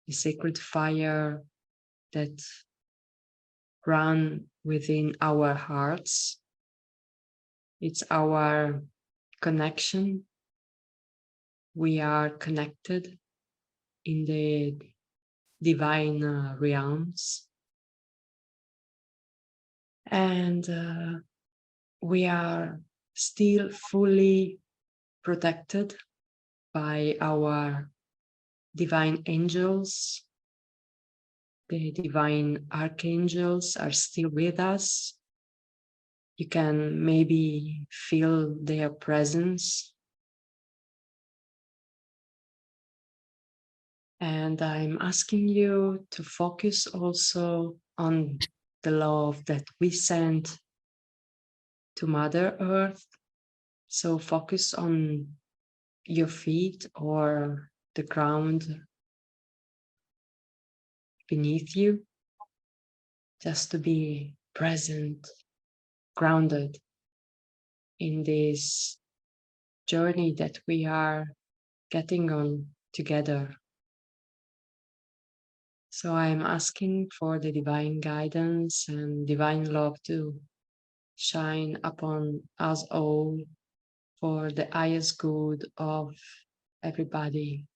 The sacred fire that ran within our hearts. It's our connection. We are connected in the divine realms. And we are still fully protected by our divine angels. The divine archangels are still with us. You can maybe feel their presence. And I'm asking you to focus also on the love that we send to Mother Earth. So focus on your feet or the ground beneath you, just to be present, grounded in this journey that we are getting on together. So I'm asking for the divine guidance and divine love to shine upon us all for the highest good of everybody.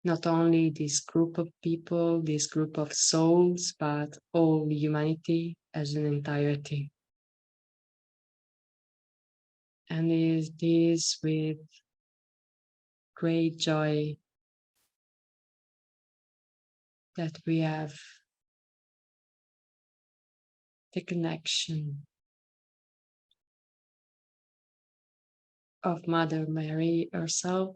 Not only this group of people, this group of souls, but all humanity as an entirety. And it is with great joy that we have the connection of Mother Mary herself,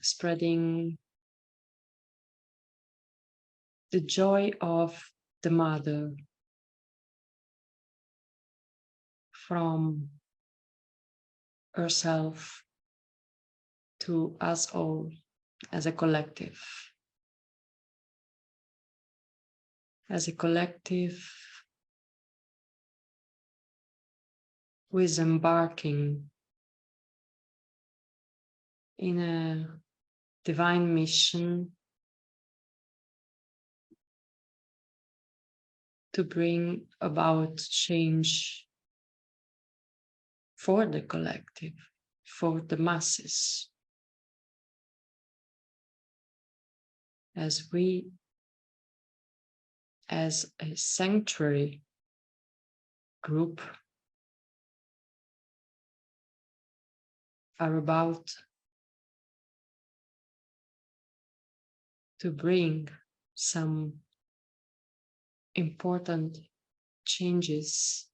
spreading the joy of the Mother from herself to us all as a collective. As a collective who is embarking in a divine mission to bring about change for the collective, for the masses. As we, as a sanctuary group, are about to bring some important changes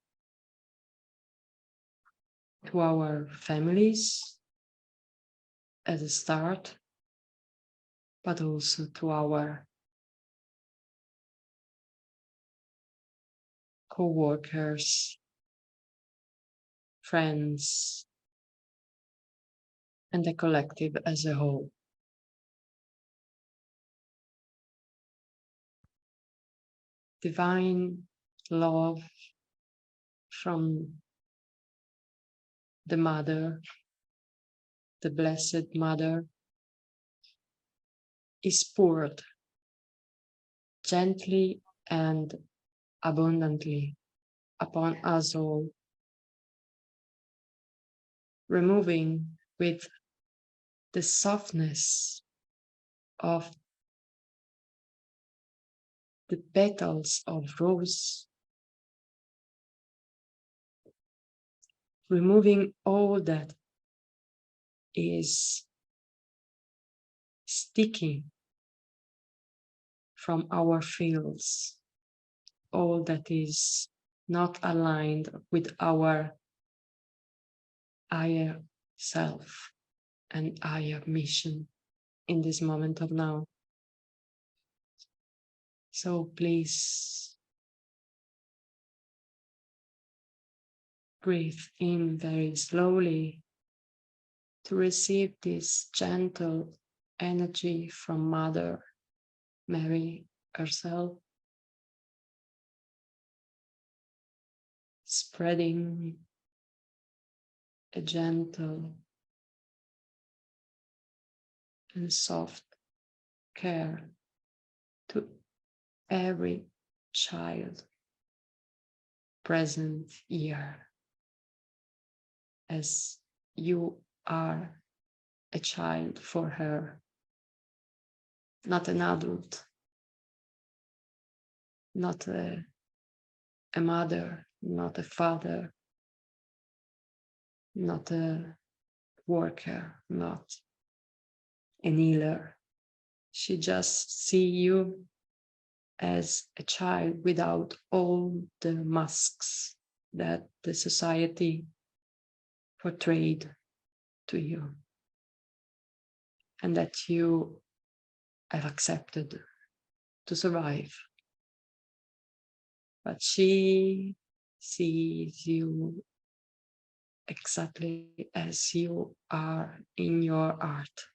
to our families as a start, but also to our co-workers, friends, and the collective as a whole. Divine love from the Mother, the Blessed Mother, is poured gently and abundantly upon us all, removing with the softness of the petals of rose, removing all that is sticking from our fields, all that is not aligned with our higher self and higher mission in this moment of now. So please breathe in very slowly to receive this gentle energy from Mother Mary herself, spreading a gentle and soft care to every child present here, as you are a child for her, not an adult, not a mother, not a father, not a worker, not an healer. She just sees you as a child without all the masks that the society portrayed to you and that you have accepted to survive. But she sees you exactly as you are in your heart.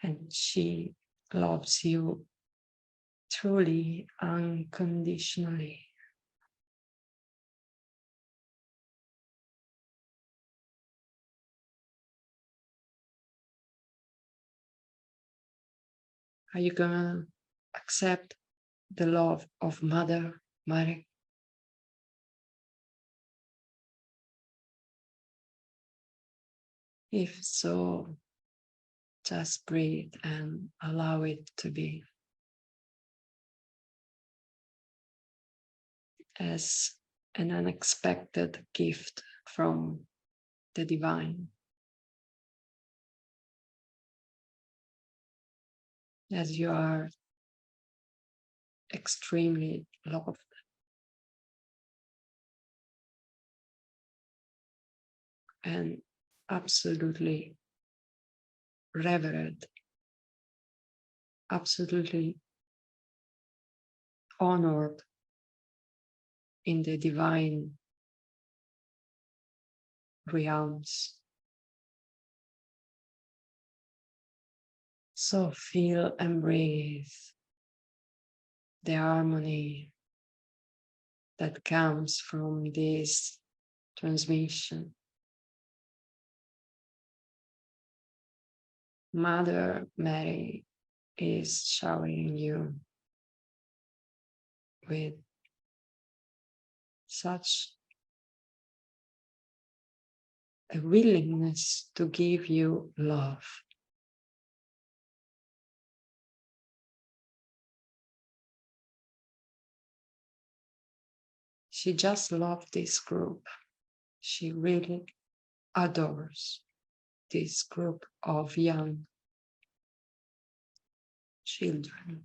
And she loves you truly, unconditionally. Are you gonna accept the love of Mother Mary? If so, just breathe and allow it to be. As an unexpected gift from the divine. As you are extremely loved. And absolutely revered, absolutely honored in the divine realms. So feel and breathe the harmony that comes from this transmission. Mother Mary is showering you with such a willingness to give you love. She just loves this group. She really adores this group of young children.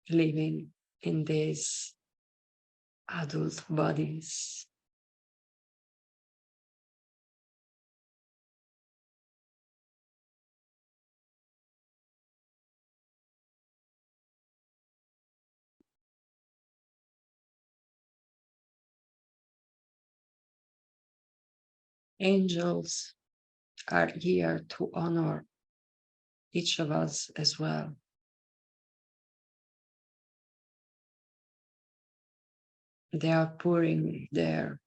living in these adult bodies. Angels are here to honor each of us as well. They are pouring their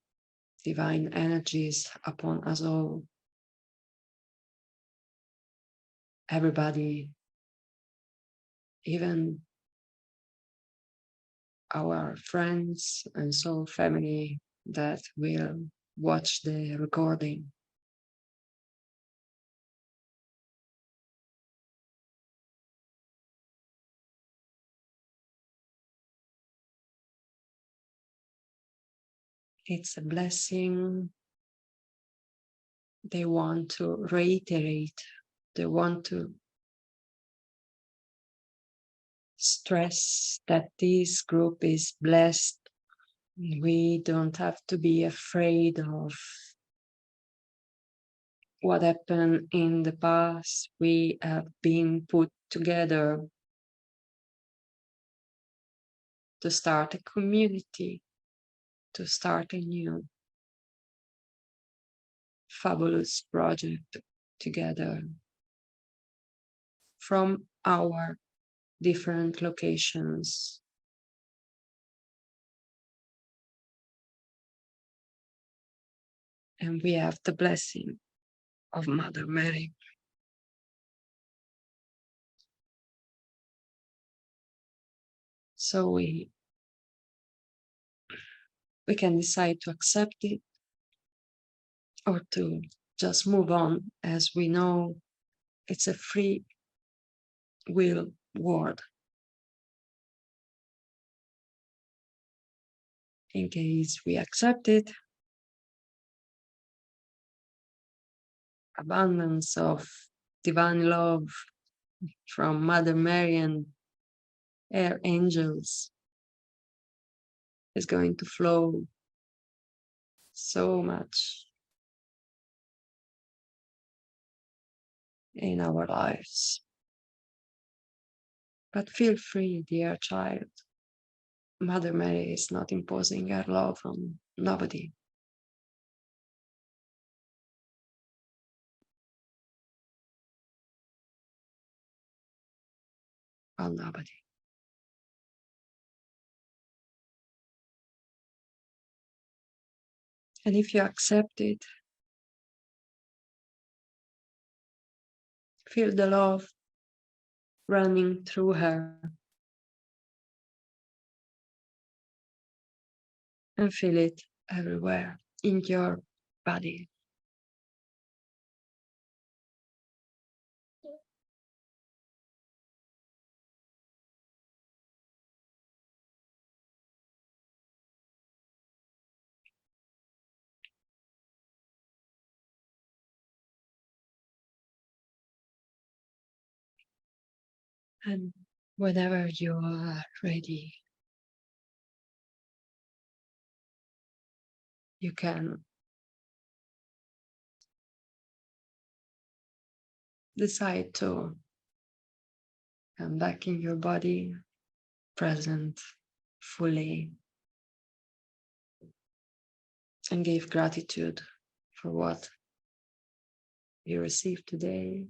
divine energies upon us all. Everybody, even our friends and soul family that will watch the recording. It's a blessing. They want to reiterate, they want to stress that this group is blessed. We don't have to be afraid of what happened in the past. We have been put together to start a community, to start a new fabulous project together from our different locations. And we have the blessing of Mother Mary. So we can decide to accept it or to just move on, as we know it's a free will world. In case we accept it, abundance of divine love from Mother Mary and her angels is going to flow so much in our lives. But feel free, dear child. Mother Mary is not imposing her love on nobody. On nobody. And if you accept it, feel the love running through her. And feel it everywhere in your body. And whenever you are ready, you can decide to come back in your body, present fully, and give gratitude for what you received today,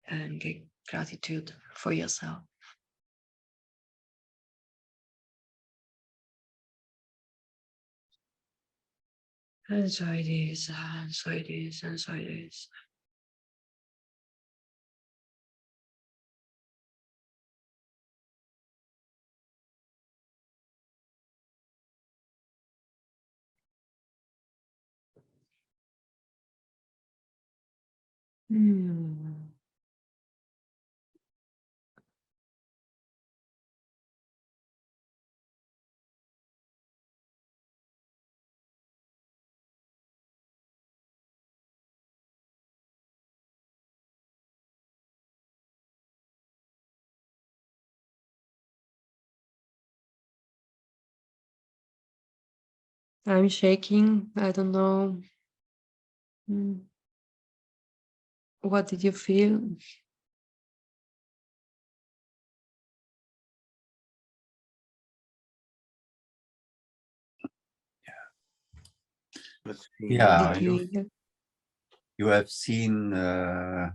and give gratitude for yourself. Enjoy this, enjoy this, enjoy this. I'm shaking. I don't know. What did you feel? Yeah, Did you hear? you have seen a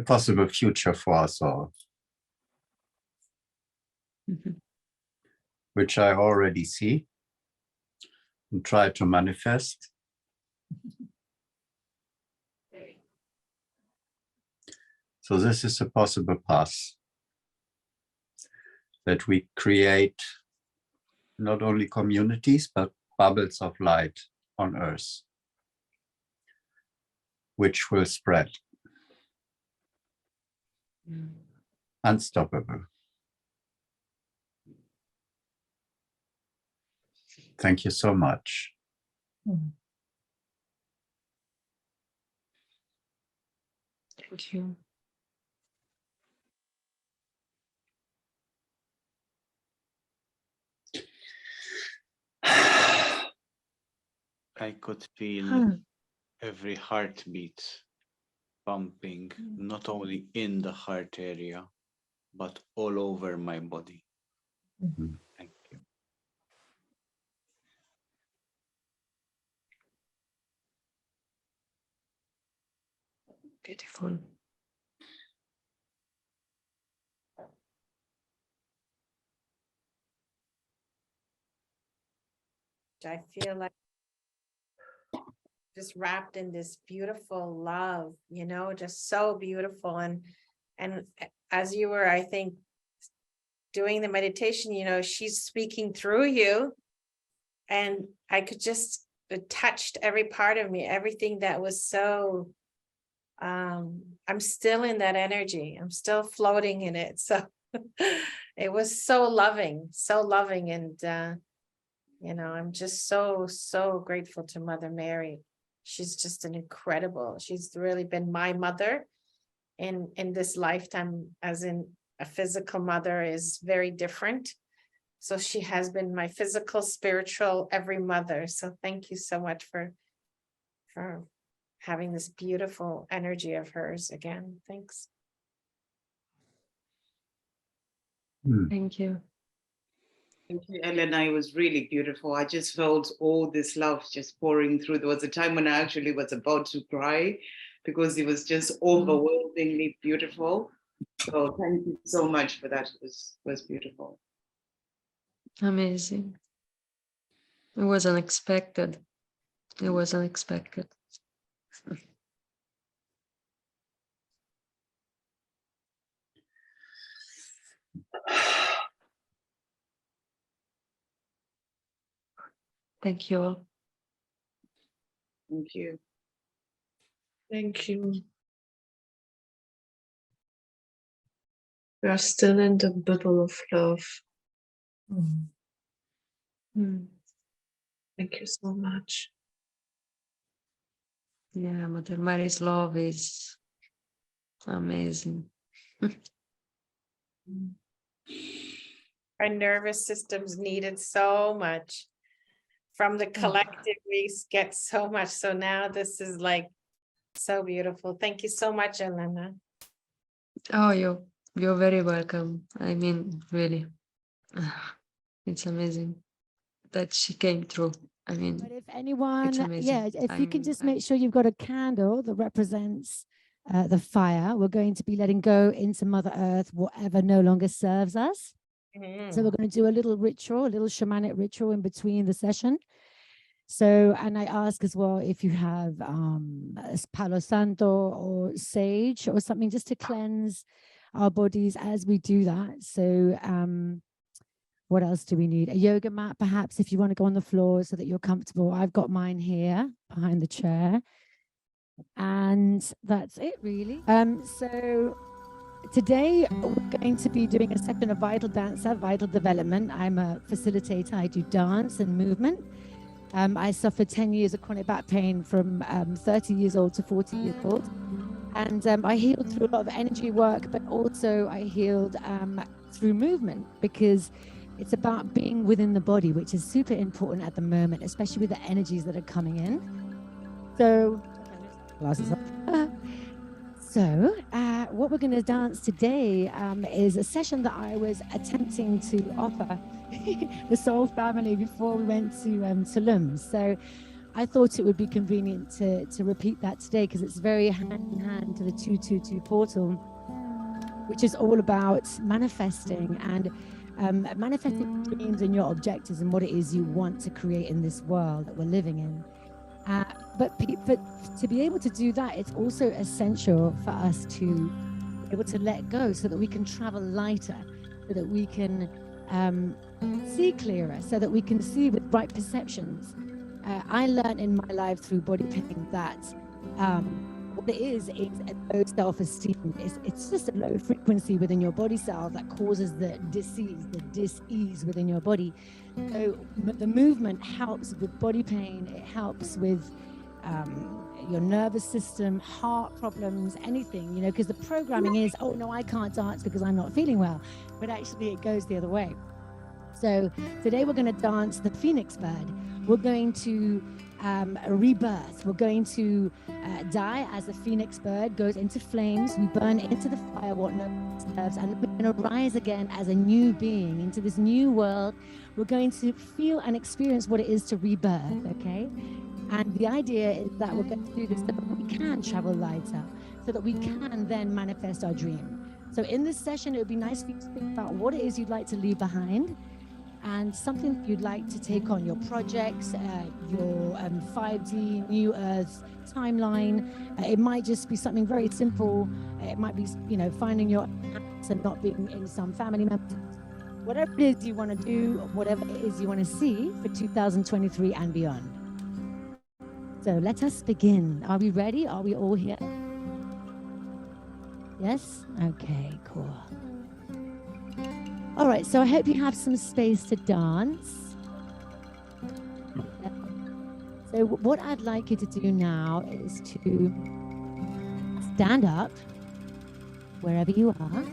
possible future for us all, which I already see and try to manifest. So this is a possible path that we create not only communities, but bubbles of light on Earth, which will spread. Unstoppable. Thank you so much. Thank you. I could feel every heartbeat pumping, not only in the heart area, but all over my body. Thank you. Beautiful. I feel like just wrapped in this beautiful love, you know, just so beautiful. And as you were, I think, doing the meditation, you know, she's speaking through you, and I could just, it touched every part of me, everything that was so, I'm still in that energy. I'm still floating in it. So it was so loving. And, you know, I'm just so grateful to Mother Mary. She's just an incredible, she's really been my mother in this lifetime, as in a physical mother is very different. So she has been my physical, spiritual, every mother. So thank you so much for having this beautiful energy of hers again. Thanks. Thank you. Thank you, Elena. It was really beautiful. I just felt all this love just pouring through. There was a time when I actually was about to cry because it was just overwhelmingly beautiful. So thank you so much for that. It was beautiful. Amazing. It was unexpected. It was unexpected. Thank you all. Thank you. Thank you. We are still in the bubble of love. Thank you so much. Yeah, Mother Mary's love is amazing. Our nervous systems needed so much. From the collective, we get so much. So now this is like so beautiful. Thank you so much, Elena. Oh, you're very welcome. I mean, really, it's amazing that she came through. I mean, but if anyone, it's amazing. yeah, if you can just make sure you've got a candle that represents the fire, we're going to be letting go into Mother Earth, whatever no longer serves us. So we're going to do a little ritual, a little shamanic ritual in between the session. So, and I ask as well if you have Palo Santo or sage or something just to cleanse our bodies as we do that. So what else do we need? A yoga mat, perhaps, if you want to go on the floor so that you're comfortable. I've got mine here behind the chair. And that's it, really. So today we're going to be doing a session of Vitaldanza, vital development. I'm a facilitator. I do dance and movement. I suffered 10 years of chronic back pain from 30 years old to 40 years old. And I healed through a lot of energy work, but also I healed through movement, because It's about being within the body, which is super important at the moment, especially with the energies that are coming in. So, glasses up. So, what we're going to dance today is a session that I was attempting to offer the soul family before we went to Tulum. So, I thought it would be convenient to repeat that today because it's very hand in hand to the 222 portal, which is all about manifesting and manifesting dreams and your objectives and what it is you want to create in this world that we're living in. But to be able to do that, it's also essential for us to be able to let go so that we can travel lighter, so that we can see clearer, so that we can see with right perceptions. I learned in my life through body pain that what it is a low self-esteem. It's just a low frequency within your body cell that causes the dis-ease within your body. So the movement helps with body pain. It helps with your nervous system, heart problems, anything, you know, because the programming is, oh no, I can't dance because I'm not feeling well. But actually it goes the other way. So today we're going to dance the Phoenix bird. We're going to rebirth. We're going to die as the Phoenix bird goes into flames. We burn into the fire what no one serves, and we're going to rise again as a new being into this new world. We're going to feel and experience what it is to rebirth, okay? And the idea is that we're going to do this so that we can travel lighter, so that we can then manifest our dream. So in this session, it would be nice for you to think about what it is you'd like to leave behind, and something you'd like to take on, your projects, your 5D New Earth timeline. It might just be something very simple. It might be, you know, finding your house and not being in some family members. Whatever it is you want to do, whatever it is you want to see for 2023 and beyond. So let us begin. Are we ready? Are we all here? Yes? Okay, cool. All right, so I hope you have some space to dance. So what I'd like you to do now is to stand up wherever you are.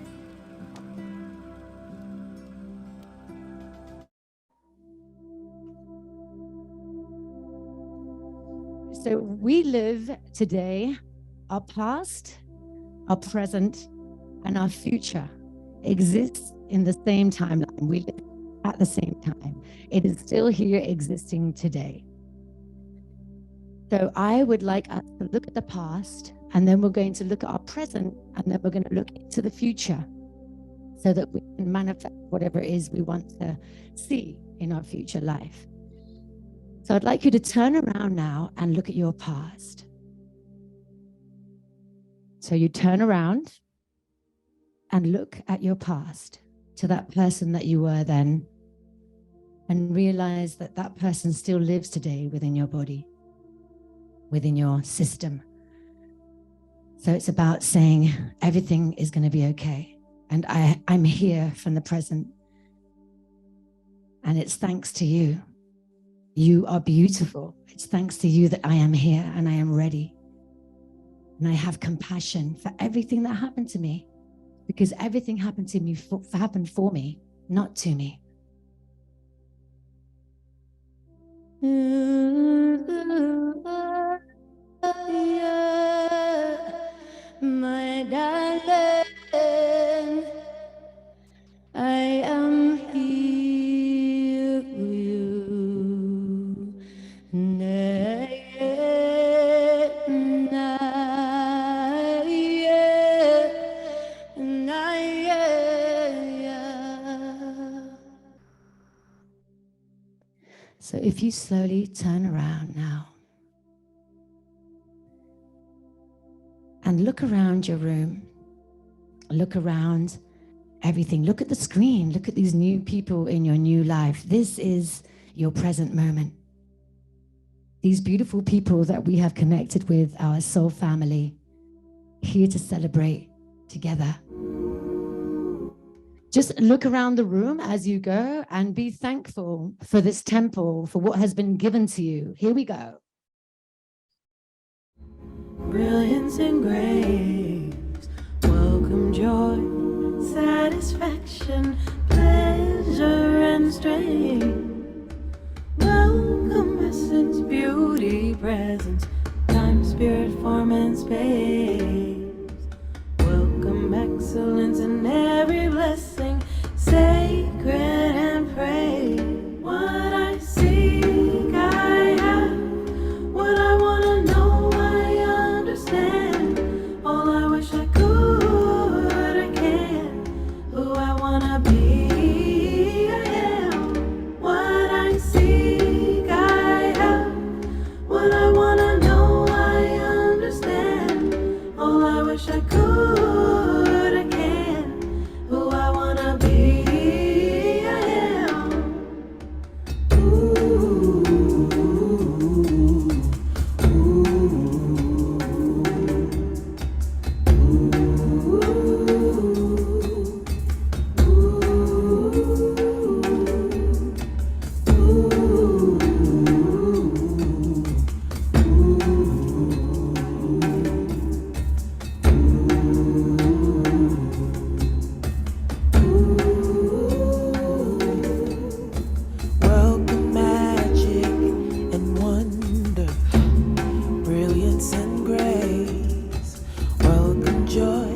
So we live today, our past, our present, and our future exists in the same timeline. We live at the same time. It is still here existing today. So I would like us to look at the past, and then we're going to look at our present, and then we're going to look into the future so that we can manifest whatever it is we want to see in our future life. So I'd like you to turn around now and look at your past. So you turn around and look at your past, to that person that you were then, and realize that that person still lives today within your body, within your system. So it's about saying everything is going to be okay. And I'm here from the present. And it's thanks to you. You are beautiful. It's thanks to you that I am here and I am ready. And I have compassion for everything that happened to me, because everything happened to me happened for me, not to me. My darling, I am here for you. So if you slowly turn around now and look around your room, look around everything, look at the screen, look at these new people in your new life. This is your present moment. These beautiful people that we have connected with, our soul family, here to celebrate together. Just look around the room as you go and be thankful for this temple, for what has been given to you. Here we go. Brilliance and grace, welcome joy, satisfaction, pleasure and good again. Who I wanna be, I am. Welcome magic and wonder, brilliance and grace. Welcome joy,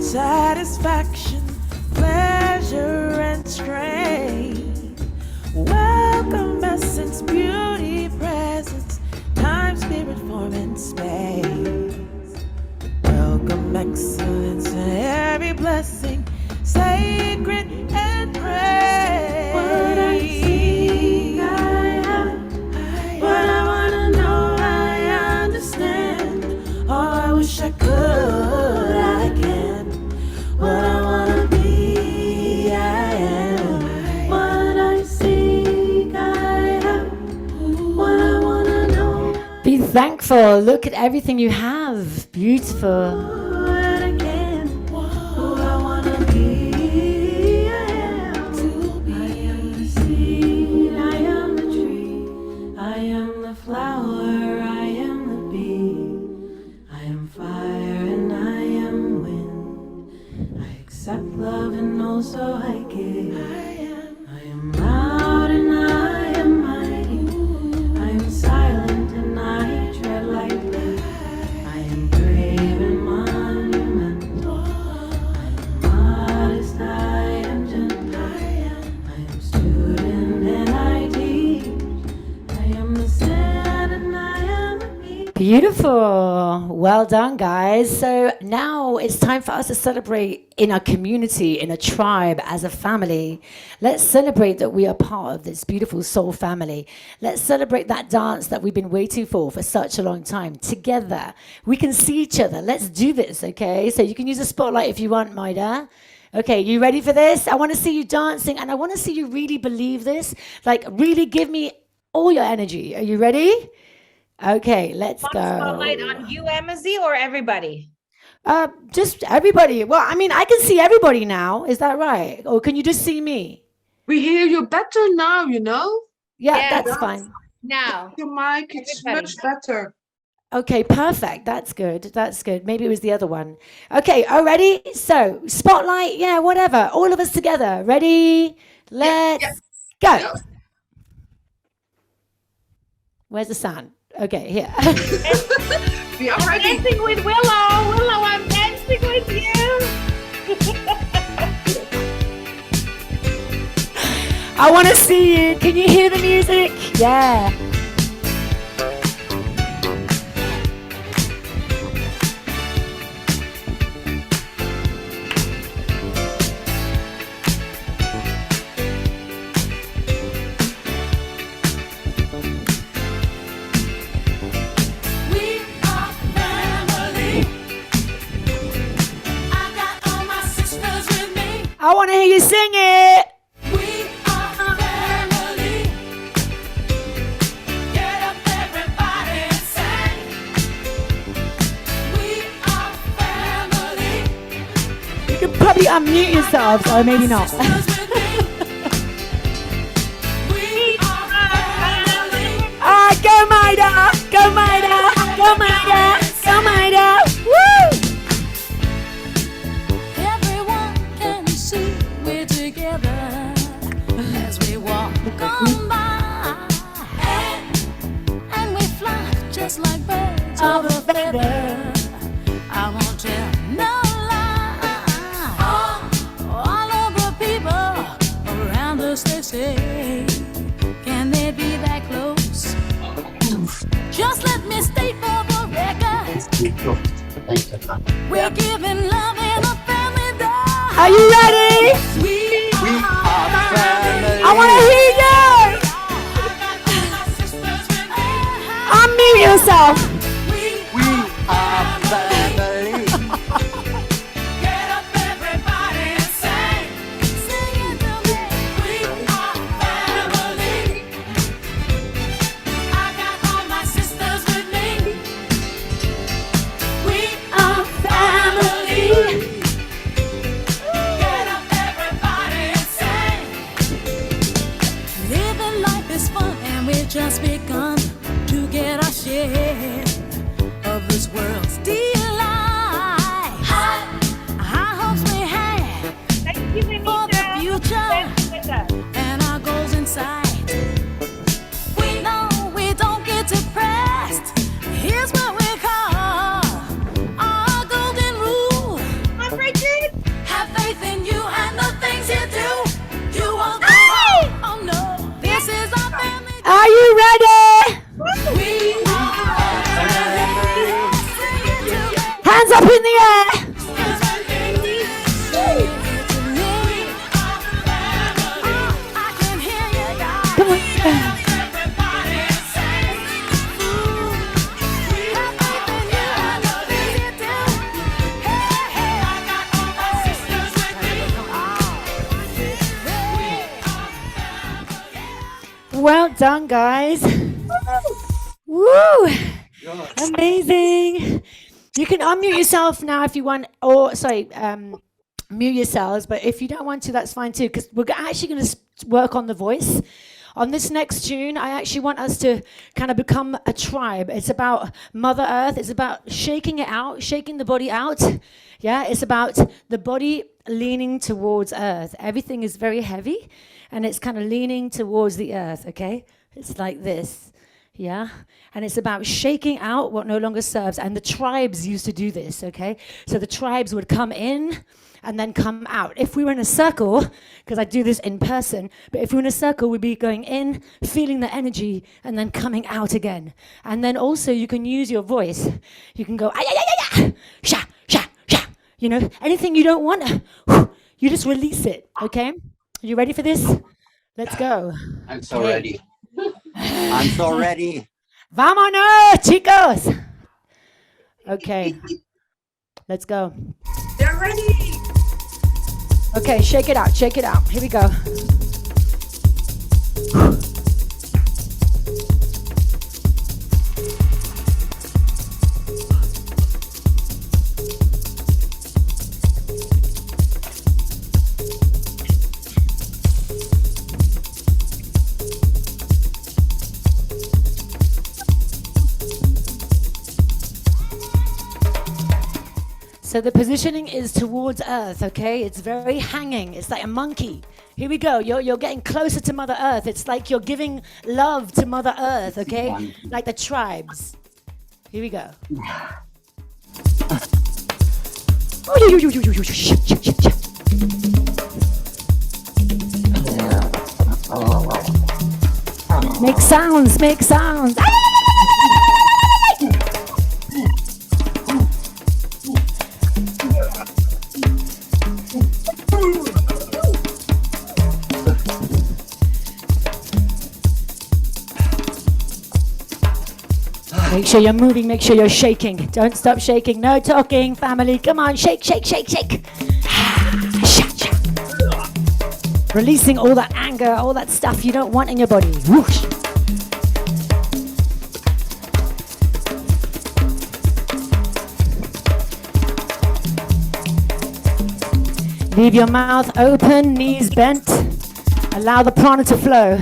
satisfaction, pleasure and strain. Welcome essence, beauty, presence, time, spirit, form and space. Welcome excellence and every blessing, sacred and praise. What I seek, I have. What I wanna know, I understand. All I wish I could, I can. What I wanna be, I am. What I seek, I have. What I wanna know. Be thankful. Look at everything you have. Beautiful. What I can, who I wanna be, I am. To be. I am the seed, I am the tree, I am the flower, I am the bee, I am fire and I am wind. I accept love and also I give. I am loud and I am mighty. I am silent and I tread lightly. I am brave and monumental. I am modest, I am gentle. I am student and I teach. I am the sand and I am the beach. Beautiful. Well done, guys. So now it's time for us to celebrate in a community, in a tribe, as a family. Let's celebrate that we are part of this beautiful soul family. Let's celebrate that dance that we've been waiting for such a long time. Together, we can see each other. Let's do this, okay? So you can use a spotlight if you want, Maida. Okay, you ready for this? I want to see you dancing, and I want to see you really believe this. Like, really give me all your energy. Are you ready? Okay, let's go. Spotlight on you, Amazee, or everybody? Just everybody. Well, I mean, I can see everybody now. Is that right? Or can you just see me? We hear you better now, you know? Yeah, that's fine. Now. Your mic, it's much better. Okay, perfect. That's good. That's good. Maybe it was the other one. Okay, all ready? So, spotlight, yeah, whatever. All of us together. Ready? Let's go. Where's the sound? Okay, here. We are ready. Dancing with Willow. Willow, I'm dancing with you. I want to see you. Can you hear the music? Yeah. I want to hear you sing it. We are family. Get up, everybody, and sing. We are family. You can probably unmute yourselves, or maybe not. Alright, go Maida! Go Maida! Go Maida! Go Maida! Woo! Everyone can see we're together as we walk on by, and we fly just like birds of a feather. I won't tell no lie. All of the people around us, they say, can they be that close? Just let me state for the record, we're giving love in a family dance. Are you ready? We are family. I want to hear you! Unmute yourself. We are family. done, guys. Woo! Amazing. You can unmute yourself now if you want, or sorry, mute yourselves. But if you don't want to, that's fine too, because we're actually going to work on the voice. On this next tune, I actually want us to kind of become a tribe. It's about Mother Earth. It's about shaking it out, shaking the body out. Yeah, it's about the body leaning towards Earth. Everything is very heavy, and it's kind of leaning towards the Earth, okay? It's like this, yeah? And it's about shaking out what no longer serves. And the tribes used to do this, okay? So the tribes would come in and then come out. If we were in a circle, because I do this in person, but if we were in a circle, we'd be going in, feeling the energy, and then coming out again. And then also you can use your voice. You can go, sha, sha, sha. You know, anything you don't want, you just release it, okay? Are you ready for this? Let's go. I'm so ready. I'm so ready. Vámonos, chicos. Okay, let's go. They're ready. Okay, shake it out, shake it out. Here we go. So the positioning is towards Earth, okay? It's very hanging. It's like a monkey. Here we go. You're getting closer to Mother Earth. It's like you're giving love to Mother Earth, okay? Like the tribes. Here we go. Make sounds, make sounds. Make sure you're moving, make sure you're shaking. Don't stop shaking. No talking, family. Come on, shake, shake, shake, shake. Releasing all that anger, all that stuff you don't want in your body. Whoosh. Leave your mouth open, knees bent. Allow the prana to flow.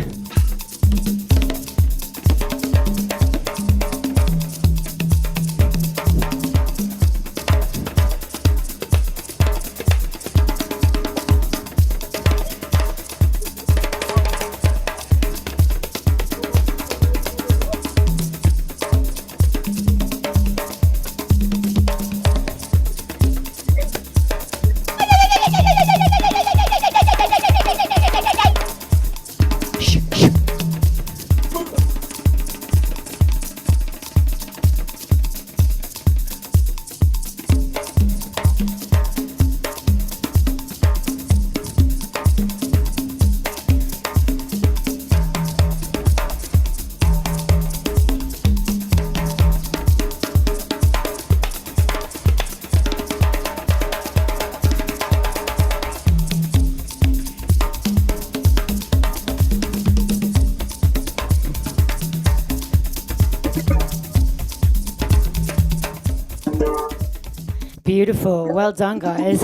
Beautiful. Well done, guys.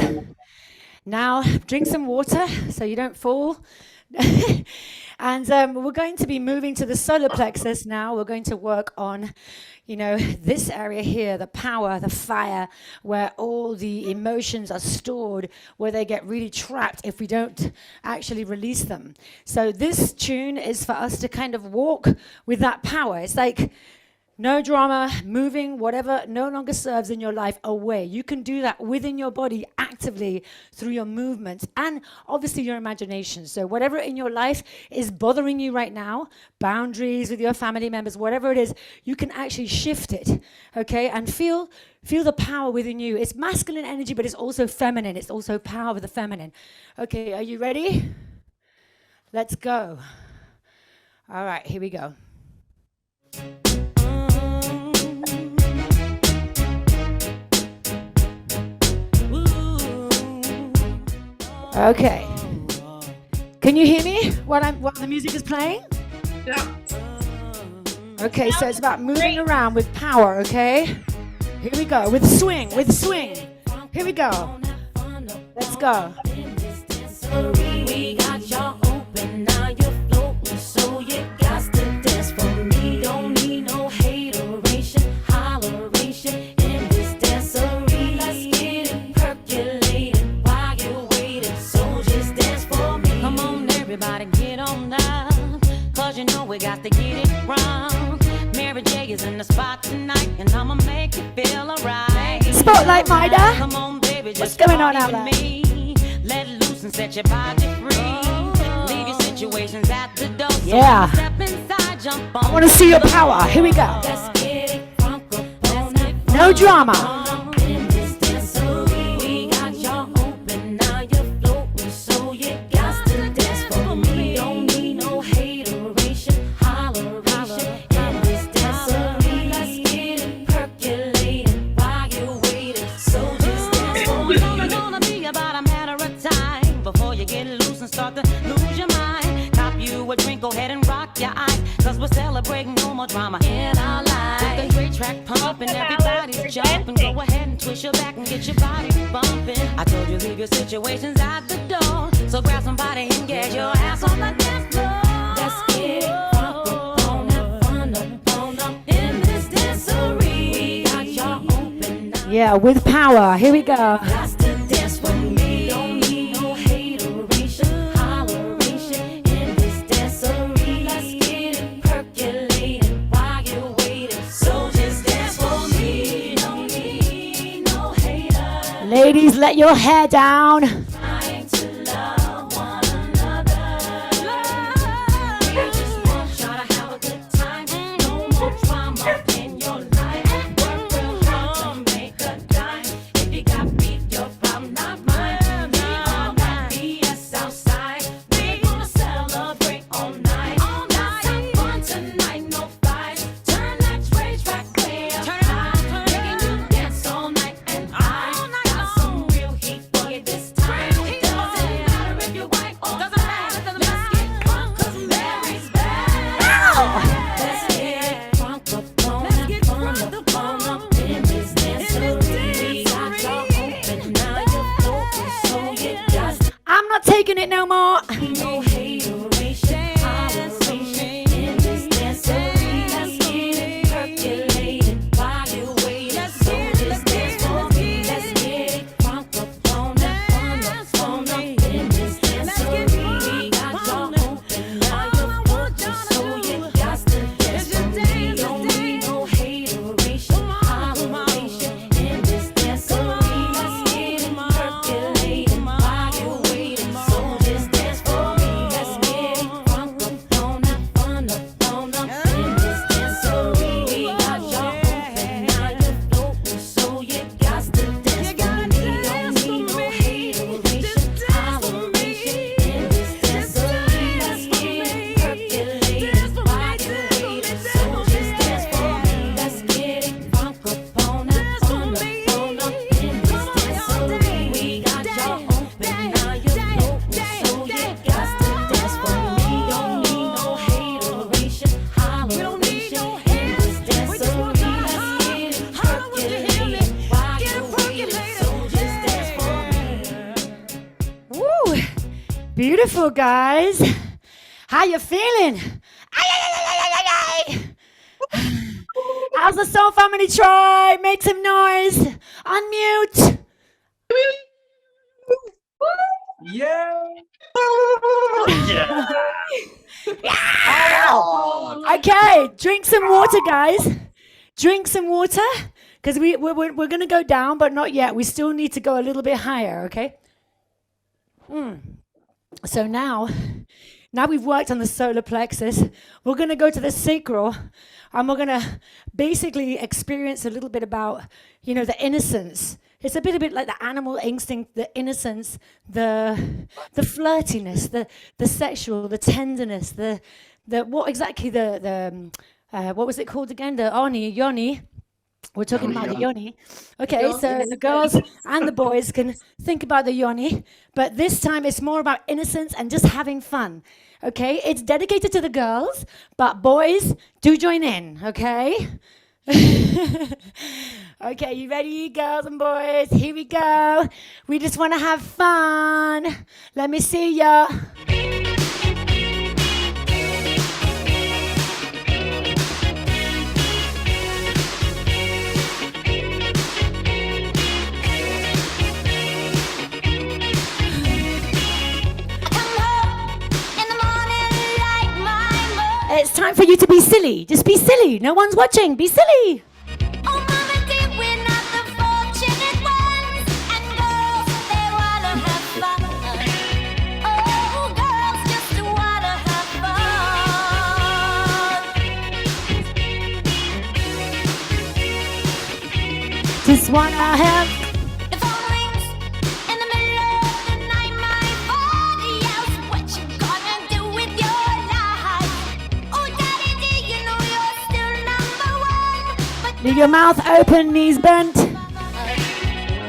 Now, drink some water so you don't fall. And we're going to be moving to the solar plexus now. We're going to work on, you know, this area here, the power, the fire, where all the emotions are stored, where they get really trapped if we don't actually release them. So this tune is for us to kind of walk with that power. It's like, no drama, moving whatever no longer serves in your life away. You can do that within your body actively through your movements and obviously your imagination. So whatever in your life is bothering you right now, boundaries with your family members, whatever it is, you can actually shift it, okay? And feel the power within you. It's masculine energy, but it's also feminine. It's also power with the feminine. Okay, are you ready? Let's go. All right, here we go. Okay. Can you hear me while the music is playing? Okay, so it's about moving around with power, okay? Here we go, with swing. Here we go. Let's go. We got y'all open, now you're floating, so you got to dance for me. Don't need no hateration, holleration in this dancery. Let's get it percolated while you're waiting, so just dance for me. Come on, everybody, get on down, cause you know we got to get it wrong. Mary J is in the spot tonight, and I'ma make you feel alright. Spotlight, Maida. Come on, baby, What's just going on party out with there? me. Let loose and set your body free. Leave your situations at the door. So Yeah. step inside, jump on. I want to see your power. Here we go. Let's get it crunk up on it. No drama. In this dancery, we got y'all open, now you're floating, so you got to dance for me. Don't need no hateration, holleration in this dancery. Let's get it percolated while you're waiting, so just dance for me. It's only gonna be about a matter of time before you get loose and start to lose your mind. Cop you a drink, go ahead and rock your eyes, cause we're celebrating no more drama in our lives. With the great track pumping, everybody's jumping. Go ahead and twist your back and get your body bumping. I told you leave your situations at the door, so grab somebody and get your ass on the dance floor. Let's get it crunk up on it, fun up on up in this dancery. We got y'all open, now Yeah, with power. Here we go. got to dance for me. Don't need no hateration, holleration in this dancery. Let's get it percolated while you're waiting, so just dance for me. Don't need no hater. Ladies, let your hair down. Trying to love one another. We just want y'all to have a good time. No more drama in your life. Work real hard to make a dime. If you got beef, your problem, not mine. We all got BS outside. We gonna celebrate all night. Let's have fun tonight, no fights. Turn that rage track way up high. Making you dance all night, and I got some real heat for you this time. Doesn't matter if you're white or black. Let's get crunk 'cause Mary's back. Let's get crunk up on it, fun up in this dancery. We got y'all open, now you're floating, so you got I'm not taking it no more. no hateration, holleration in this dancery. Let's get it percolated while you're waiting, so just dance for me. Let's get it crunk up on it, fun up in this dancery. We got y'all open, now you're floating, so you got to dance for me. Don't need no hateration, holleration in this dancery. Let's get it percolated while you're waiting, so just dance for me. Let's get it crunk up on it, fun up in this dancery. We got y'all open, now you're floating, so you got to dance for me. Don't need no hateration, holleration in this dancery. Let's get it percolated while you're waiting, so just dance for me. Let's get it crunk up on it, fun up in this dancery. We got y'all open, now you're floating, so you got to dance for me. Don't need no hateration, holleration in this dancery. Let's get it percolated while you're waiting, so just dance for me. Woo! Beautiful, guys. How you feeling? Ay, ay, ay, ay, ay, ay, ay. How's the Soul Family tribe? Make some noise. Unmute. Okay, drink some water, guys. Drink some water, because we're going to go down, but not yet. We still need to go a little bit higher, okay? So now we've worked on the solar plexus. We're going to go to the sacral, and we're going to basically experience a little bit about, the innocence. It's a bit like the animal instinct, the innocence, the flirtiness, the sexual, the tenderness, the what exactly what was it called again? The yoni, We're talking about the yoni. Okay, so the girls and the boys can think about the yoni, but this time it's more about innocence and just having fun. Okay, it's dedicated to the girls, but boys, do join in, okay? Okay, you ready, girls and boys? Here we go. We just want to have fun. Let me see ya. It's time for you to be silly. Just be silly. No one's watching. Be silly. Just wanna have. The phone rings in the middle of the night. My body yells, "What you gonna do with your life?" Oh, daddy, do you know you're still number one? But Leave your mouth open, knees bent.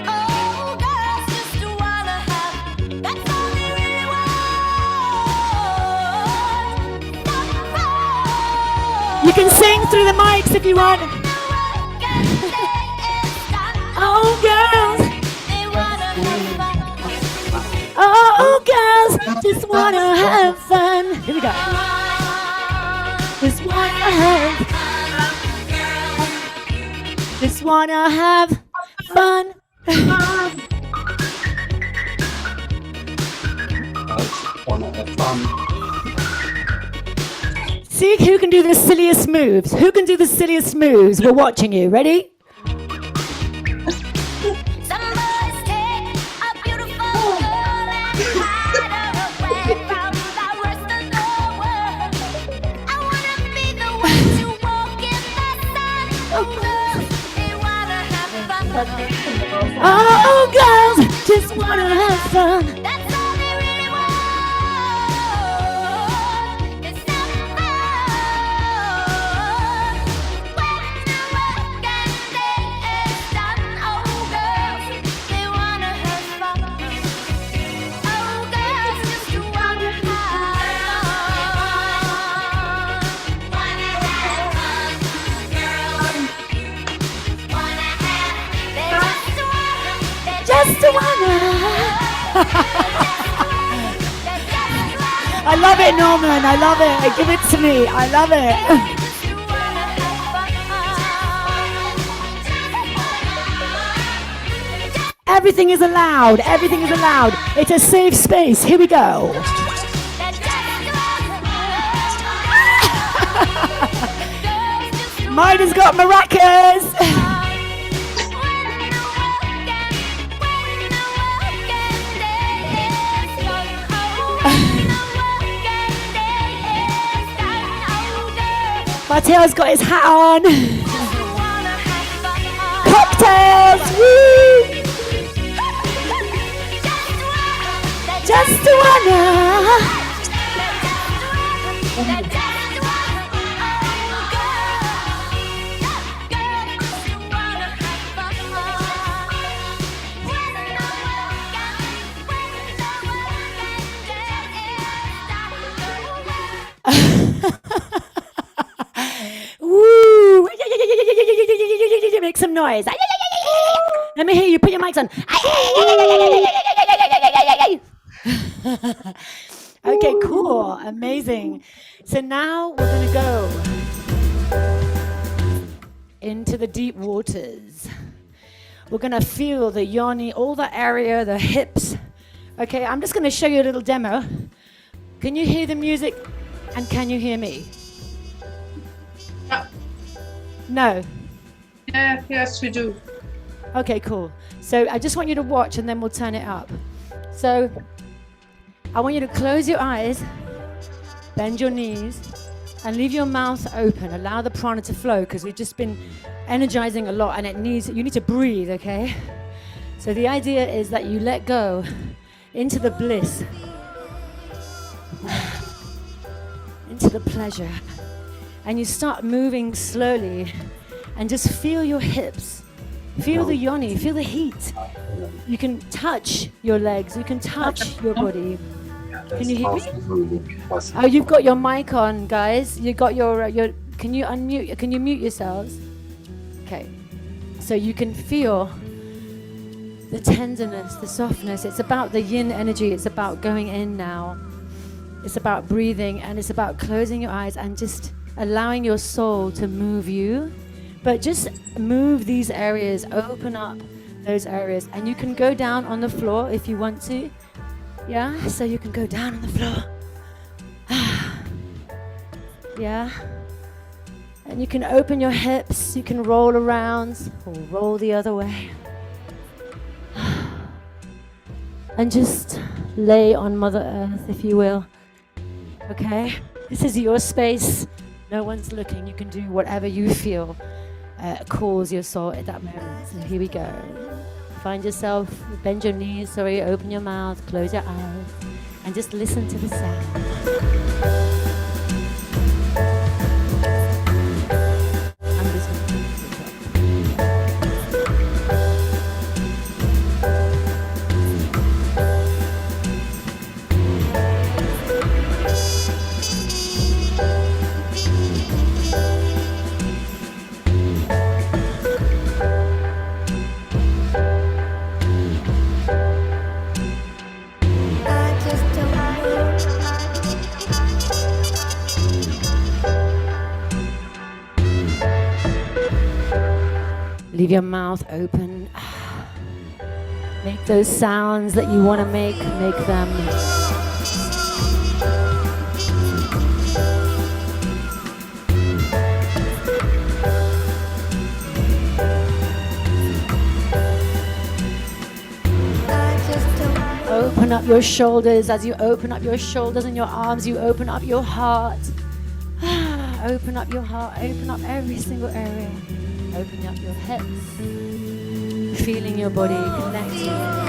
oh, girls just wanna have. That's all they really want. You can sing through the mics if you want. Oh, girls. Oh, girls just wanna have fun. Here we go. Just wanna have. Just wanna have fun. See who can do the silliest moves. Who can do the silliest moves? We're watching you. Ready? Oh, girls just wanna have fun. That's all they really want. It's some fun. When the working day is done, oh, girls, they wanna have fun. Oh, girls just wanna have fun. Wanna have fun, girls. Wanna have, they Just wanna. I love it, Norman. I love it. Give it to me. I love it. Everything is allowed. Everything is allowed. It's a safe space. Here we go. Maida's got maracas. Mateo's got his hat on. Cocktails, woo! Just wanna. Woo! Make some noise. Let me hear you. Put your mics on. Okay, cool. Amazing. So now we're going to go into the deep waters. We're going to feel the yoni, all that area, the hips. Okay, I'm just going to show you a little demo. Can you hear the music? And can you hear me? No. Yeah, yes, we do. Okay, cool. So I just want you to watch and then we'll turn it up. So I want you to close your eyes, bend your knees, and leave your mouth open. Allow the prana to flow because we've just been energizing a lot and you need to breathe, okay? So the idea is that you let go into the bliss, into the pleasure, and you start moving slowly and just feel your hips. Feel the yoni, feel the heat. You can touch your legs, you can touch your body. Can you hear me? Oh, you've got your mic on, guys. You got your can you unmute, can you mute yourselves? Okay. So you can feel the tenderness, the softness. It's about the yin energy. It's about going in now. It's about breathing, and it's about closing your eyes and just allowing your soul to move you. But just move these areas, open up those areas. And you can go down on the floor if you want to. Yeah, so you can go down on the floor. Yeah. And you can open your hips, you can roll around or roll the other way. And just lay on Mother Earth, if you will. Okay? This is your space. No one's looking. You can do whatever you feel calls your soul at that moment. So here we go. Find yourself, bend your knees, open your mouth, close your eyes, and just listen to the sound. Leave your mouth open. Make those sounds that you want to make them. Open up your shoulders. As you open up your shoulders and your arms, you open up your heart. Open up your heart. Open up every single area. Opening up your hips, feeling your body connecting.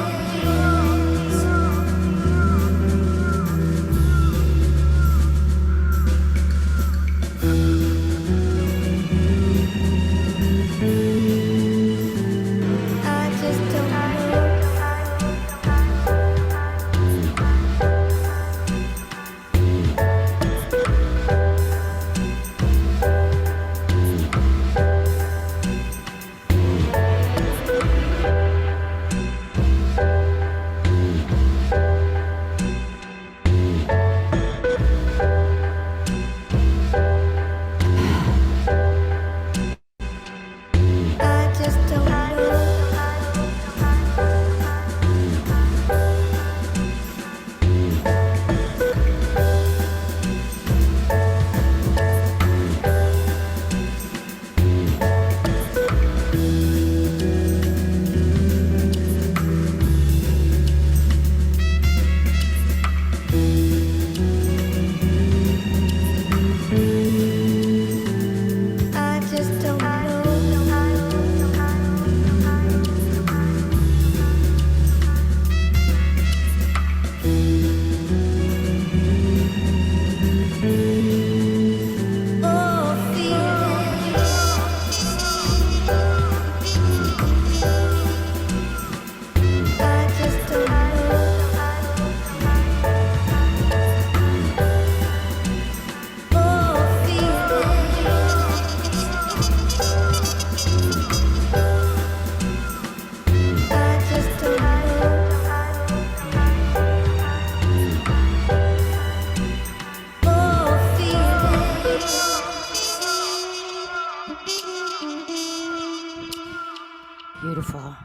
Beautiful.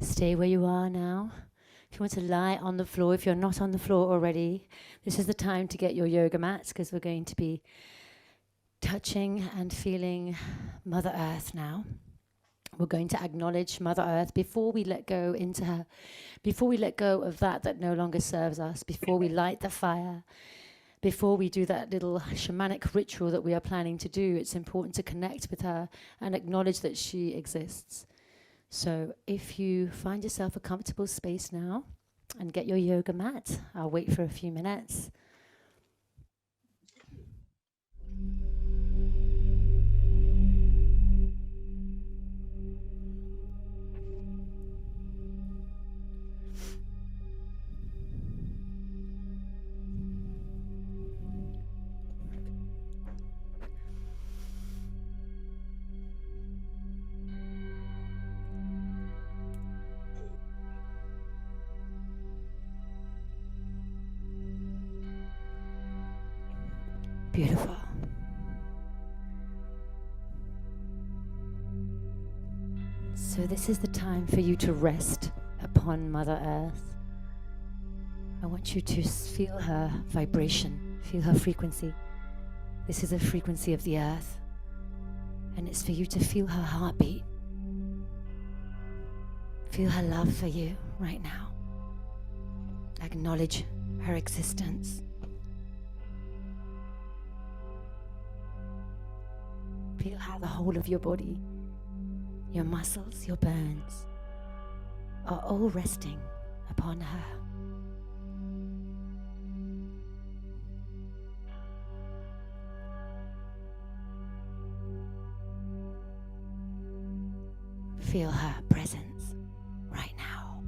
Stay where you are now. If you want to lie on the floor, if you're not on the floor already, this is the time to get your yoga mats, because we're going to be touching and feeling Mother Earth now. We're going to acknowledge Mother Earth before we let go into her, before we let go of that no longer serves us, before we light the fire, before we do that little shamanic ritual that we are planning to do. It's important to connect with her and acknowledge that she exists. So if you find yourself a comfortable space now and get your yoga mat, I'll wait for a few minutes. Beautiful. So this is the time for you to rest upon Mother Earth. I want you to feel her vibration, feel her frequency. This is a frequency of the earth, and it's for you to feel her heartbeat. Feel her love for you right now. Acknowledge her existence. Feel how the whole of your body, your muscles, your bones, are all resting upon her. Feel her presence right now.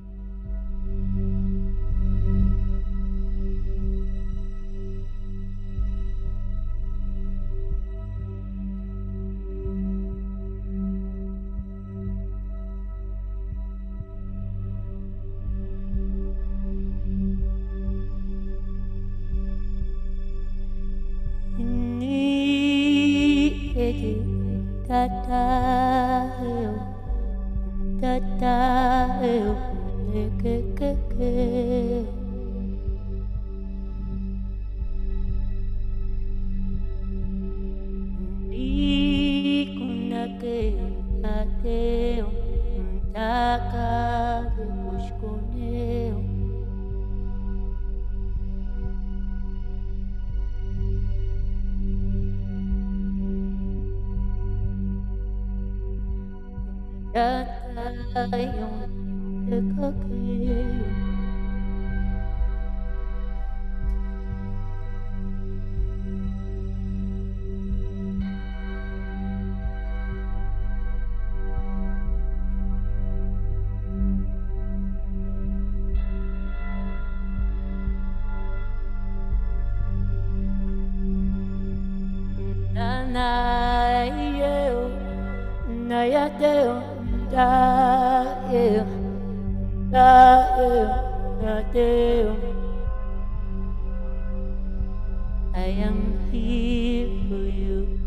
I am here for you.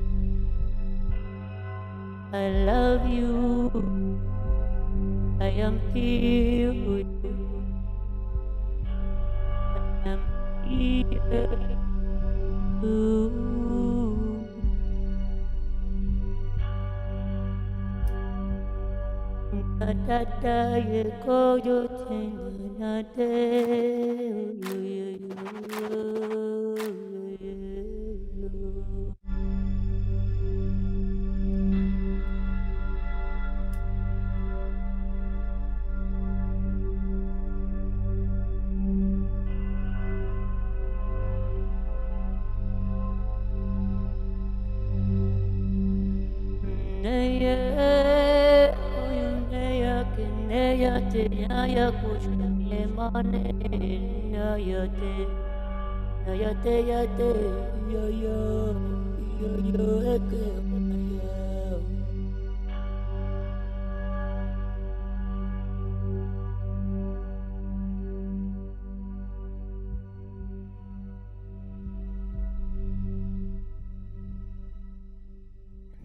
I love you. I am here for you. I am here for you. Da ye ko yo chen na de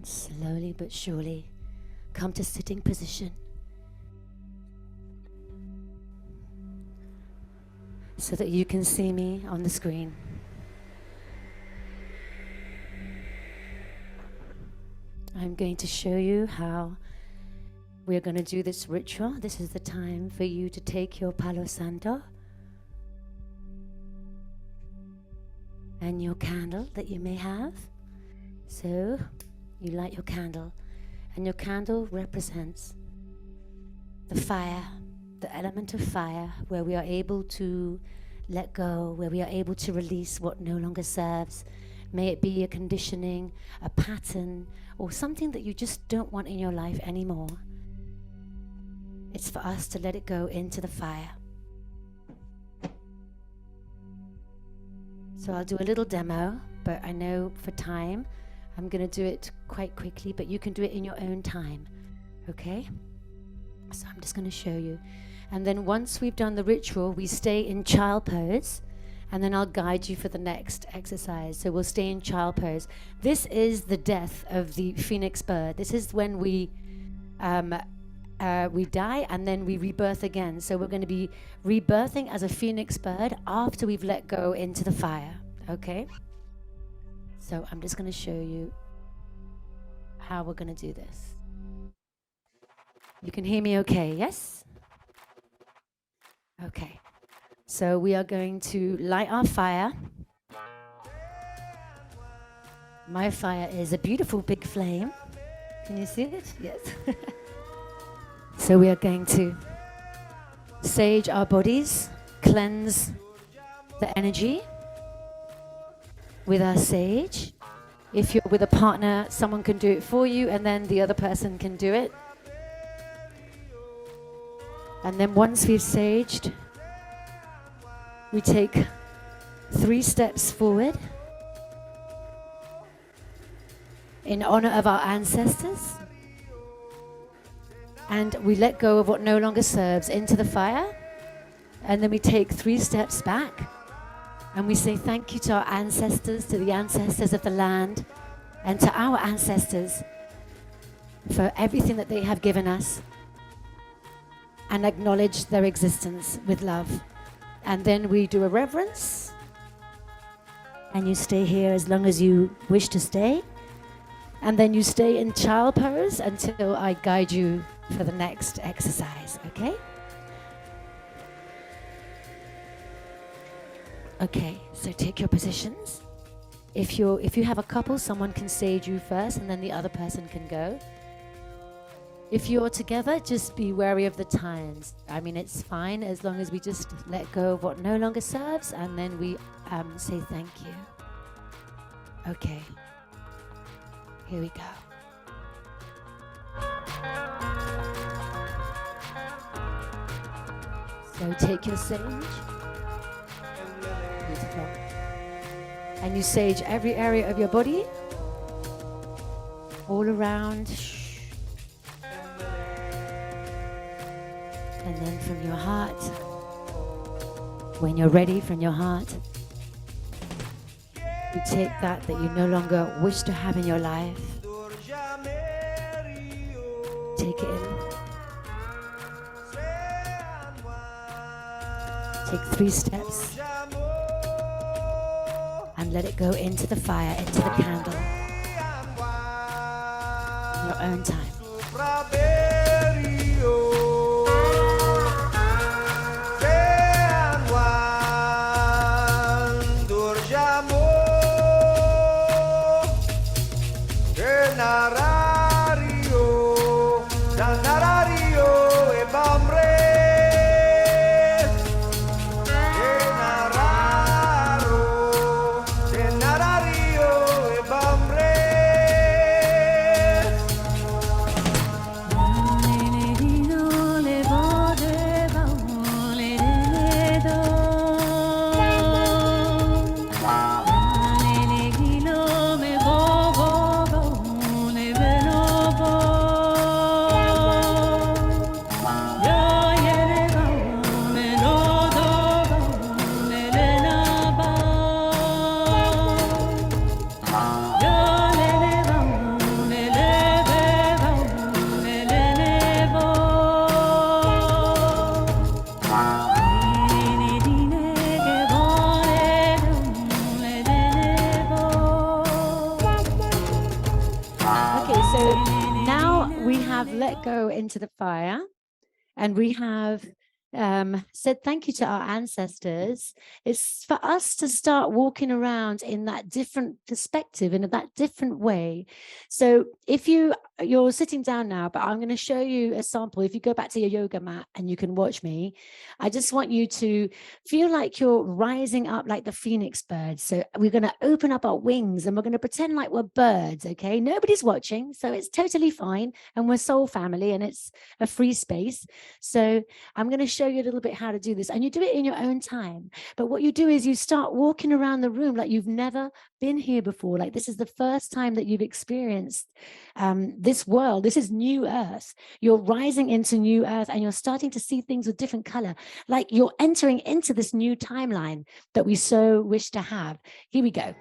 Slowly but surely, come to sitting position. So that you can see me on the screen. I'm going to show you how we're going to do this ritual. This is the time for you to take your Palo Santo and your candle that you may have. So you light your candle, and your candle represents the fire, the element of fire, where we are able to let go, where we are able to release what no longer serves. May it be a conditioning, a pattern, or something that you just don't want in your life anymore. It's for us to let it go into the fire. So I'll do a little demo, but I know for time, I'm going to do it quite quickly, but you can do it in your own time, okay? So I'm just going to show you. And then once we've done the ritual, we stay in child pose, and then I'll guide you for the next exercise. So we'll stay in child pose. This is the death of the phoenix bird. This is when we die and then we rebirth again. So we're going to be rebirthing as a phoenix bird after we've let go into the fire. Okay? So I'm just going to show you how we're going to do this. You can hear me okay, yes? Okay. So we are going to light our fire. My fire is a beautiful big flame. Can you see it? Yes. So we are going to sage our bodies, cleanse the energy with our sage. If you're with a partner, someone can do it for you, and then the other person can do it. And then once we've saged, we take 3 steps forward in honor of our ancestors. And we let go of what no longer serves into the fire. And then we take 3 steps back. And we say thank you to our ancestors, to the ancestors of the land, and to our ancestors for everything that they have given us, and acknowledge their existence with love. And then we do a reverence, and you stay here as long as you wish to stay. And then you stay in child pose until I guide you for the next exercise, okay? Okay, so take your positions. If you have a couple, someone can sage you first and then the other person can go. If you're together, just be wary of the times. I mean, it's fine as long as we just let go of what no longer serves and then we say thank you. Okay, here we go. So take your sage. Beautiful. And you sage every area of your body, all around. And then from your heart, when you're ready from your heart, you take that you no longer wish to have in your life. Take it in. Take 3 steps and let it go into the fire, into the candle, in your own time. Go into the fire, and we have said thank you to our ancestors. It's for us to start walking around in that different perspective, in that different way. So if you're sitting down now, but I'm going to show you a sample. If you go back to your yoga mat and you can watch me, I just want you to feel like you're rising up like the phoenix bird. So we're going to open up our wings and we're going to pretend like we're birds, okay? Nobody's watching, so it's totally fine. And we're soul family and it's a free space. So I'm going to show show you a little bit how to do this, and you do it in your own time. But what you do is you start walking around the room like you've never been here before. Like this is the first time that you've experienced this world. This is new earth. You're rising into new earth, and you're starting to see things with different color. Like you're entering into this new timeline that we so wish to have. Here we go.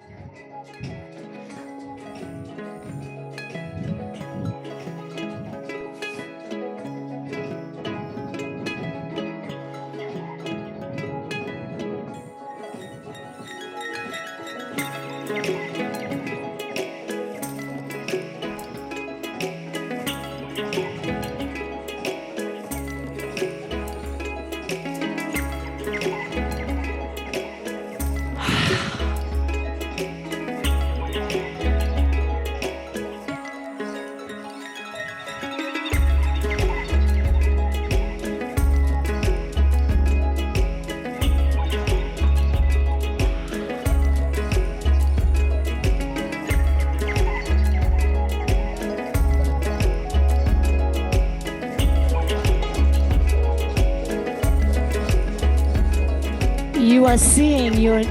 You are seeing your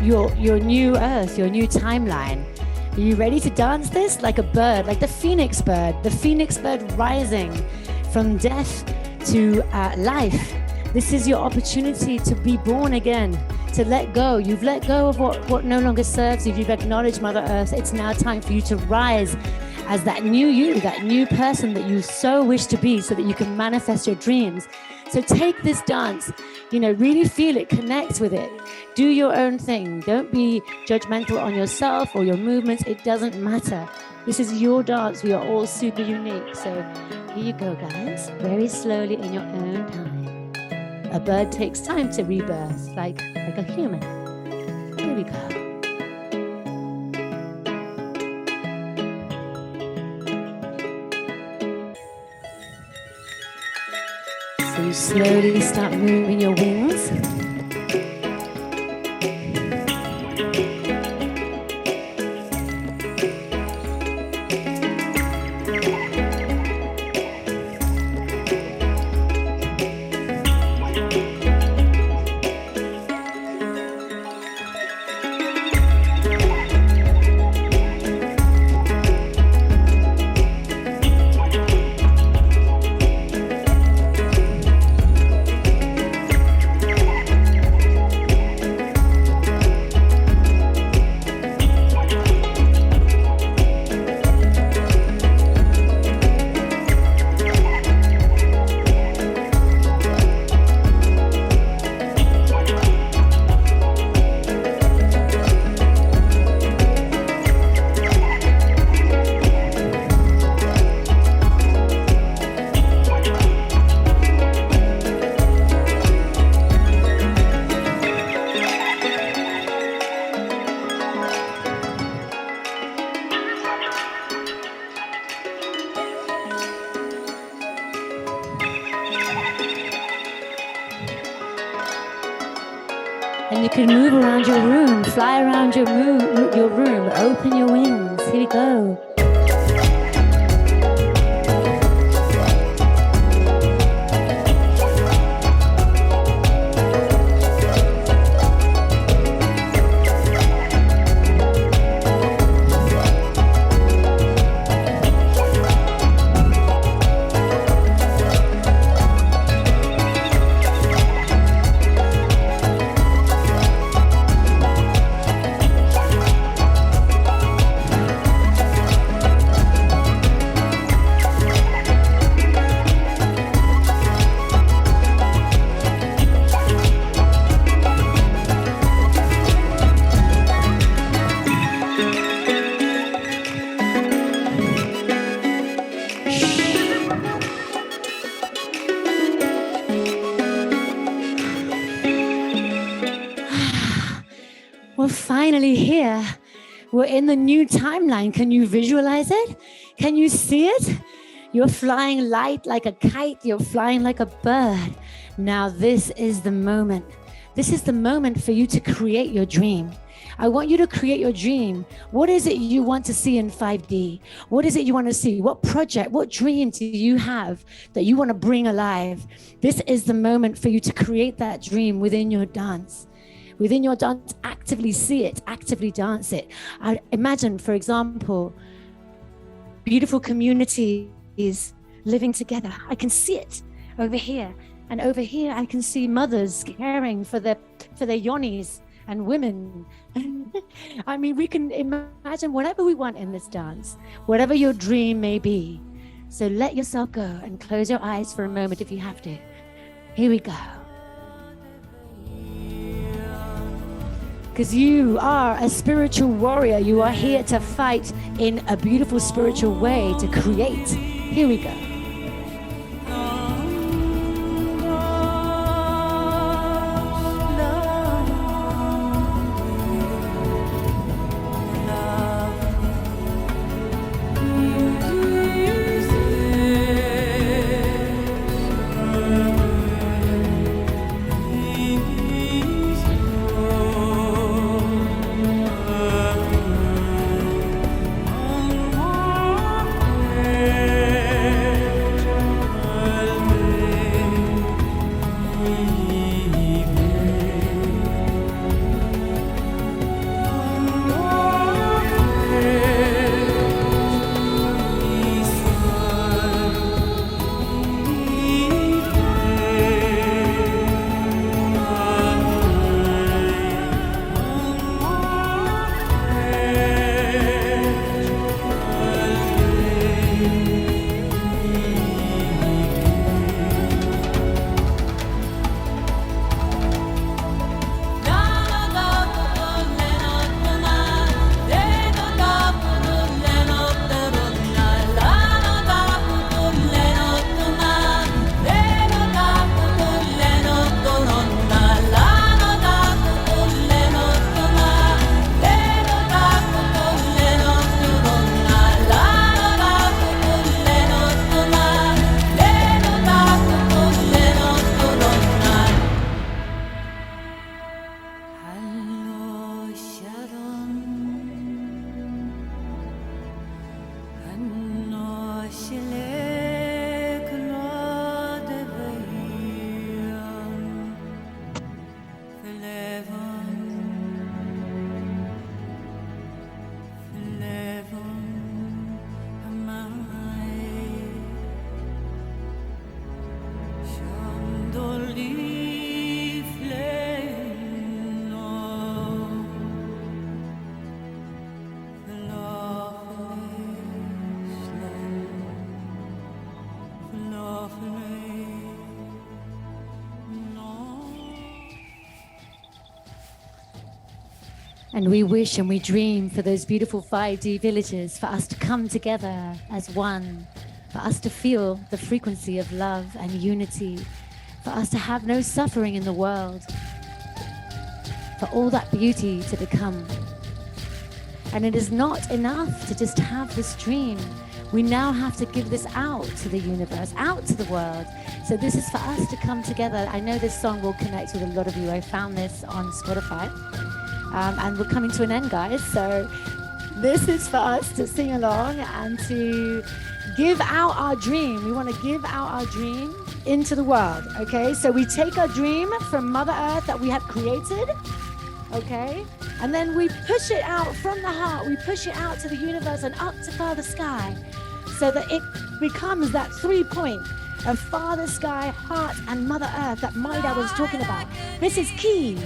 new earth, your new timeline. Are you ready to dance this like a bird, like the phoenix bird rising from death to life? This is your opportunity to be born again, to let go. You've let go of what no longer serves you. You've acknowledged Mother Earth. It's now time for you to rise as that new you, that new person that you so wish to be, so that you can manifest your dreams. So take this dance, really feel it, connect with it. Do your own thing. Don't be judgmental on yourself or your movements. It doesn't matter. This is your dance. We are all super unique. So here you go, guys. Very slowly in your own time. A bird takes time to rebirth, like a human. Here we go. So you slowly start moving your wings. And you can move around your room, fly around your room, open your wings. Here we go. We're finally here. We're in the new timeline. Can you visualize it? Can you see it? You're flying light like a kite. You're flying like a bird. Now this is the moment. This is the moment for you to create your dream. I want you to create your dream. What is it you want to see in 5D? What is it you want to see? What project, what dream do you have that you want to bring alive? This is the moment for you to create that dream within your dance. Within your dance, actively see it, actively dance it. I imagine, for example, beautiful communities living together. I can see it over here. And over here, I can see mothers caring for their yonis and women. I mean, we can imagine whatever we want in this dance, whatever your dream may be. So let yourself go and close your eyes for a moment if you have to. Here we go. Because you are a spiritual warrior. You are here to fight in a beautiful spiritual way, to create. Here we go. And we wish and we dream for those beautiful 5D villages, for us to come together as one, for us to feel the frequency of love and unity, for us to have no suffering in the world, for all that beauty to become. And it is not enough to just have this dream. We now have to give this out to the universe, out to the world. So this is for us to come together. I know this song will connect with a lot of you. I found this on Spotify. And we're coming to an end, guys. So this is for us to sing along and to give out our dream. We want to give out our dream into the world, okay? So we take our dream from Mother Earth that we have created, okay? And then we push it out from the heart. We push it out to the universe and up to Father Sky so that it becomes that 3-point of Father Sky, Heart, and Mother Earth that Maida was talking about. This is key.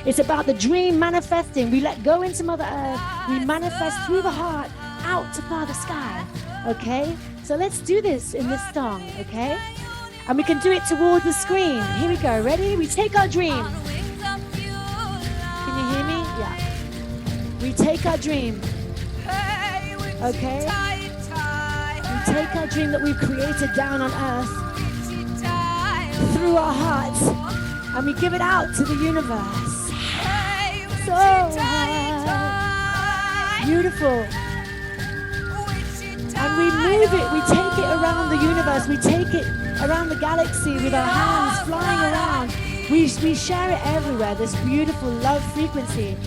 It's about the dream manifesting. We let go into Mother Earth. We manifest through the heart out to Father Sky, okay? So let's do this in this song, okay? And we can do it towards the screen. Here we go. Ready? We take our dream. Can you hear me? Yeah. We take our dream, okay? We take our dream that we've created down on earth through our hearts, and we give it out to the universe. So high, beautiful. And we move it, we take it around the universe, we take it around the galaxy with our hands flying around, We share it everywhere, this beautiful love frequency.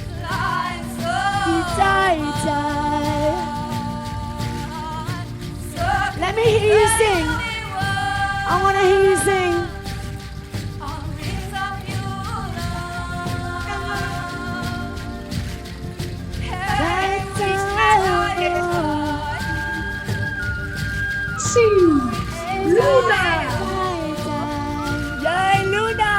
Let me hear you sing. I want to hear you sing. Luna! Yay, Luna!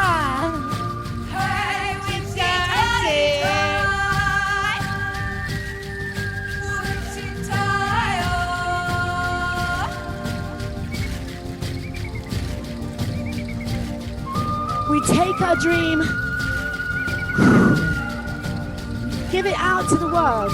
We take our dream, give it out to the world.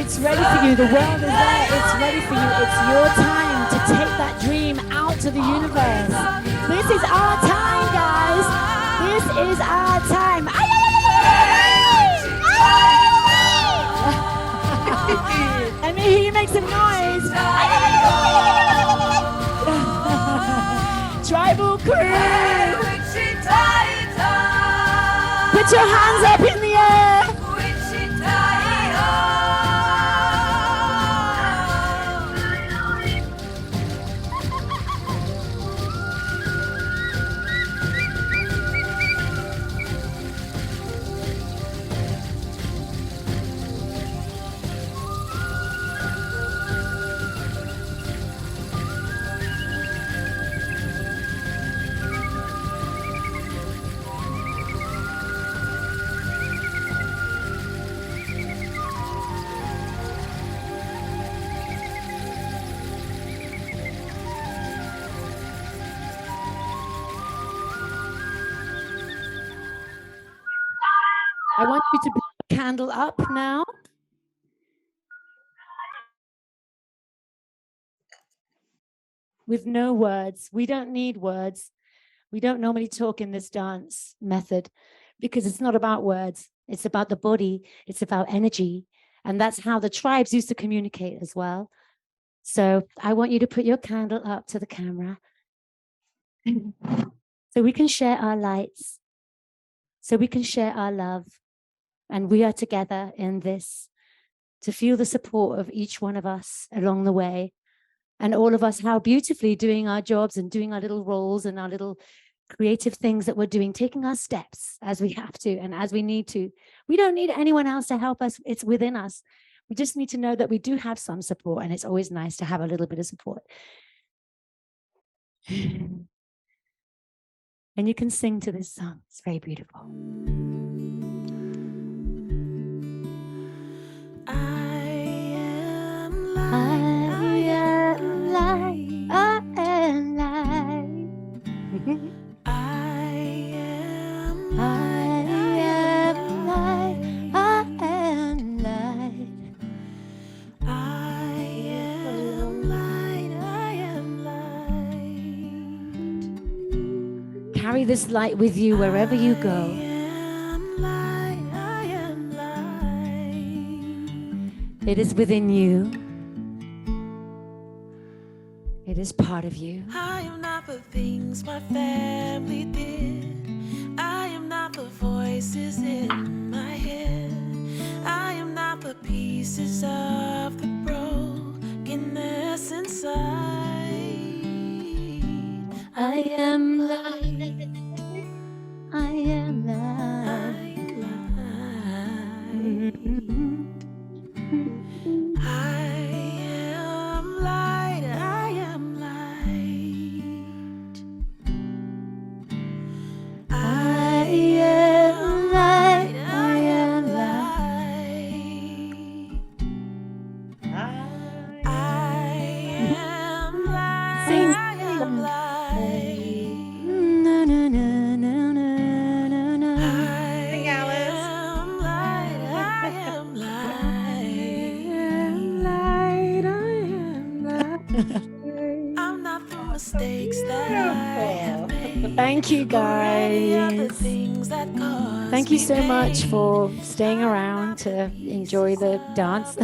It's ready for you. The world is there. It's ready for you. It's your time to take that dream out to the universe. This is our time, guys. This is our time. Let me hear you make some noise. Tribal crew. Put your hands up in the air. I want you to put the candle up now. With no words. We don't need words. We don't normally talk in this dance method because it's not about words. It's about the body. It's about energy. And that's how the tribes used to communicate as well. So I want you to put your candle up to the camera so we can share our lights, so we can share our love. And we are together in this to feel the support of each one of us along the way. And all of us, how beautifully doing our jobs and doing our little roles and our little creative things that we're doing, taking our steps as we have to and as we need to. We don't need anyone else to help us. It's within us. We just need to know that we do have some support, and it's always nice to have a little bit of support. And you can sing to this song. It's very beautiful. Carry this light with you wherever you go. It is within you. It is part of you. I am not the things my family did. I am not the voices in my head. I am not the pieces of the broken what's inside. I am light. I am light. I am light. I am light. I am light. I am light. I am light. Sing. I am light. Na na na na na na na. Sing, Alice. I am light. I am light. I'm not the mistakes that I have made. Thank you, guys. Thank you so much for staying around to enjoy the dance.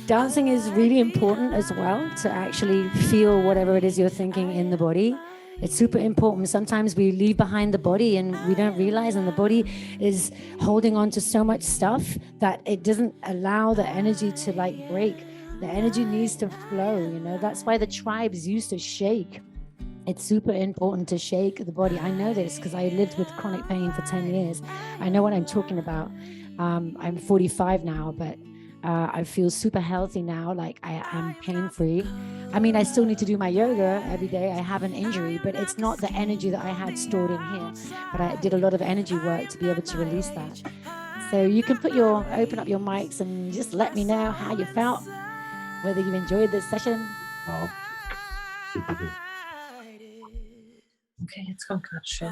Dancing is really important as well, to actually feel whatever it is you're thinking in the body. It's super important. Sometimes we leave behind the body and we don't realize, and the body is holding on to so much stuff that it doesn't allow the energy to like break. The energy needs to flow, you know. That's why the tribes used to shake. It's super important to shake the body. I know this because I lived with chronic pain for 10 years. I know what I'm talking about. I'm 45 now, but I feel super healthy now. Like I am pain-free. I mean, I still need to do my yoga every day. I have an injury, but it's not the energy that I had stored in here. But I did a lot of energy work to be able to release that. So you can open up your mics and just let me know how you felt, whether you enjoyed this session. Oh. Okay, jetzt kommt gerade schön.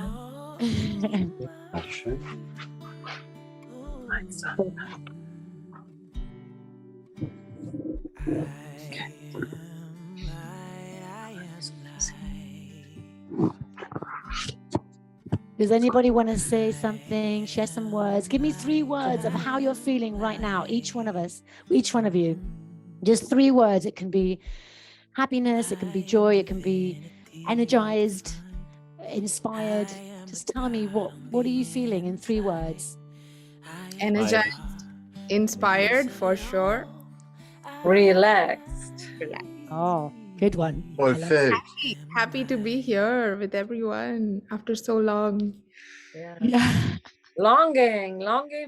Does anybody want to say something, share some words? Give me 3 words of how you're feeling right now, each one of us, each one of you. Just 3 words. It can be happiness, it can be joy, it can be energized, inspired. Just tell me, what are you feeling in 3 words? Energized, inspired for sure. Relaxed. Oh, good one. Perfect. Happy to be here with everyone after so long. Yeah. Longing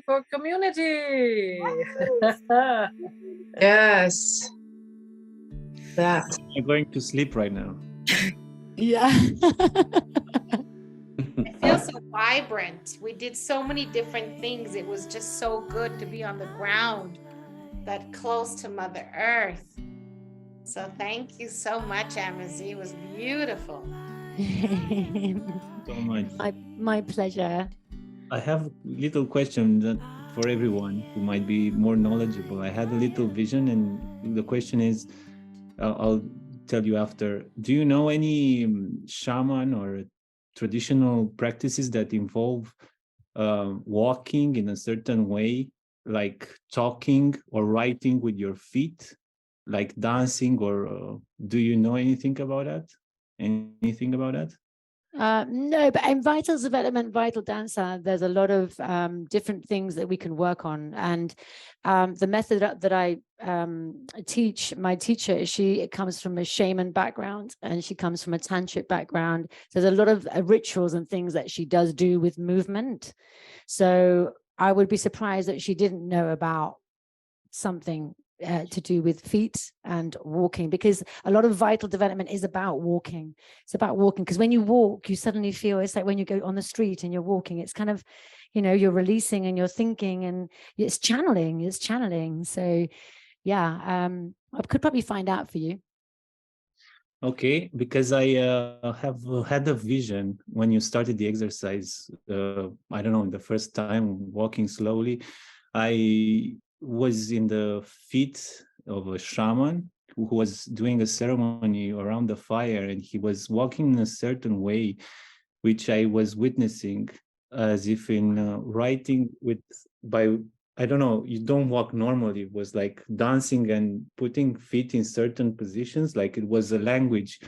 for community. Yes. That. I'm going to sleep right now. Yeah. It feels so vibrant. We did so many different things. It was just so good to be on the ground, that close to Mother Earth. So thank you so much, Amazee. It was beautiful. So much. My pleasure. I have a little question that for everyone who might be more knowledgeable. I had a little vision, and the question is, I'll tell you after. Do you know any shaman or traditional practices that involve walking in a certain way, like talking or writing with your feet, like dancing, or do you know anything about that? Anything about that? No, but in Vital's development, Vitaldanza, there's a lot of different things that we can work on. And the method that I teach, my teacher, she comes from a shaman background and she comes from a tantric background. So there's a lot of rituals and things that she does do with movement. So I would be surprised that she didn't know about something to do with feet and walking, because a lot of vital development is about walking. It's about walking, because when you walk, you suddenly feel, it's like when you go on the street and you're walking, it's kind of, you know, you're releasing and you're thinking, and it's channeling. So yeah, I could probably find out for you. Okay, because I have had a vision when you started the exercise. I don't know, the first time walking slowly, I was in the feet of a shaman who was doing a ceremony around the fire, and he was walking in a certain way, which I was witnessing as if in writing by, I don't know, you don't walk normally. It was like dancing and putting feet in certain positions, like it was a language.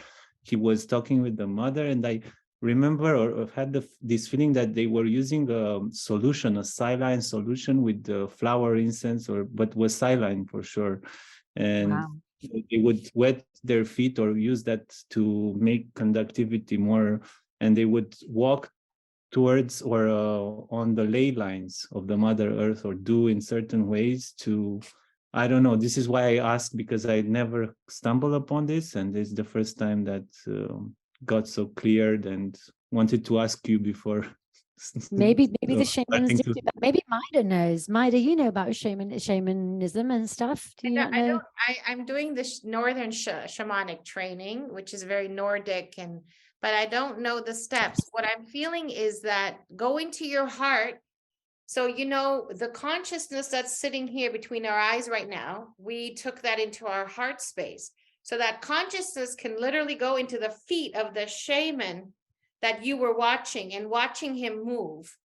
He was talking with the mother, and I remember or had this feeling that they were using a solution, a saline solution with the flower incense, but was saline for sure. And they would wet their feet or use that to make conductivity more, and they would walk towards or on the ley lines of the Mother Earth, or do in certain ways to, I don't know. This is why I ask, because I never stumbled upon this, and it's the first time that got so cleared, and wanted to ask you before. Maybe the shamans do that. Maybe Maida knows. Maida, you know about shamanism and stuff. Do you not know? I'm doing this northern shamanic training, which is very Nordic, but I don't know the steps. What I'm feeling is that go into your heart. So, you know, the consciousness that's sitting here between our eyes right now, we took that into our heart space. So that consciousness can literally go into the feet of the shaman that you were watching and watching him move.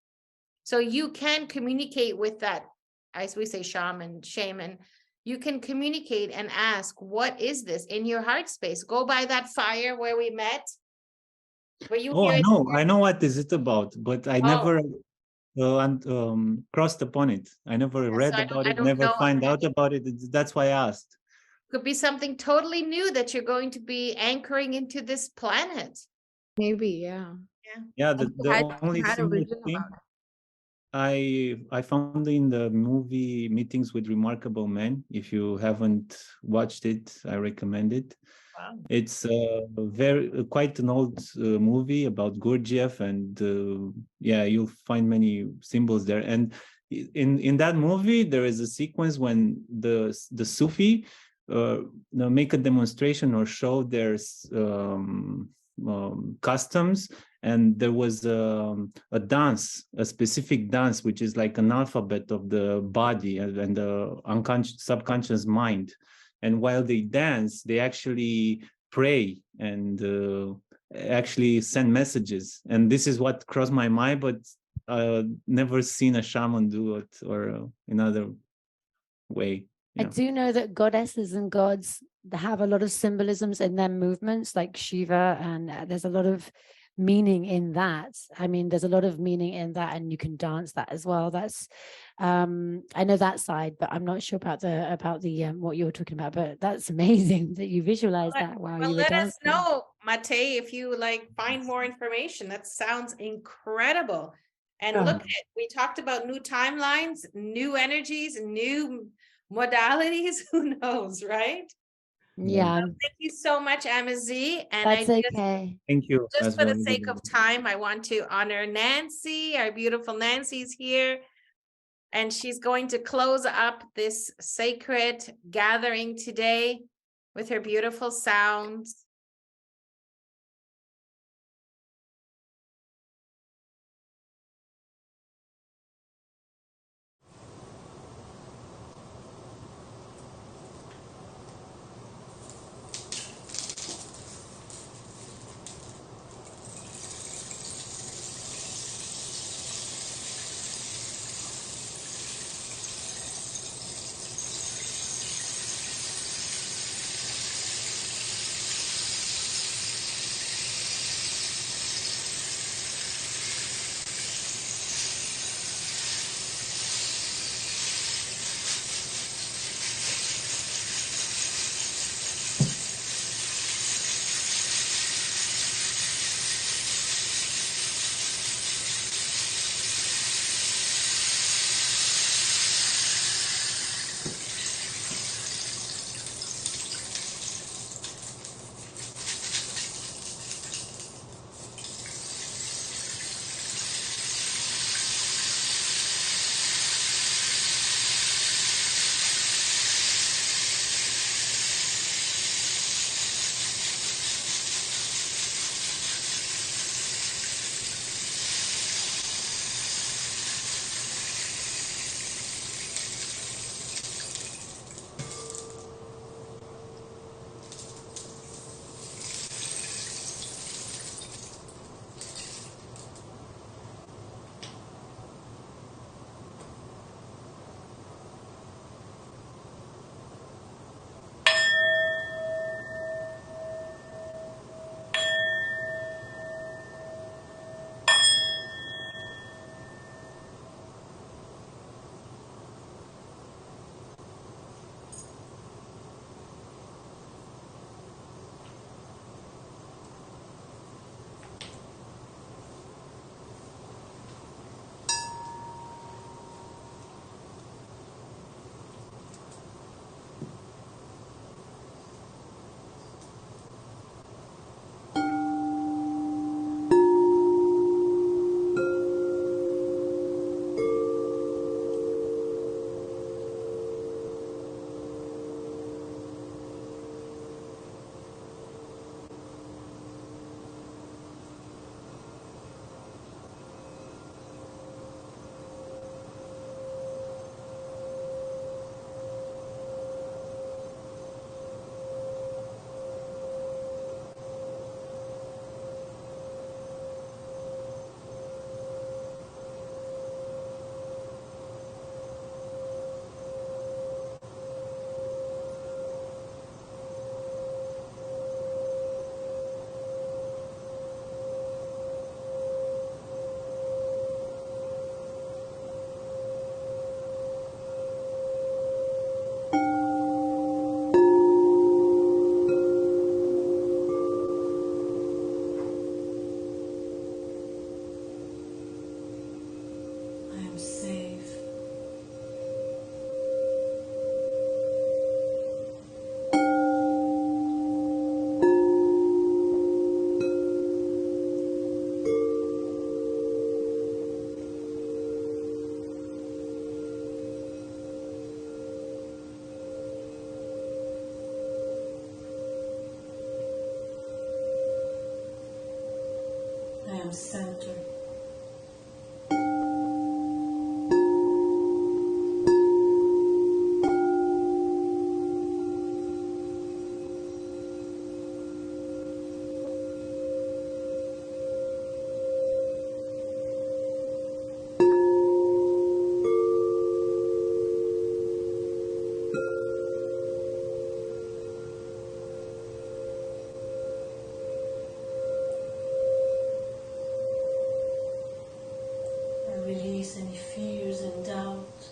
So you can communicate with that, as we say, shaman. You can communicate and ask, what is this in your heart space? Go by that fire where we met. I know what is it about, but I never crossed upon it. I never read about it, never find out about it. That's why I asked. Could be something totally new that you're going to be anchoring into this planet. Maybe, yeah. Yeah, the only thing I found in the movie Meetings with Remarkable Men. If you haven't watched it, I recommend it. Wow. It's quite an old movie about Gurdjieff, and you'll find many symbols there. And in that movie, there is a sequence when the Sufi make a demonstration or show their customs, and there was a dance, a specific dance, which is like an alphabet of the body and the unconscious, subconscious mind. And while they dance, they actually pray and actually send messages. And this is what crossed my mind, but never seen a shaman do it or another way. I do know that goddesses and gods have a lot of symbolisms in their movements, like Shiva, and there's a lot of meaning in that. I mean, there's a lot of meaning in that, and you can dance that as well. That's I know that side, but I'm not sure about the what you were talking about. But that's amazing that you visualize that while you were let dancing. us know, Mate, if you find more information. That sounds incredible. And look at it, we talked about new timelines, new energies, new modalities. Who knows, right? Yeah. So thank you so much, Amazee. And that's okay. Thank you. Just for the sake of time, I want to honor Nancy. Our beautiful Nancy's here. And she's going to close up this sacred gathering today with her beautiful sounds. I am centered. Release any fears and doubts.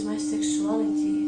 My sexuality.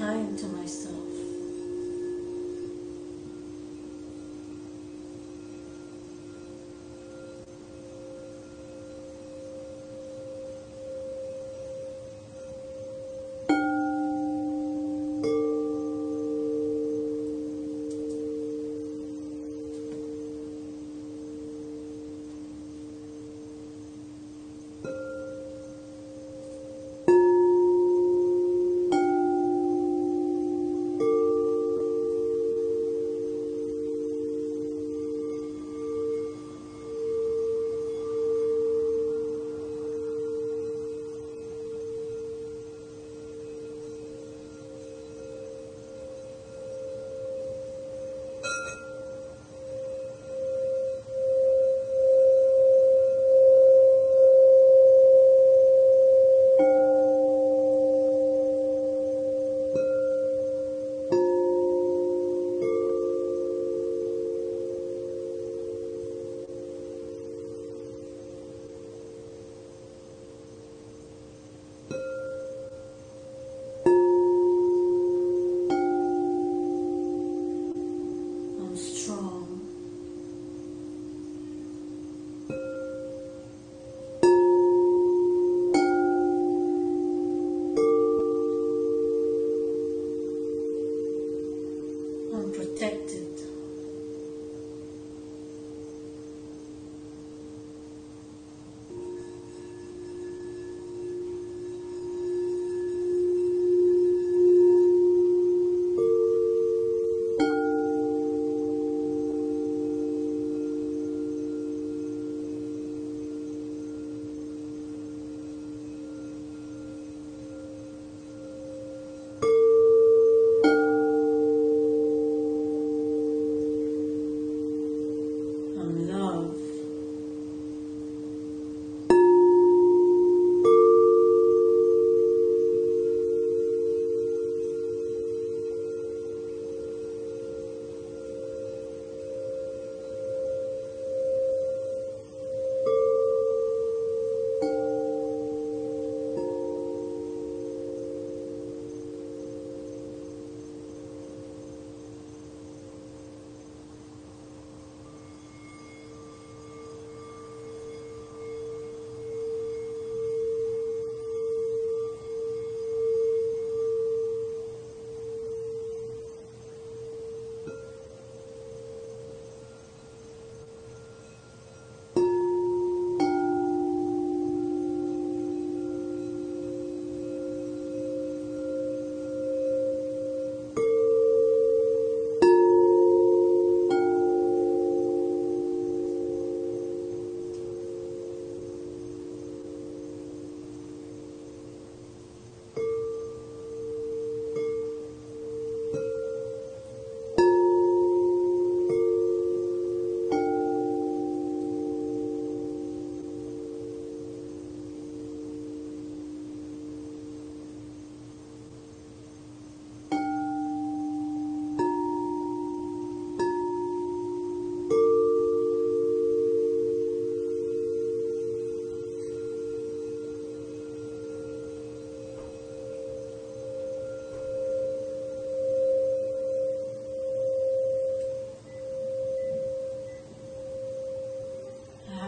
kind to myself.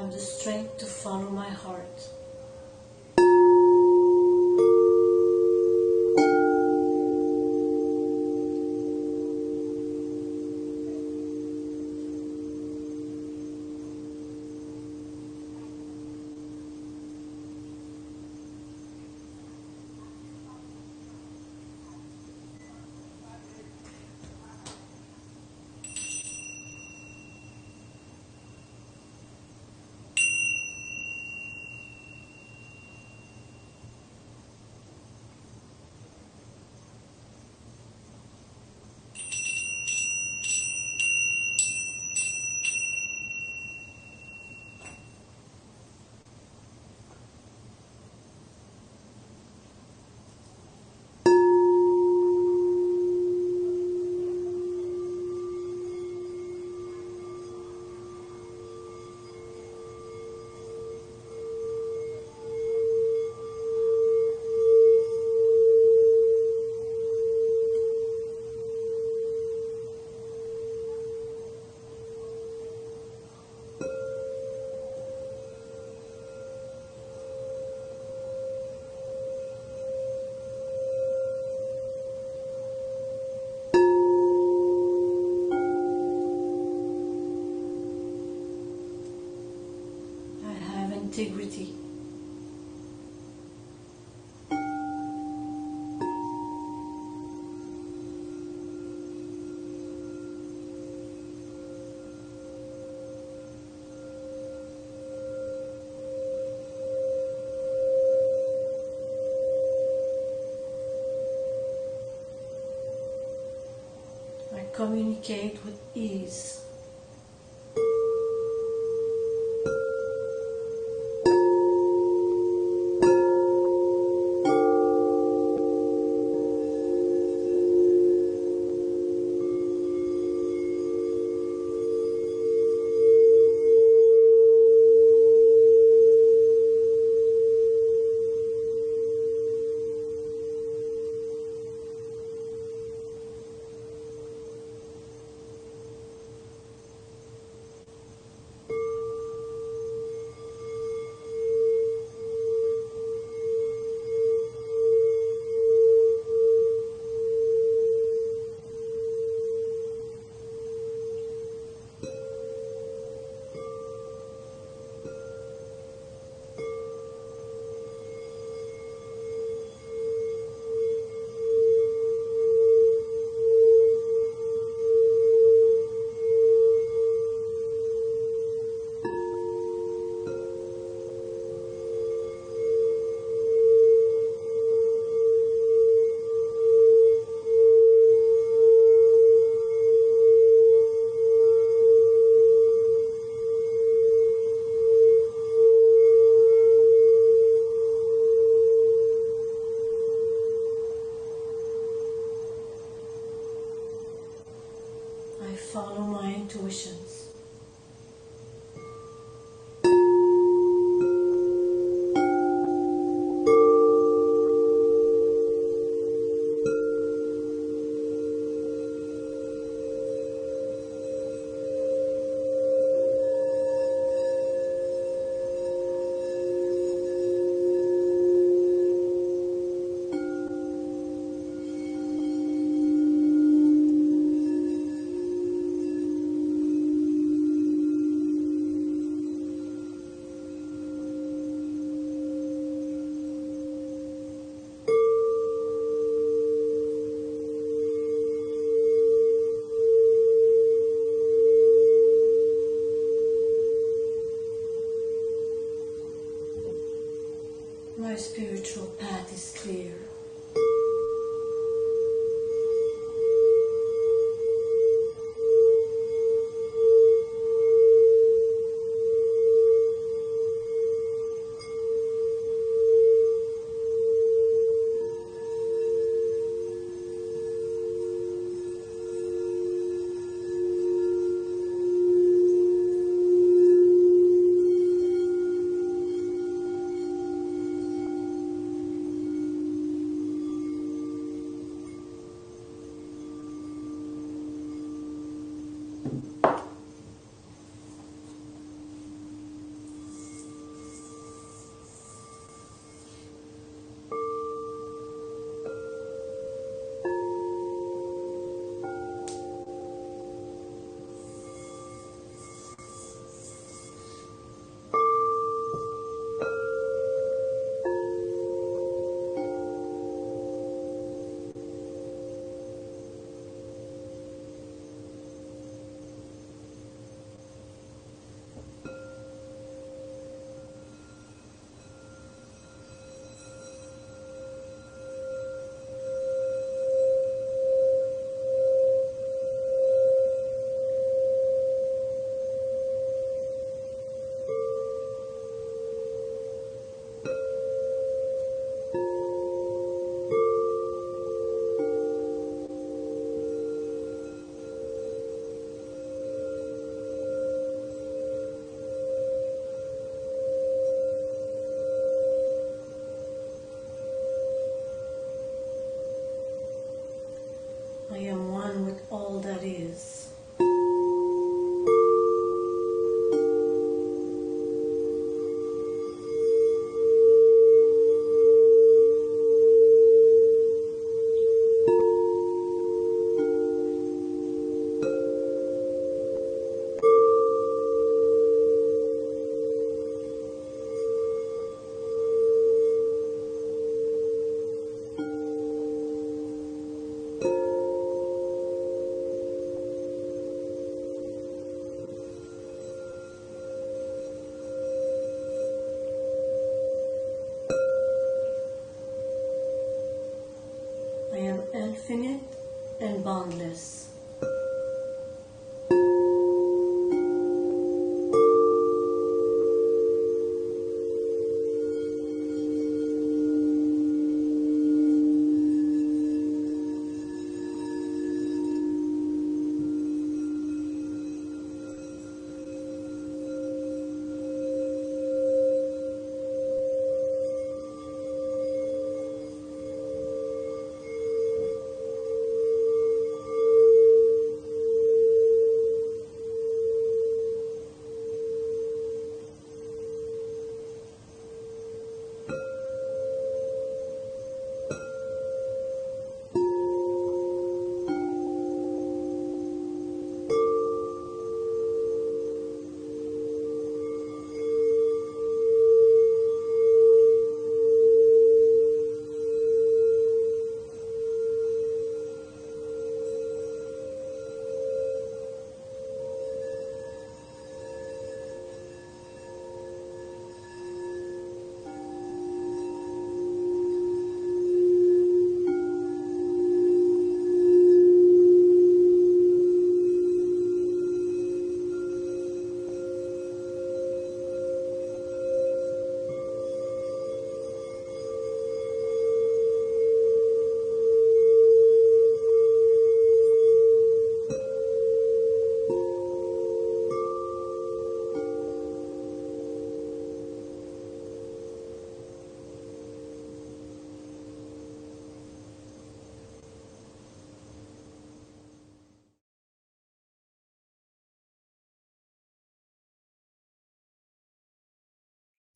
have the strength to follow my heart. Integrity. I communicate with ease. I follow my intuitions. My spiritual path is clear. infinite and boundless.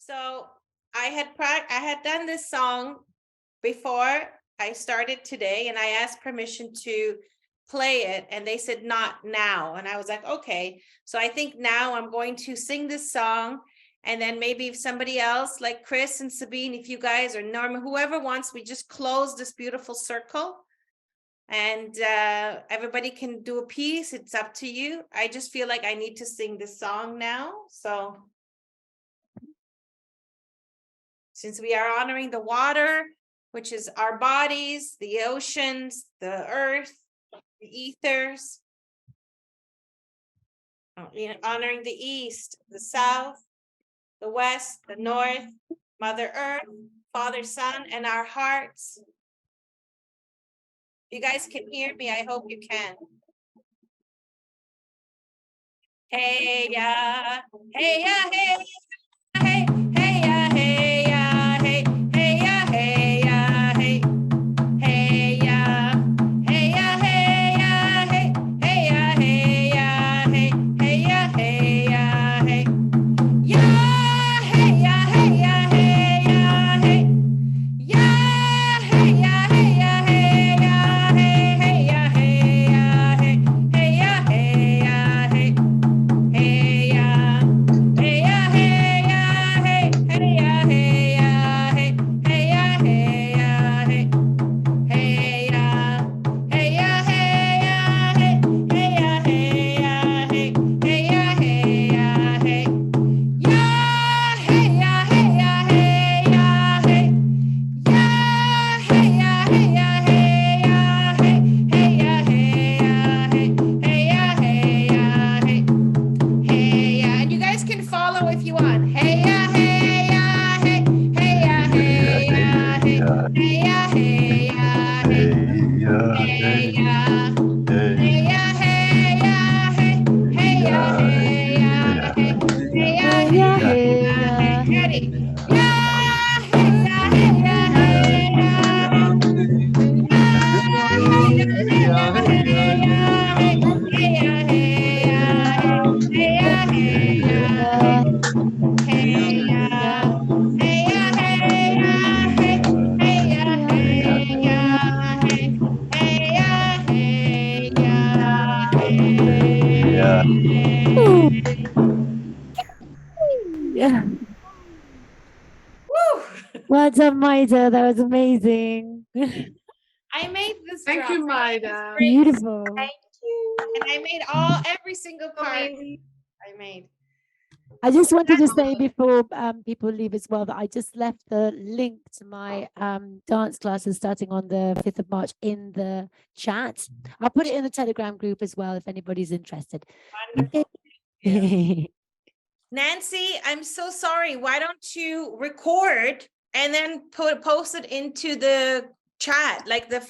So I had done this song before I started today, and I asked permission to play it, and they said not now. And I was like, okay. So I think now I'm going to sing this song, and then maybe if somebody else like Chris and Sabine, if you guys or Norma, whoever wants, we just close this beautiful circle, and everybody can do a piece. It's up to you. I just feel like I need to sing this song now. So since we are honoring the water, which is our bodies, the oceans, the earth, the ethers, honoring the east, the south, the west, the north, Mother Earth, Father, Son, and our hearts. You guys can hear me. I hope you can. Hey ya, hey ya, hey ya, hey, hey ya, hey ya, hey, hey ya, hey ya, hey, hey ya, hey ya, hey ya, hey, hey ya, hey ya, hey, hey ya, hey ya, hey, ya, hey ya, hey ya, hey ya, hey, ya, hey ya, hey ya, hey ya, hey, hey ya, hey ya, hey, hey ya, hey ya, hey. Hey ya, hey ya, hey ya, hey, hey ya, hey ya, hey, hey ya, hey ya, hey, hey ya, hey ya, hey ya, hey, hey ya, hey ya, hey, hey ya, hey ya, hey, ya, hey ya, hey ya, hey ya, hey, ya, hey ya, hey ya, hey ya, hey, hey ya, hey ya, hey, hey ya, hey ya, hey. Hey ya, and you guys can follow if you want. Hey ya, hey ya, hey, hey ya, hey ya, hey, hey ya, hey ya, hey, hey ya, hey ya, hey ya, hey ya, hey, hey ya, hey ya, hey, hey ya, hey ya, hey, ready? Ya, hey ya, hey ya, hey ya, hey, hey ya, hey ya, hey, hey ya, hey ya, hey. Hey ya, hey ya, hey, hey ya, hey ya, hey ya, hey, hey ya, hey ya, hey, hey ya, hey ya, hey. Yeah. Woo! Well done, Maida. That was amazing. I made this Thank drum. you, Maida. Beautiful. Thank you. And I made every single part I made. I just wanted to say before people leave as well that I just left the link to my dance classes starting on the 5th of March in the chat. I'll put it in the Telegram group as well if anybody's interested. Wonderful. Yeah. Nancy, I'm so sorry. Why don't you record and then post it into the chat, like the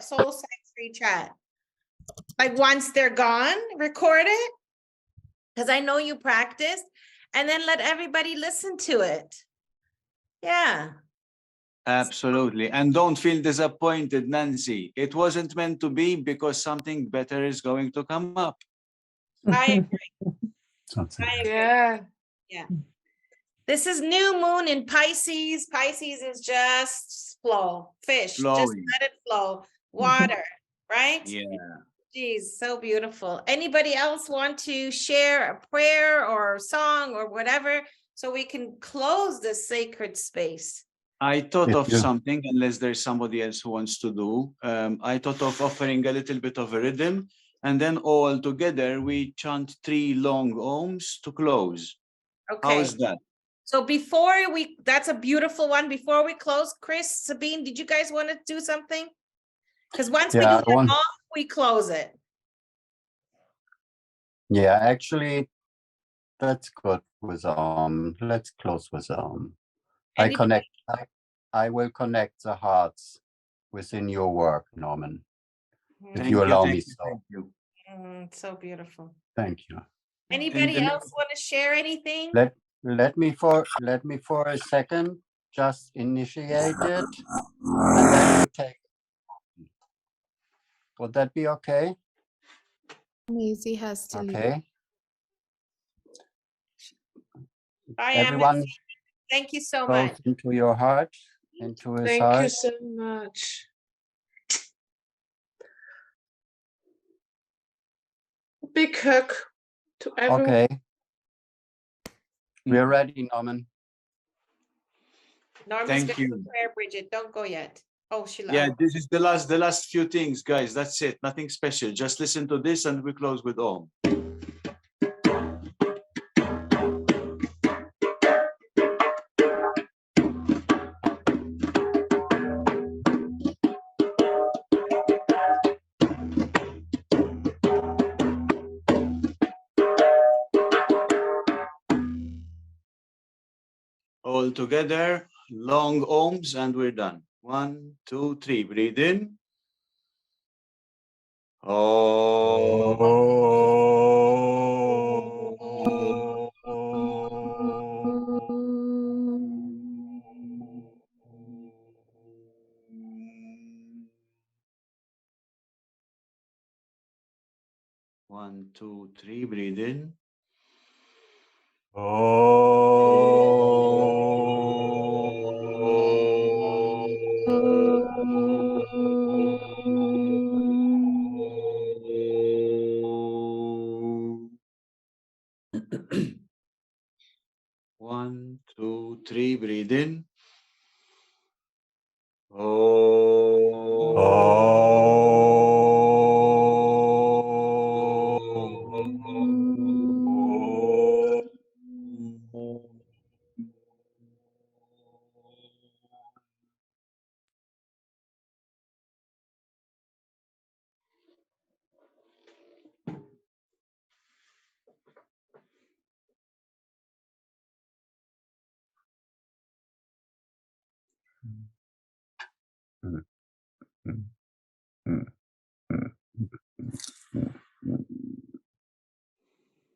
Soul Sanctuary chat? Like once they're gone, record it, because I know you practiced, and then let everybody listen to it. Yeah. Absolutely. And don't feel disappointed, Nancy. It wasn't meant to be because something better is going to come up. I agree. Yeah. Yeah. This is new moon in Pisces. Pisces is just flow, fish, just Flowing. let it flow. Water, right? Yeah. Geez, so beautiful. Anybody else want to share a prayer or song or whatever so we can close this sacred space? I thought of something, unless there's somebody else who wants to do. I thought of offering a little bit of a rhythm, and then all together we chant 3 long ohms to close. Okay. How is that? So before that's a beautiful one. Before we close, Chris, Sabine, did you guys want to do something? Because once we do the off, we close it. Yeah, actually, that's good with let's close with I will connect the hearts within your work, Norman. If you allow me so. Thank you. So beautiful. Thank you. Anybody else want to share anything? Let me for a second just initiate it, and then you take. Would that be okay? Amazee has to leave. Okay. Bye, Everyone, Amazee. Thank you so goes much. into your heart, into his Thank heart. you so much. Big hug to everyone. Okay. We're ready, Norman. Norman's Thank going you. to prayer, Bridget. Don't go yet. Oh, she Yeah, this is the last few things, guys. That's it. Nothing special. Just listen to this and we close with Om. All together, long ohms, and we're done. 1, 2, 3. Breathe in. One, two, three. Breathe in. One, two, three. Breathe in.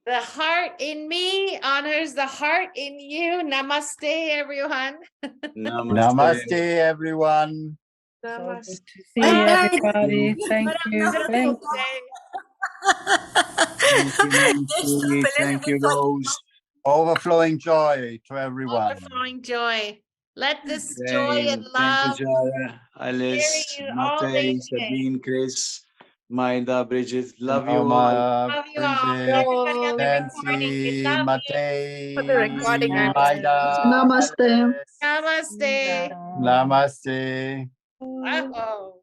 The heart in me honors the heart in you. Namaste, everyone. Namaste, everyone. Namaste. See everybody. Thank you. Thank you. Thank you, Rose. Overflowing joy to everyone. Overflowing joy. Let this joy and love Thank you, Jara, Alice, carry you all day Mate, today. Sabine, Chris, Maida, Bridget. Love you all. Love you all. Bridget, Everybody on the recording, we Nancy, love Mate, For the recording, Maida, Namaste. you. Namaste. Namaste. Uh-oh.